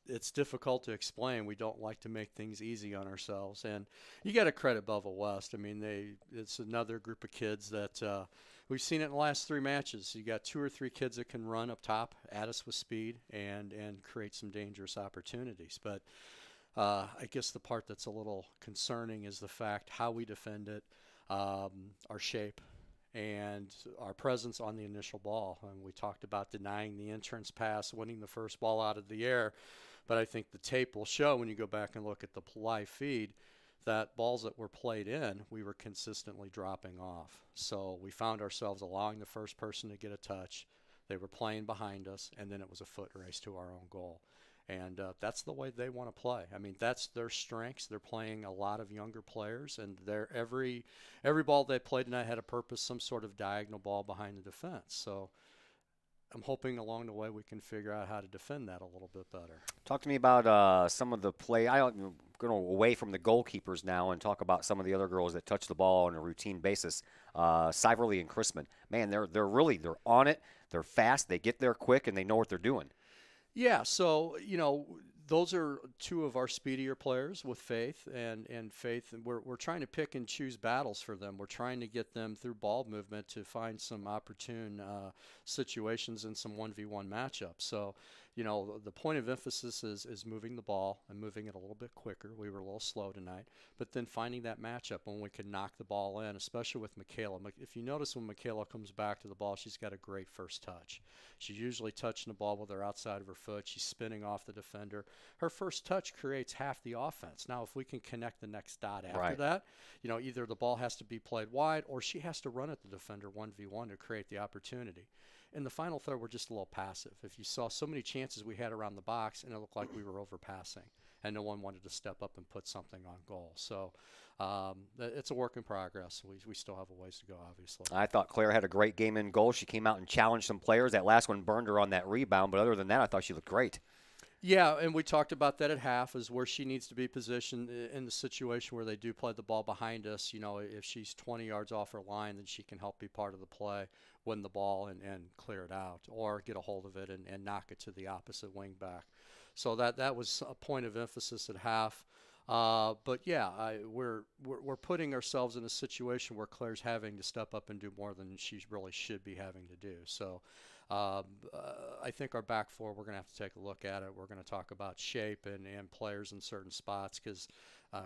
it's difficult to explain. We don't like to make things easy on ourselves. And you got to credit Belleville West. I mean, it's another group of kids that we've seen it in the last 3 matches. You got 2 or 3 kids that can run up top, add us with speed, and create some dangerous opportunities. But I guess the part that's a little concerning is the fact how we defend it, our shape, and our presence on the initial ball. And we talked about denying the entrance pass, winning the first ball out of the air. But I think the tape will show when you go back and look at the live feed that balls that were played in, we were consistently dropping off. So we found ourselves allowing the first person to get a touch. They were playing behind us, and then it was a foot race to our own goal. And that's the way they want to play. I mean, that's their strengths. They're playing a lot of younger players, and every ball they played tonight had a purpose, some sort of diagonal ball behind the defense. So I'm hoping along the way we can figure out how to defend that a little bit better. Talk to me about some of the play. I'm going away from the goalkeepers now and talk about some of the other girls that touch the ball on a routine basis. Siverly and Chrisman, man, they're on it. They're fast. They get there quick, and they know what they're doing. Yeah, so, those are 2 of our speedier players with Faith and Faith. And we're trying to pick and choose battles for them. We're trying to get them through ball movement to find some opportune situations in some 1v1 matchups. So, the point of emphasis is moving the ball and moving it a little bit quicker. We were a little slow tonight. But then finding that matchup when we can knock the ball in, especially with Michaela. If you notice when Michaela comes back to the ball, she's got a great first touch. She's usually touching the ball with her outside of her foot. She's spinning off the defender. Her first touch creates half the offense. Now, if we can connect the next dot after that, either the ball has to be played wide or she has to run at the defender 1v1 to create the opportunity. In the final third, we're just a little passive. If you saw so many chances we had around the box, and it looked like we were overpassing, and no one wanted to step up and put something on goal. So it's a work in progress. We still have a ways to go, obviously. I thought Claire had a great game in goal. She came out and challenged some players. That last one burned her on that rebound, but other than that, I thought she looked great. Yeah, and we talked about that at half, is where she needs to be positioned in the situation where they do play the ball behind us. If she's 20 yards off her line, then she can help be part of the play, win the ball, and clear it out, or get a hold of it and knock it to the opposite wing back. So that was a point of emphasis at half. But yeah, we're putting ourselves in a situation where Claire's having to step up and do more than she really should be having to do. So I think our back four, we're going to have to take a look at it. We're going to talk about shape and players in certain spots because,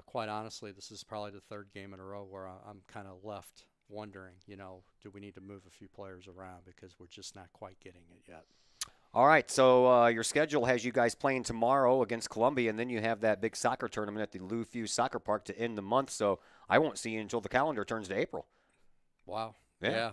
quite honestly, this is probably the third game in a row where I'm kind of left wondering, do we need to move a few players around because we're just not quite getting it yet. All right, so your schedule has you guys playing tomorrow against Columbia, and then you have that big soccer tournament at the Lou Fuse Soccer Park to end the month, so I won't see you until the calendar turns to April. Wow. Yeah.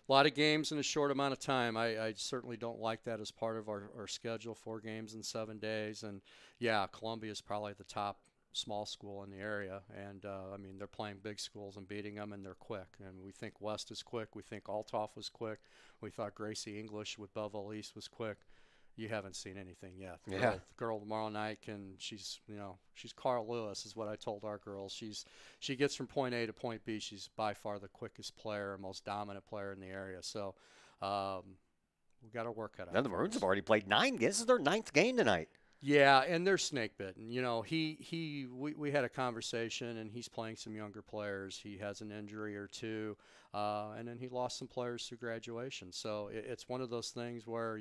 A lot of games in a short amount of time. I certainly don't like that as part of our schedule, 4 games in 7 days. And, yeah, Columbia is probably the top small school in the area. And, I mean, they're playing big schools and beating them, and they're quick. And we think West is quick. We think Althoff was quick. We thought Gracie English with Belleville East was quick. You haven't seen anything yet. Yeah. The girl tomorrow night she's Carl Lewis is what I told our girls. She gets from point A to point B. She's by far the quickest player, most dominant player in the area. So we got to work at it. Then the Maroons have already played 9 games. This is their 9th game tonight. Yeah, and they're snake bitten. We had a conversation, and he's playing some younger players. He has an injury or two, and then he lost some players through graduation. So it's one of those things where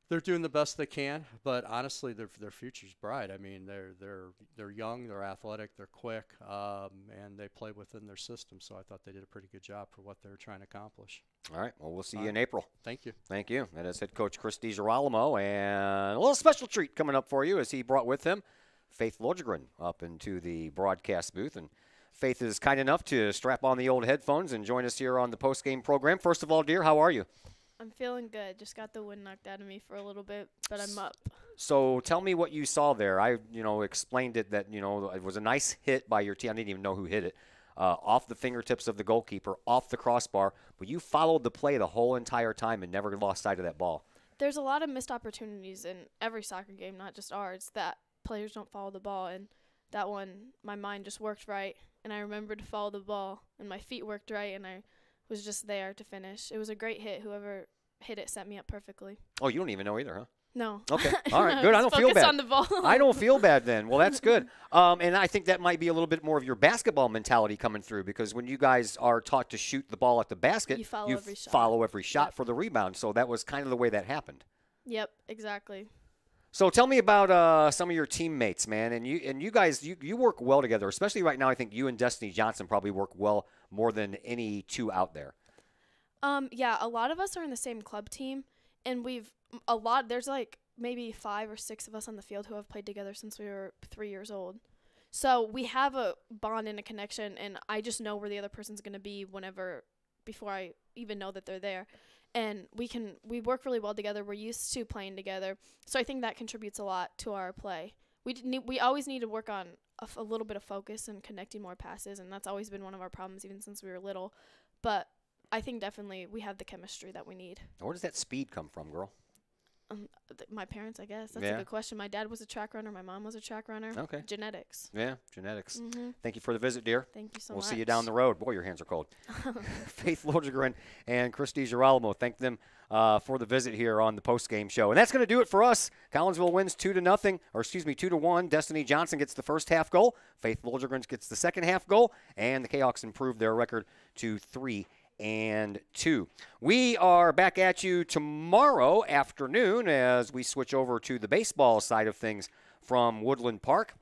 they're doing the best they can, but honestly, their future's bright. I mean, they're young, they're athletic, they're quick, and they play within their system. So I thought they did a pretty good job for what they were trying to accomplish. All right. Well, we'll see you in April. Thank you. Thank you. That is head coach Chris DiGirolamo, and a little special treat coming up for you as he brought with him Faith Lodgegren up into the broadcast booth. And Faith is kind enough to strap on the old headphones and join us here on the post-game program. First of all, dear, how are you? I'm feeling good. Just got the wind knocked out of me for a little bit, but I'm up. So tell me what you saw there. I, explained it that, it was a nice hit by your team. I didn't even know who hit it. Off the fingertips of the goalkeeper, off the crossbar, but you followed the play the whole entire time and never lost sight of that ball. There's a lot of missed opportunities in every soccer game, not just ours, that players don't follow the ball, and that one, my mind just worked right, and I remembered to follow the ball, and my feet worked right, and I was just there to finish. It was a great hit. Whoever hit it set me up perfectly. Oh, you don't even know either, huh? No. Okay. All right. Good. I don't feel bad. On the ball. I don't feel bad then. Well, that's good. And I think that might be a little bit more of your basketball mentality coming through because when you guys are taught to shoot the ball at the basket, you follow every shot for the rebound. So that was kind of the way that happened. Yep, exactly. So tell me about some of your teammates, man. And you guys, you work well together, especially right now. I think you and Destiny Johnson probably work well more than any two out there. Yeah, a lot of us are in the same club team, and there's like maybe 5 or 6 of us on the field who have played together since we were 3 years old. So we have a bond and a connection, and I just know where the other person's going to be before I even know that they're there. And we work really well together. We're used to playing together. So I think that contributes a lot to our play. We always need to work on a little bit of focus and connecting more passes, and that's always been one of our problems even since we were little. But I think definitely we have the chemistry that we need. Where does that speed come from, girl? My parents, I guess. That's a good question. My dad was a track runner. My mom was a track runner. Okay. Genetics. Yeah, genetics. Mm-hmm. Thank you for the visit, dear. Thank you so much. much. We'll see you down the road. Boy, your hands are cold. Faith Lodgegren and Chris DiGirolamo. Thank them for the visit here on the post-game show. And that's going to do it for us. Collinsville wins 2-1. Destiny Johnson gets the first half goal. Faith Lodgegren gets the second half goal. And the Kahawks improved their record to 3-2. We are back at you tomorrow afternoon as we switch over to the baseball side of things from Woodland Park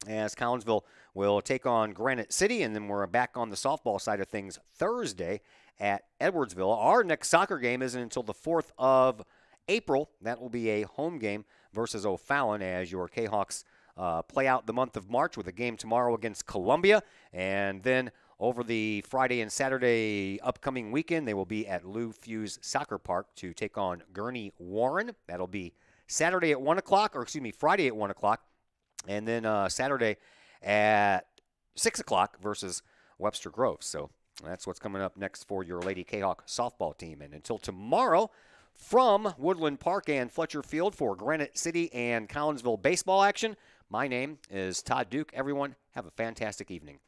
as Collinsville will take on Granite City, and then we're back on the softball side of things Thursday at Edwardsville. Our next soccer game isn't until the 4th of April. That will be a home game versus O'Fallon as your Kahawks play out the month of March with a game tomorrow against Columbia, and then over the Friday and Saturday upcoming weekend, they will be at Lou Fuse Soccer Park to take on Gurney Warren. That'll be Friday at 1 o'clock, and then Saturday at 6 o'clock versus Webster Grove. So that's what's coming up next for your Lady Kahawk softball team. And until tomorrow, from Woodland Park and Fletcher Field for Granite City and Collinsville baseball action, my name is Todd Duke. Everyone, have a fantastic evening.